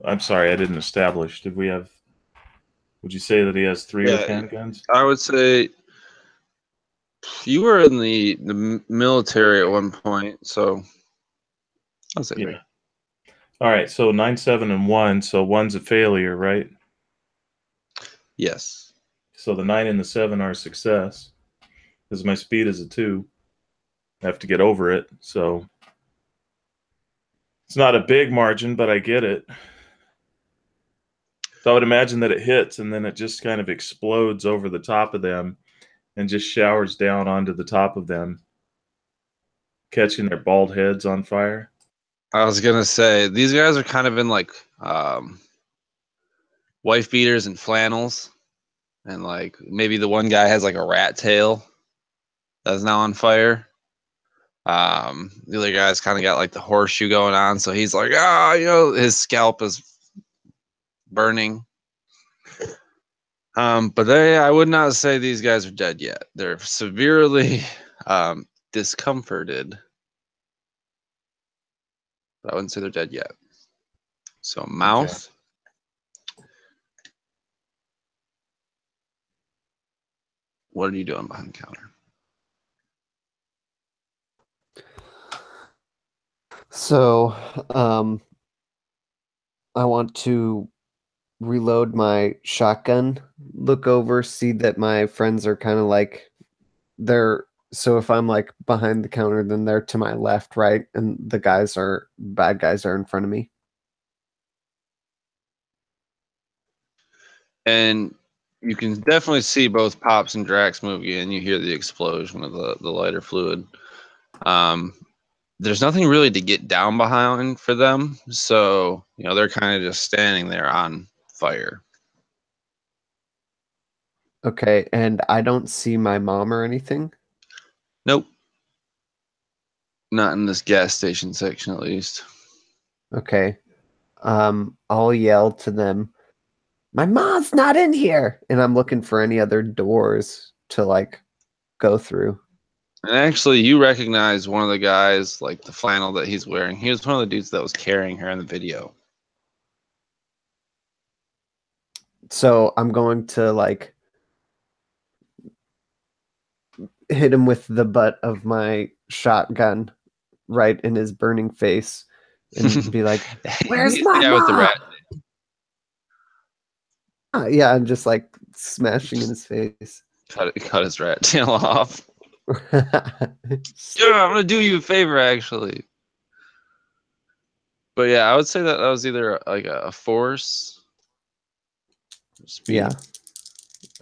I'm sorry, I didn't establish. Did we have? Would you say that he has 3 with handguns? I would say you were in the military at one point, so I'll say 3. All right, so 9, 7, and 1. So 1's a failure, right? Yes. So the 9 and the 7 are a success, because my speed is a 2. I have to get over it, so it's not a big margin, but I get it. So I would imagine that it hits, and then it just kind of explodes over the top of them and just showers down onto the top of them, catching their bald heads on fire. I was gonna say these guys are kind of in like wife beaters and flannels, and like maybe the one guy has like a rat tail that's now on fire. The other guy's kind of got like the horseshoe going on, so he's like, his scalp is burning. But I would not say these guys are dead yet. They're severely discomforted, but I wouldn't say they're dead yet. So mouth. Okay. What are you doing behind the counter? So, I want to reload my shotgun, look over, see that my friends are kind of like so if I'm like behind the counter, then they're to my left, right? And the bad guys are in front of me. And you can definitely see both Pops and Drax moving in. You hear the explosion of the lighter fluid. There's nothing really to get down behind for them. So, they're kind of just standing there on fire. Okay, and I don't see my mom or anything? Nope. Not in this gas station section, at least. Okay. I'll yell to them, "My mom's not in here!" And I'm looking for any other doors to, like, go through. And actually, you recognize one of the guys, like the flannel that he's wearing. He was one of the dudes that was carrying her in the video. So I'm going to, like, hit him with the butt of my shotgun right in his burning face and be like, "Where's my mom?" With the rat. Yeah, I'm just like smashing in his face. Cut his rat tail off. Yeah, I'm gonna do you a favor, actually. But yeah, I would say that was either like a force. Speed. Yeah,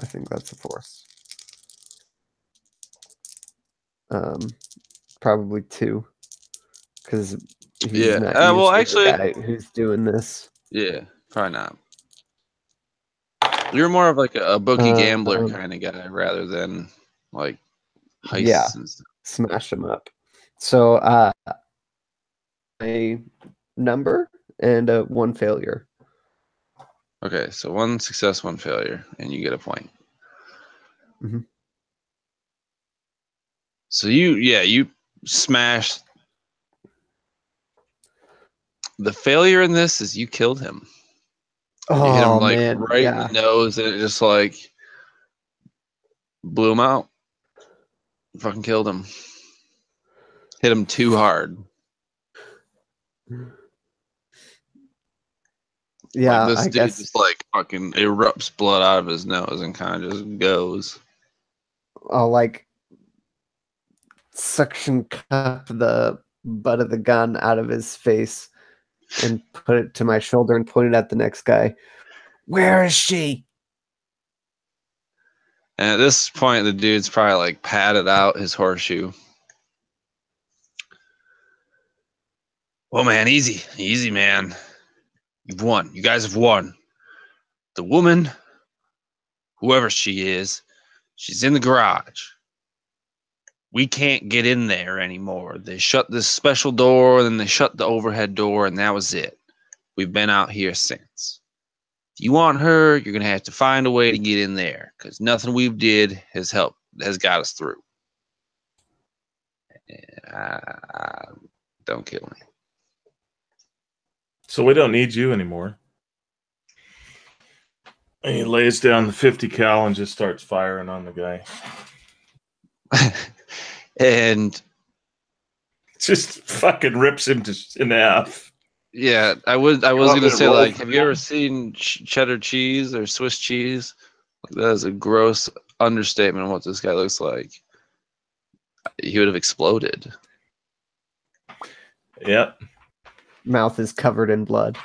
I think that's a force. Probably 2, because he's not well, actually, the guy who's doing this. Yeah, probably not. You're more of like a bookie gambler kind of guy rather than like heists and stuff. Smash them up. So a number and 1 failure. Okay, so 1 success, 1 failure, and you get a point. Mm-hmm. So you smash The failure in this is you killed him. You hit him Oh like man, right in yeah. the nose, and it just like blew him out. Fucking killed him. Hit him too hard. Yeah, Like this I dude guess. just like fucking erupts blood out of his nose and kind of just goes. I'll like suction cup the butt of the gun out of his face and put it to my shoulder and point it at the next guy. Where is she? And at this point, the dude's probably like padded out his horseshoe. Well, man, easy, man. You've won. You guys have won. The woman, whoever she is, she's in the garage. We can't get in there anymore. They shut this special door, then they shut the overhead door, and that was it. We've been out here since. If you want her, you're going to have to find a way to get in there, because nothing we've did has got us through. Don't kill me. So we don't need you anymore. And he lays down the 50 cal and just starts firing on the guy. And just fucking rips him in half. yeah, I was going to say, like, have you ever seen cheddar cheese or Swiss cheese? That is a gross understatement of what this guy looks like. He would have exploded. Yep. Mouth is covered in blood.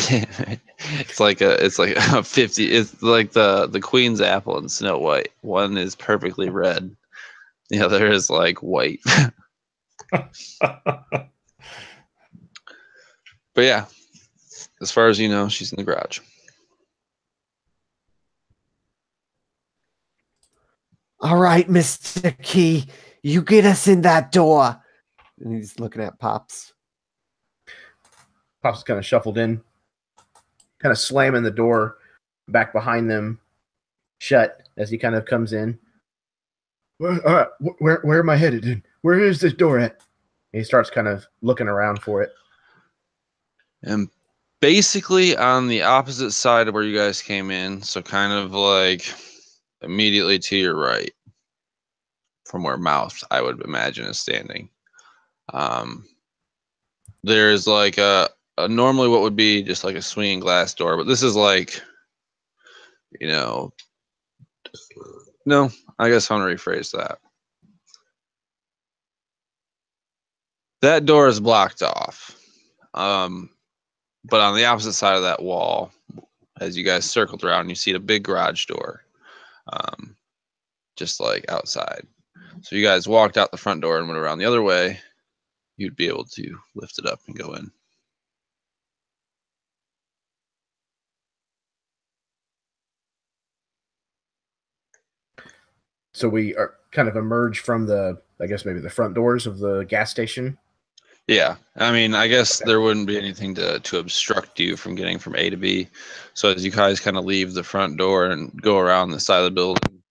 It's like a 50. It's like the Queen's apple in Snow White. One is perfectly red. The other is like white. But yeah, as far as you know, she's in the garage. All right, Mr. Key, you get us in that door. And he's looking at Pops. Pops kind of shuffled in, kind of slamming the door back behind them shut as he kind of comes in. Well, all right, where am I headed? Then where is this door at? And he starts kind of looking around for it. And basically on the opposite side of where you guys came in, so kind of like immediately to your right from where Mouth, I would imagine, is standing. There's like a normally what would be just like a swinging glass door, but this is like, no, I guess I'm gonna rephrase that. That door is blocked off. But on the opposite side of that wall, as you guys circled around, you see a big garage door, just like outside. So you guys walked out the front door and went around the other way, you'd be able to lift it up and go in. So we are kind of emerge from the, I guess maybe the front doors of the gas station. Yeah, I mean, I guess there wouldn't be anything to obstruct you from getting from A to B. So as you guys kind of leave the front door and go around the side of the building,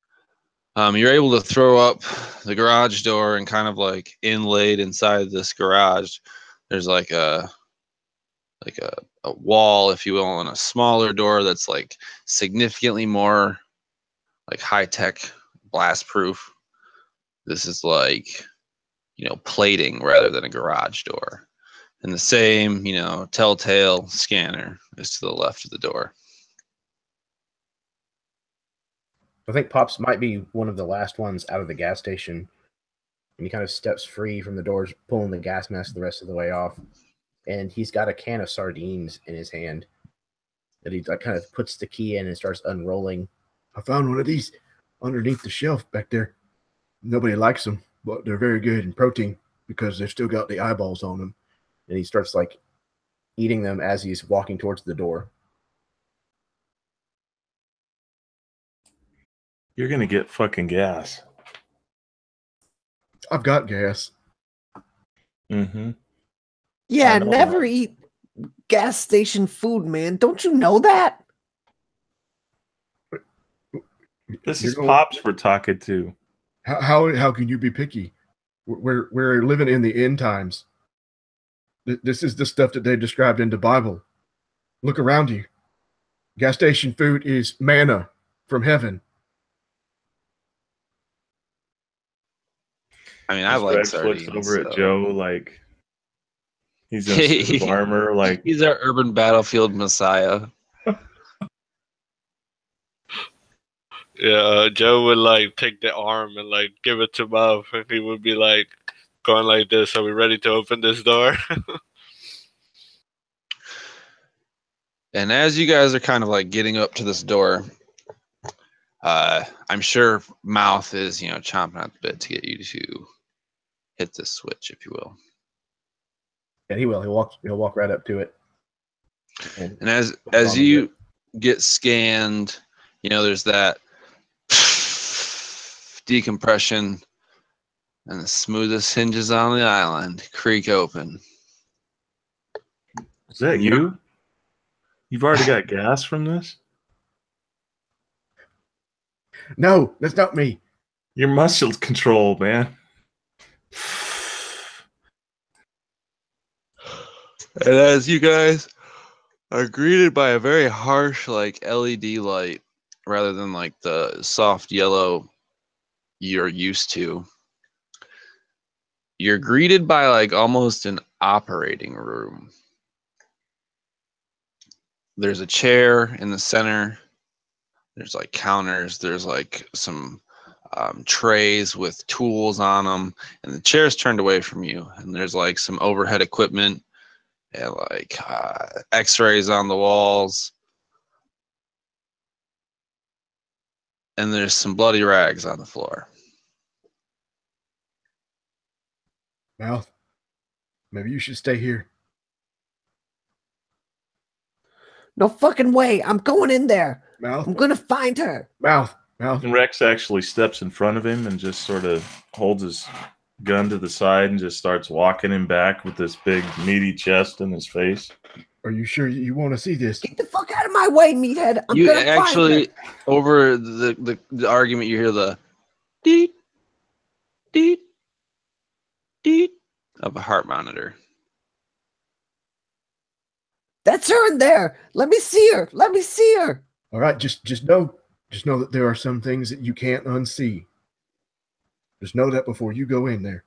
you're able to throw up the garage door, and kind of like inlaid inside this garage, there's like a wall, if you will, and a smaller door that's like significantly more like high-tech blast proof. This is like, plating rather than a garage door. And the same, telltale scanner is to the left of the door. I think Pops might be one of the last ones out of the gas station. And he kind of steps free from the doors, pulling the gas mask the rest of the way off. And he's got a can of sardines in his hand that he kind of puts the key in and starts unrolling. I found one of these underneath the shelf back there. Nobody likes them, but they're very good in protein because they've still got the eyeballs on them. And he starts like eating them as he's walking towards the door. You're going to get fucking gas. I've got gas. Mm-hmm. Yeah, never eat gas station food, man. Don't you know that? This is Pops we're talking to. How can you be picky? We're living in the end times. This is the stuff that they described in the Bible. Look around you. Gas station food is manna from heaven. I mean, I As like Rex looks sardines. over at so- Joe like he's in a suit of armor. Like, He's our urban battlefield messiah. Yeah, Joe would like take the arm and like give it to Mouth, and he would be like going like this. Are we ready to open this door? And as you guys are kind of like getting up to this door, I'm sure Mouth is, chomping at the bit to get you to hit this switch, if you will. Yeah, he will. He'll walk right up to it. And as you get scanned, there's that decompression, and the smoothest hinges on the island creak open. is that you? You've already got gas from this? No, that's not me. Your muscle control, man. And as you guys are greeted by a very harsh, like LED light, rather than like the soft yellow you're used to, you're greeted by like almost an operating room. There's a chair in the center. There's like counters. There's like some trays with tools on them, and the chair's turned away from you. And there's like some overhead equipment and like x-rays on the walls. And there's some bloody rags on the floor. Mouth, maybe you should stay here. No fucking way. I'm going in there. Mouth, I'm going to find her. Mouth. And Rex actually steps in front of him and just sort of holds his gun to the side and just starts walking him back with this big meaty chest in his face. Are you sure you want to see this? Get the fuck out of my way, meathead. I'm You going to actually, find her. over the argument, you hear the deet, deet, deet of a heart monitor. That's her in there. Let me see her. Let me see her. All right, just know that there are some things that you can't unsee. Just know that before you go in there.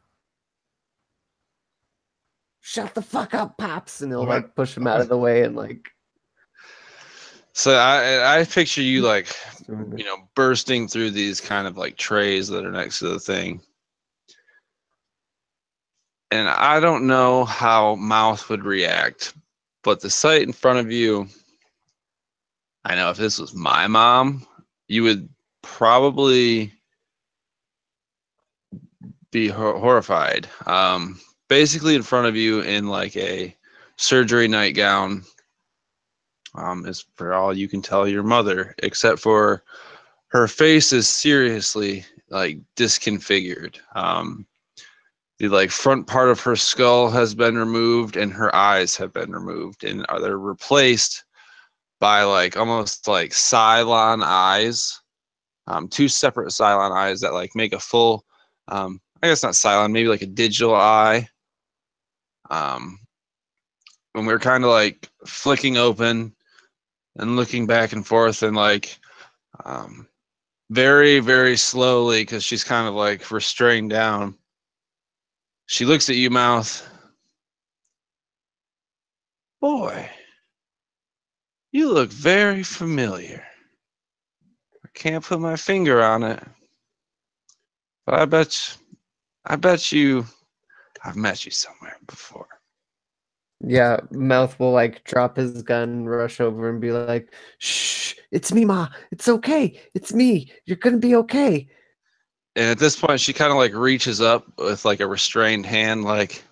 Shut the fuck up, Pops. And he'll All right. like push him out of the way and like. So I picture you like, bursting through these kind of like trays that are next to the thing. And I don't know how Mouth would react, but the sight in front of you, I know if this was my mom, you would probably be horrified. Basically in front of you in like a surgery nightgown, is for all you can tell your mother, except for her face is seriously like disconfigured. The like front part of her skull has been removed and her eyes have been removed, and they're replaced by like almost like Cylon eyes, two separate Cylon eyes that like make a full, I guess not Cylon, maybe like a digital eye. When we're kind of like flicking open and looking back and forth and like very, very slowly, because she's kind of like restrained down. She looks at you, Mouth. Boy, you look very familiar. I can't put my finger on it, but I bet you I've met you somewhere before. Yeah, Mouth will like drop his gun, rush over and be like, "Shh, it's me, Ma. It's okay. It's me. You're gonna be okay." And at this point, she kind of like reaches up with like a restrained hand, like,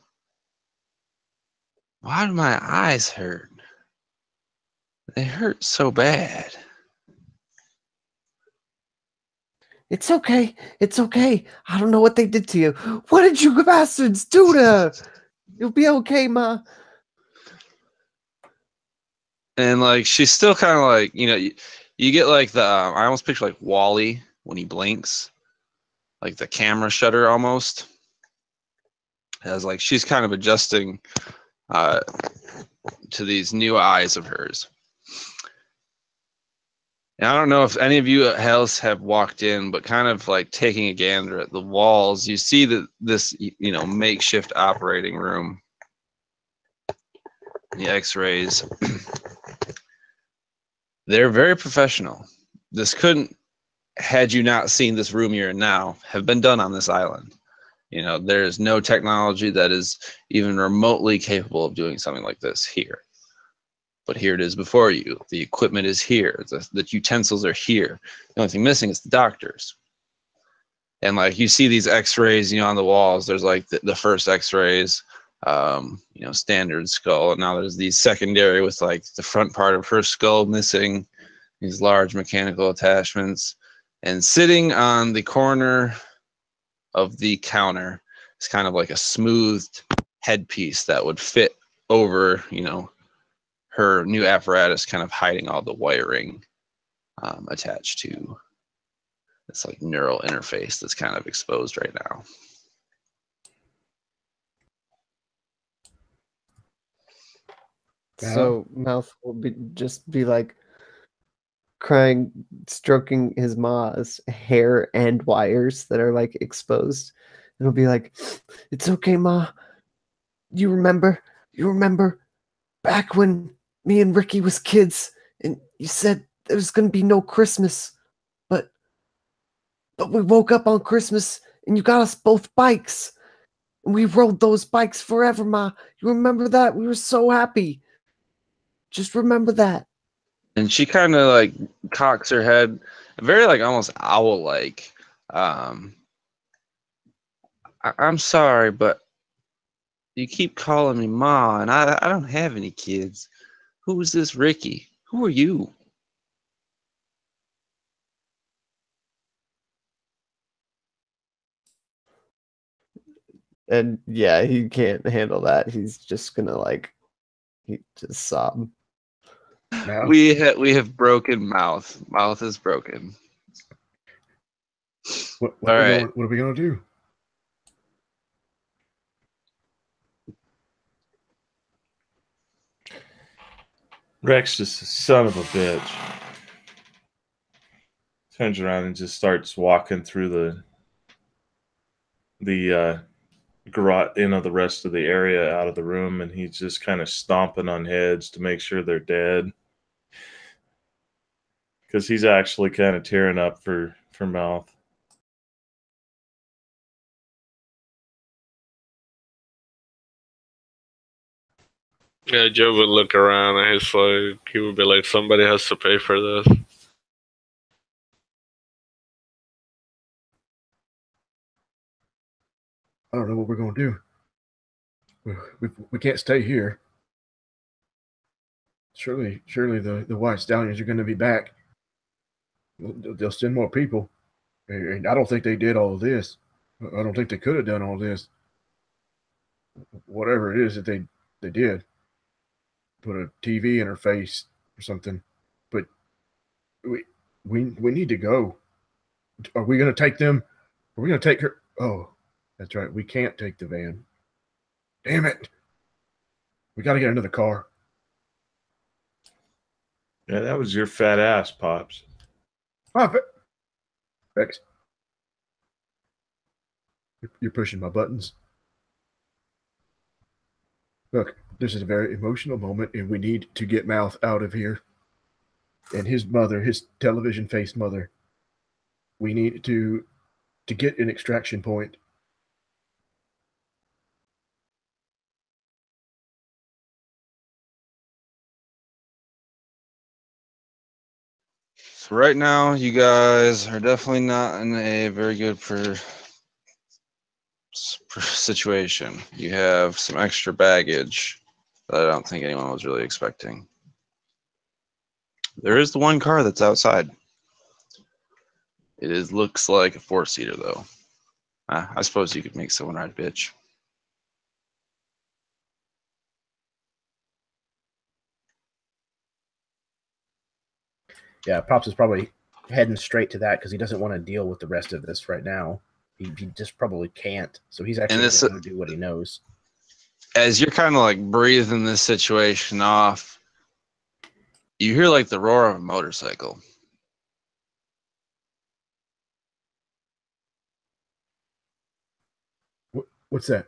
why do my eyes hurt? They hurt so bad. It's okay. It's okay. I don't know what they did to you. What did you bastards do to her? You'll be okay, Ma. And like she's still kind of like, you get like the I almost picture like Wall-E when he blinks, like the camera shutter almost. As like she's kind of adjusting to these new eyes of hers. And I don't know if any of you else have walked in, but kind of like taking a gander at the walls, you see that this, makeshift operating room, the x-rays, they're very professional. This couldn't, had you not seen this room you're in now, have been done on this island. There is no technology that is even remotely capable of doing something like this here. But here it is before you. The equipment is here. The utensils are here. The only thing missing is the doctors. And like you see these x-rays, on the walls, there's like the first x-rays, standard skull. And now there's these secondary with like the front part of her skull missing, these large mechanical attachments. And sitting on the corner of the counter is kind of like a smoothed headpiece that would fit over, her new apparatus, kind of hiding all the wiring attached to this like neural interface that's kind of exposed right now. So Mouth will be like crying, stroking his ma's hair and wires that are like exposed. It'll be like, "It's okay, Ma. You remember back when me and Ricky was kids, and you said there was gonna be no Christmas, but we woke up on Christmas and you got us both bikes, and we rode those bikes forever, Ma. You remember that? We were so happy. Just remember that." And she kind of like cocks her head, very like almost owl-like. I'm sorry, but you keep calling me Ma, and I don't have any kids. Who is this Ricky? Who are you? And yeah, he can't handle that. He's just gonna he just sob. No. We have broken Mouth. Mouth is broken. What All right. What are we gonna do? Rex, just a son of a bitch, turns around and just starts walking through the garage, the rest of the area out of the room, and he's just kind of stomping on heads to make sure they're dead, because he's actually kind of tearing up for Mouth. Yeah, Joe would look around and he would be like, somebody has to pay for this. I don't know what we're gonna do. We can't stay here. Surely the White Stallions are going to be back. They'll send more people. And I don't think they did all of this. I don't think they could have done all this. Whatever it is that they did. Put a TV in her face or something. But we need to go. Are we going to take them? Are we going to take her? Oh, that's right. We can't take the van. Damn it. We got to get another car. Yeah, that was your fat ass, Pops. Oh, Rex. You're pushing my buttons. Look, this is a very emotional moment, and we need to get Mouth out of here. And his mother, his television-faced mother, we need to get an extraction point. So right now, you guys are definitely not in a very good situation. You have some extra baggage that I don't think anyone was really expecting. There is the one car that's outside. It looks like a 4-seater, though. I suppose you could make someone ride, bitch. Yeah, Pops is probably heading straight to that because he doesn't want to deal with the rest of this right now. He just probably can't. So he's actually going to do what he knows. as you're kind of like breathing this situation off, you hear like the roar of a motorcycle. What's that?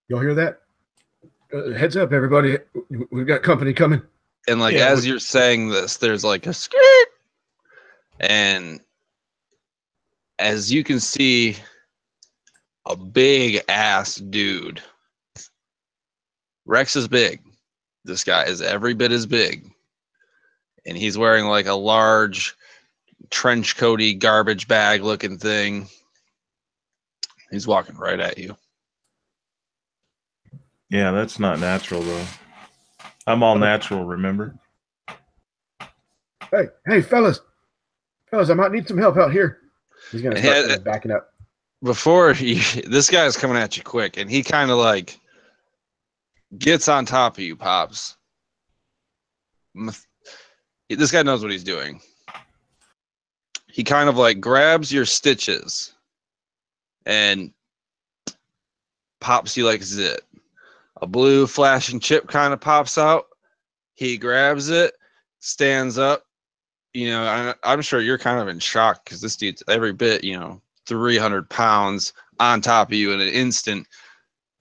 Y'all hear that? Heads up, everybody. We've got company coming. And like Yeah, as you're saying this, there's like a skirt. And as you can see, a big ass dude. Rex is big. This guy is every bit as big. And he's wearing like a large trench coaty garbage bag looking thing. He's walking right at you. Yeah, that's not natural though. I'm all natural, remember? Hey, fellas, I might need some help out here. He's gonna start kind of backing up. Before this guy is coming at you quick, and he kind of like gets on top of you, Pops. This guy knows what he's doing. He kind of like grabs your stitches and pops you like zit. A blue flashing chip kind of pops out. He grabs it, stands up. You know, I'm sure you're kind of in shock because this dude's every bit, 300 pounds on top of you in an instant.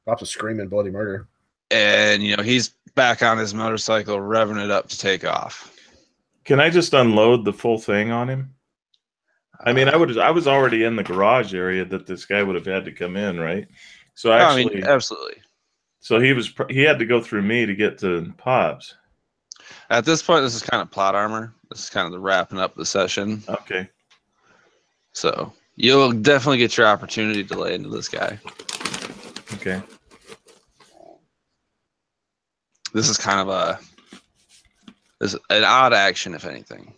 Pops a screaming bloody murder. And, he's back on his motorcycle, revving it up to take off. Can I just unload the full thing on him? I mean, I was already in the garage area that this guy would have had to come in, right? So actually, absolutely. So he had to go through me to get to Pops. At this point, this is kind of plot armor. This is kind of the wrapping up the session. Okay. So you'll definitely get your opportunity to lay into this guy. Okay. This is kind of an odd action, if anything.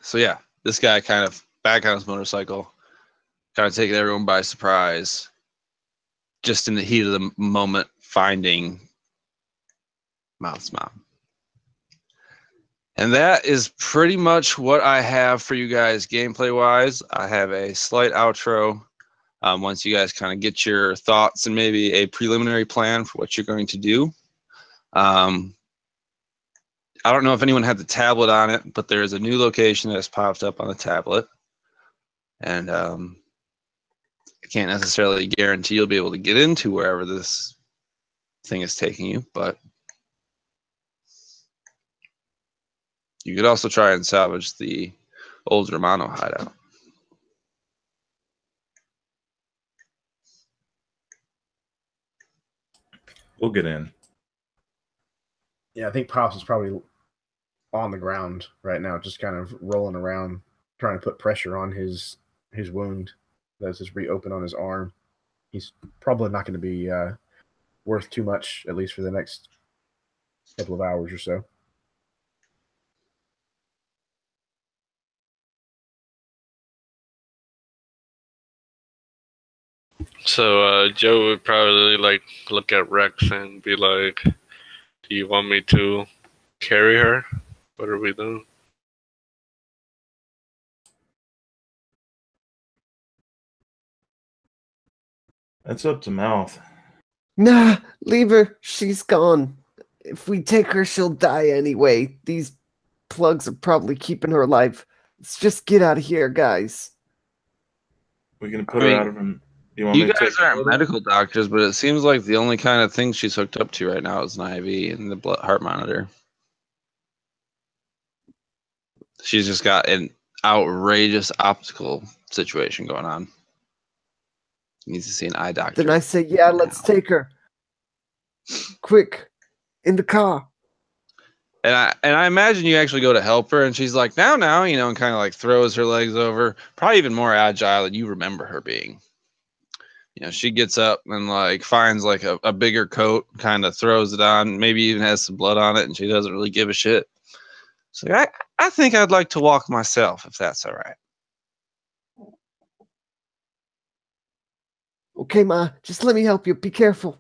So yeah, this guy kind of back on his motorcycle, kind of taking everyone by surprise, just in the heat of the moment, finding Mouth's mom. And that is pretty much what I have for you guys gameplay-wise. I have a slight outro. Once you guys kind of get your thoughts and maybe a preliminary plan for what you're going to do. I don't know if anyone had the tablet on it, but there is a new location that has popped up on the tablet. And I can't necessarily guarantee you'll be able to get into wherever this thing is taking you, but you could also try and salvage the old Romano hideout. We'll get in. Yeah, I think Pops is probably on the ground right now, just kind of rolling around, trying to put pressure on his wound that's just reopened on his arm. He's probably not going to be worth too much, at least for the next couple of hours or so. So Joe would probably look at Rex and be like, "Do you want me to carry her? What are we doing?" That's up to Mouth. Nah, leave her. She's gone. If we take her, she'll die anyway. These plugs are probably keeping her alive. Let's just get out of here, guys. We can put her out of him. You guys aren't medical doctors, but it seems like the only kind of thing she's hooked up to right now is an IV and the heart monitor. She's just got an outrageous optical situation going on. Needs to see an eye doctor. Then I say, yeah, let's take her. Quick, in the car. And I imagine you actually go to help her, and she's like, now, and kind of like throws her legs over. Probably even more agile than you remember her being. She gets up and like finds like a bigger coat, kind of throws it on, maybe even has some blood on it, and she doesn't really give a shit. So I think I'd like to walk myself, if that's all right. Okay, Ma, just let me help you. Be careful.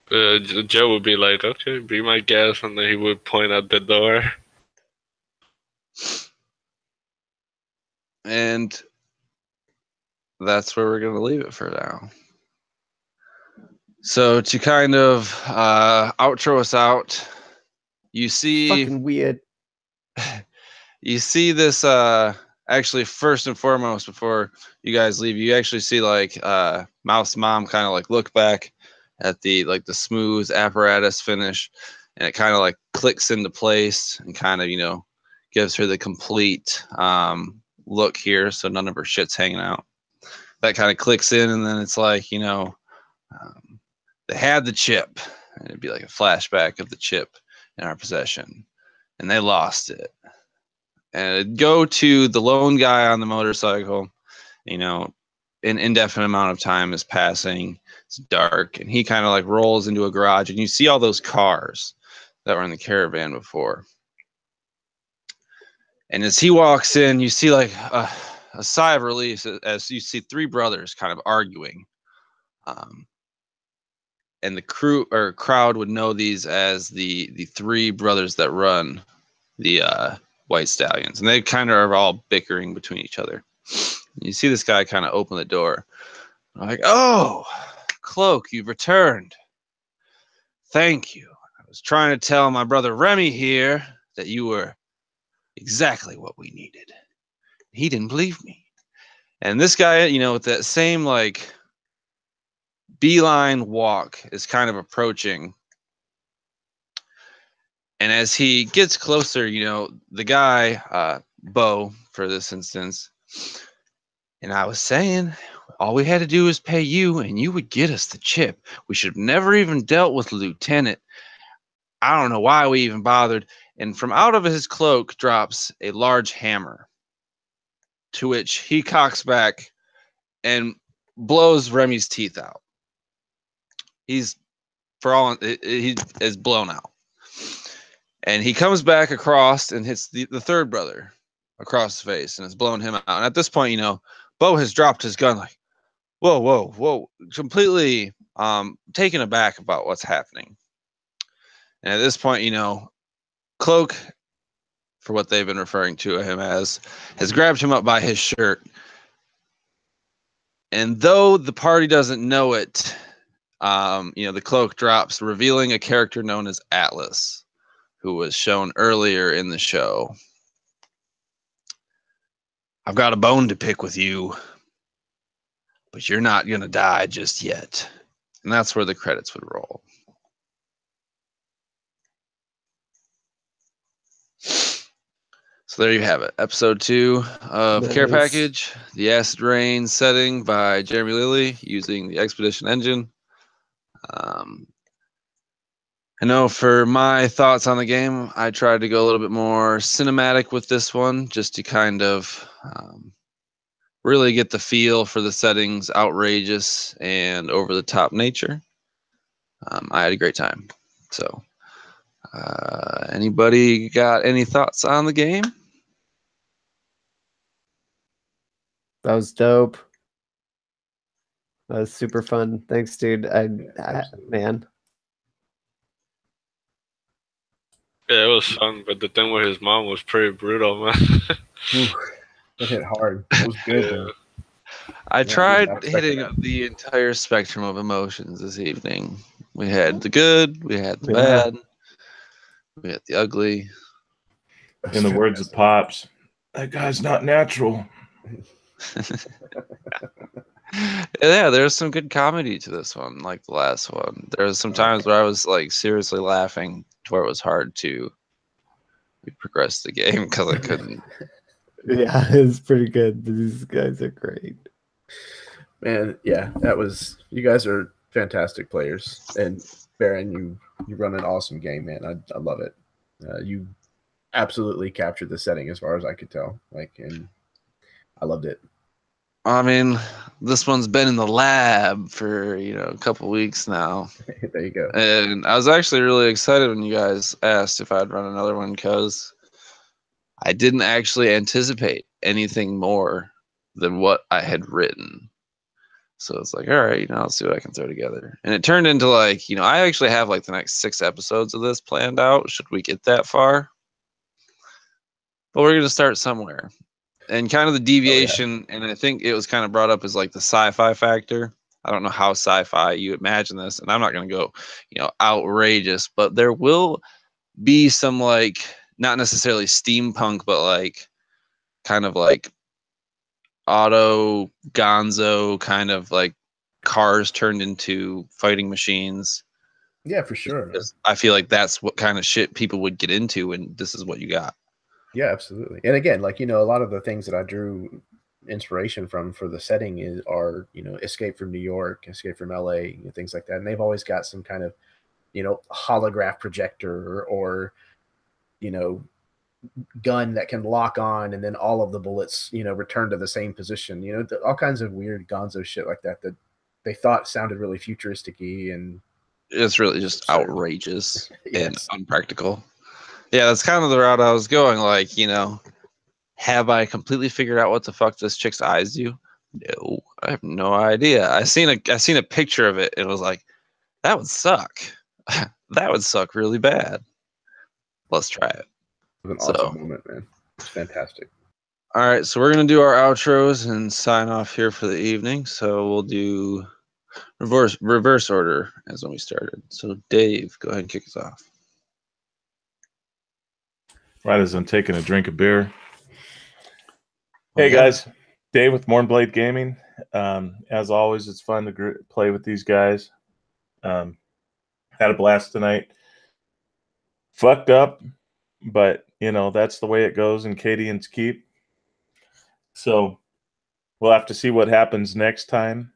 Joe would be like, "Okay, be my guest," and then he would point at the door. And that's where we're going to leave it for now. So to kind of outro us out, you see Fucking weird. you see this actually first and foremost before you guys leave, you actually see like Mouse Mom kind of like look back at the smooth apparatus finish, and it kind of like clicks into place and kind of, you know, gives her the complete look here, so none of her shit's hanging out. That kind of clicks in, and then it's like, you know, they had the chip, and it'd be like a flashback of the chip in our possession, and they lost it. And it'd go to the lone guy on the motorcycle. You know, an indefinite amount of time is passing. It's dark, and he kind of like rolls into a garage, and you see all those cars that were in the caravan before. And as he walks in, you see like a sigh of relief as you see three brothers kind of arguing. And the crowd would know these as the three brothers that run the White Stallions, and they kind of are all bickering between each other. You see this guy kind of open the door. I'm like, oh, Cloak, you've returned. Thank you. I was trying to tell my brother Remy here that you were exactly what we needed. He didn't believe me. And this guy, you know, with that same like beeline walk is kind of approaching. And as he gets closer, you know, the guy, Bo, for this instance, and I was saying, all we had to do was pay you, and you would get us the chip. We should have never even dealt with Lieutenant. I don't know why we even bothered. And from out of his cloak drops a large hammer, to which he cocks back and blows Remy's teeth out. He is blown out. And he comes back across and hits the third brother across the face, and it's blown him out. And at this point, you know, Bo has dropped his gun like, whoa, whoa, whoa, completely taken aback about what's happening. And at this point, you know, Cloak, for what they've been referring to him as, has grabbed him up by his shirt. And though the party doesn't know it, you know, the cloak drops, revealing a character known as Atlas, who was shown earlier in the show. I've got a bone to pick with you, but you're not going to die just yet. And that's where the credits would roll. So there you have it. Episode 2 of Care Package, the Acid Rain setting by Jeremy Lilley using the Expedition engine. I know for my thoughts on the game, I tried to go a little bit more cinematic with this one, just to kind of really get the feel for the setting's outrageous and over-the-top nature. I had a great time. So, anybody got any thoughts on the game? That was dope. That was super fun. Thanks, dude. Man. Yeah, it was fun, but the thing with his mom was pretty brutal, man. It hit hard. It was good, though. I tried hitting the entire spectrum of emotions this evening. We had the good, we had the bad, we had the ugly. In the words of Pops, that guy's not natural. Yeah, there's some good comedy to this one, like the last one. There was some times where I was like seriously laughing to where it was hard to progress the game because I couldn't. Yeah, it's pretty good. These guys are great. Man, yeah, that was. You guys are fantastic players, and Baron, you run an awesome game, man. I love it. You absolutely captured the setting as far as I could tell. And I loved it. I mean, this one's been in the lab for, you know, a couple weeks now. There you go. And I was actually really excited when you guys asked if I'd run another one because I didn't actually anticipate anything more than what I had written. So it's like, all right, you know, I'll see what I can throw together. And it turned into like, you know, I actually have like the next 6 episodes of this planned out. Should we get that far? But we're going to start somewhere. And kind of the deviation, and I think it was kind of brought up as like the sci-fi factor. I don't know how sci-fi you imagine this, and I'm not going to go, outrageous, but there will be some like not necessarily steampunk, but like kind of like auto gonzo kind of like cars turned into fighting machines. Yeah, for sure. I feel like that's what kind of shit people would get into, and this is what you got. Yeah, absolutely. And again, like, a lot of the things that I drew inspiration from for the setting are Escape from New York, Escape from LA, things like that. And they've always got some kind of, holograph projector or gun that can lock on and then all of the bullets, return to the same position. All kinds of weird gonzo shit like that they thought sounded really futuristic-y, and it's really just outrageous yes. and unpractical. Yeah, that's kind of the route I was going. Like, have I completely figured out what the fuck this chick's eyes do? No, I have no idea. I seen a picture of it. And it was like, that would suck. That would suck really bad. Let's try it. It was an awesome moment, man. It's fantastic. All right, so we're gonna do our outros and sign off here for the evening. So we'll do reverse order as when we started. So Dave, go ahead and kick us off. Right as I'm taking a drink of beer. Hey guys, Dave with Mournblade Gaming. As always, it's fun to play with these guys. Had a blast tonight. Fucked up, but that's the way it goes in Cadian's Keep. So we'll have to see what happens next time.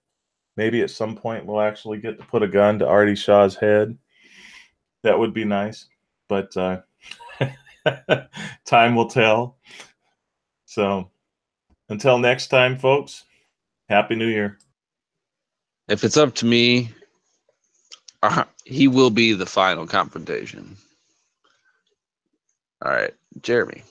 Maybe at some point we'll actually get to put a gun to Artie Shaw's head. That would be nice, but time will tell. So until next time, folks, Happy New Year. If it's up to me, he will be the final confrontation. All right, Jeremy.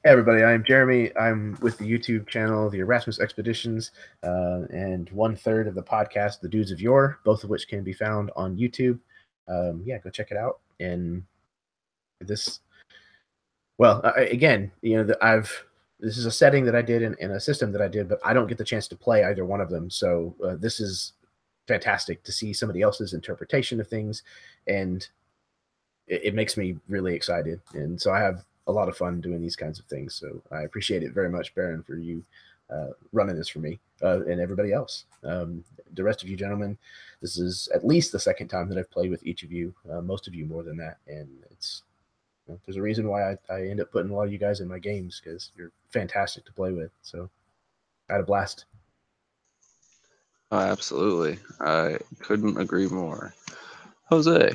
Hey everybody, I'm Jeremy. I'm with the YouTube channel, the Erasmus Expeditions, and 1/3 of the podcast, The Dudes of Yore, both of which can be found on YouTube. Yeah, go check it out. And this, again, this is a setting that I did in a system that I did, but I don't get the chance to play either one of them. So this is fantastic to see somebody else's interpretation of things, and it makes me really excited. And so I have a lot of fun doing these kinds of things. So I appreciate it very much, Baron, for you running this for me and everybody else. The rest of you gentlemen, this is at least the second time that I've played with each of you, most of you more than that. And it's there's a reason why I end up putting a lot of you guys in my games, because you're fantastic to play with. So I had a blast. Oh, absolutely. I couldn't agree more. Jose.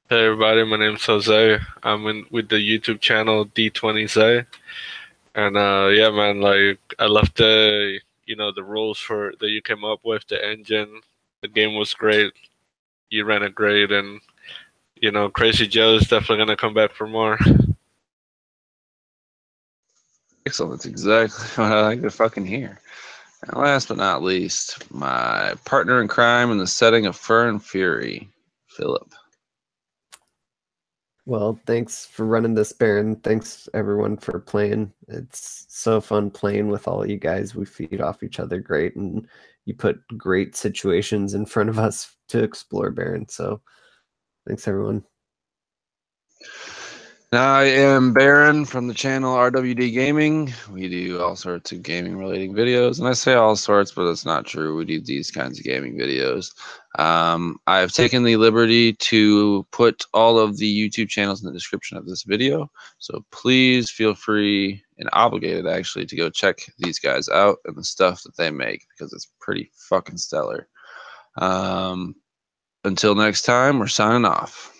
Hey everybody, my name's Jose. I'm with the YouTube channel D20Z, and yeah, man, like I love the the rules that you came up with, the engine. The game was great. You ran it great, and Crazy Joe is definitely gonna come back for more. Excellent. That's exactly what I like to fucking hear. And last but not least, my partner in crime in the setting of Fur and Fury, Phillip. Well, thanks for running this, Baron. Thanks, everyone, for playing. It's so fun playing with all you guys. We feed off each other great, and you put great situations in front of us to explore, Baron. So thanks, everyone. I am Baron from the channel RWD Gaming. We do all sorts of gaming related videos, and I say all sorts, but it's not true. We do these kinds of gaming videos. I've taken the liberty to put all of the YouTube channels in the description of this video, so please feel free and obligated actually to go check these guys out and the stuff that they make, because it's pretty fucking stellar. Until next time, we're signing off.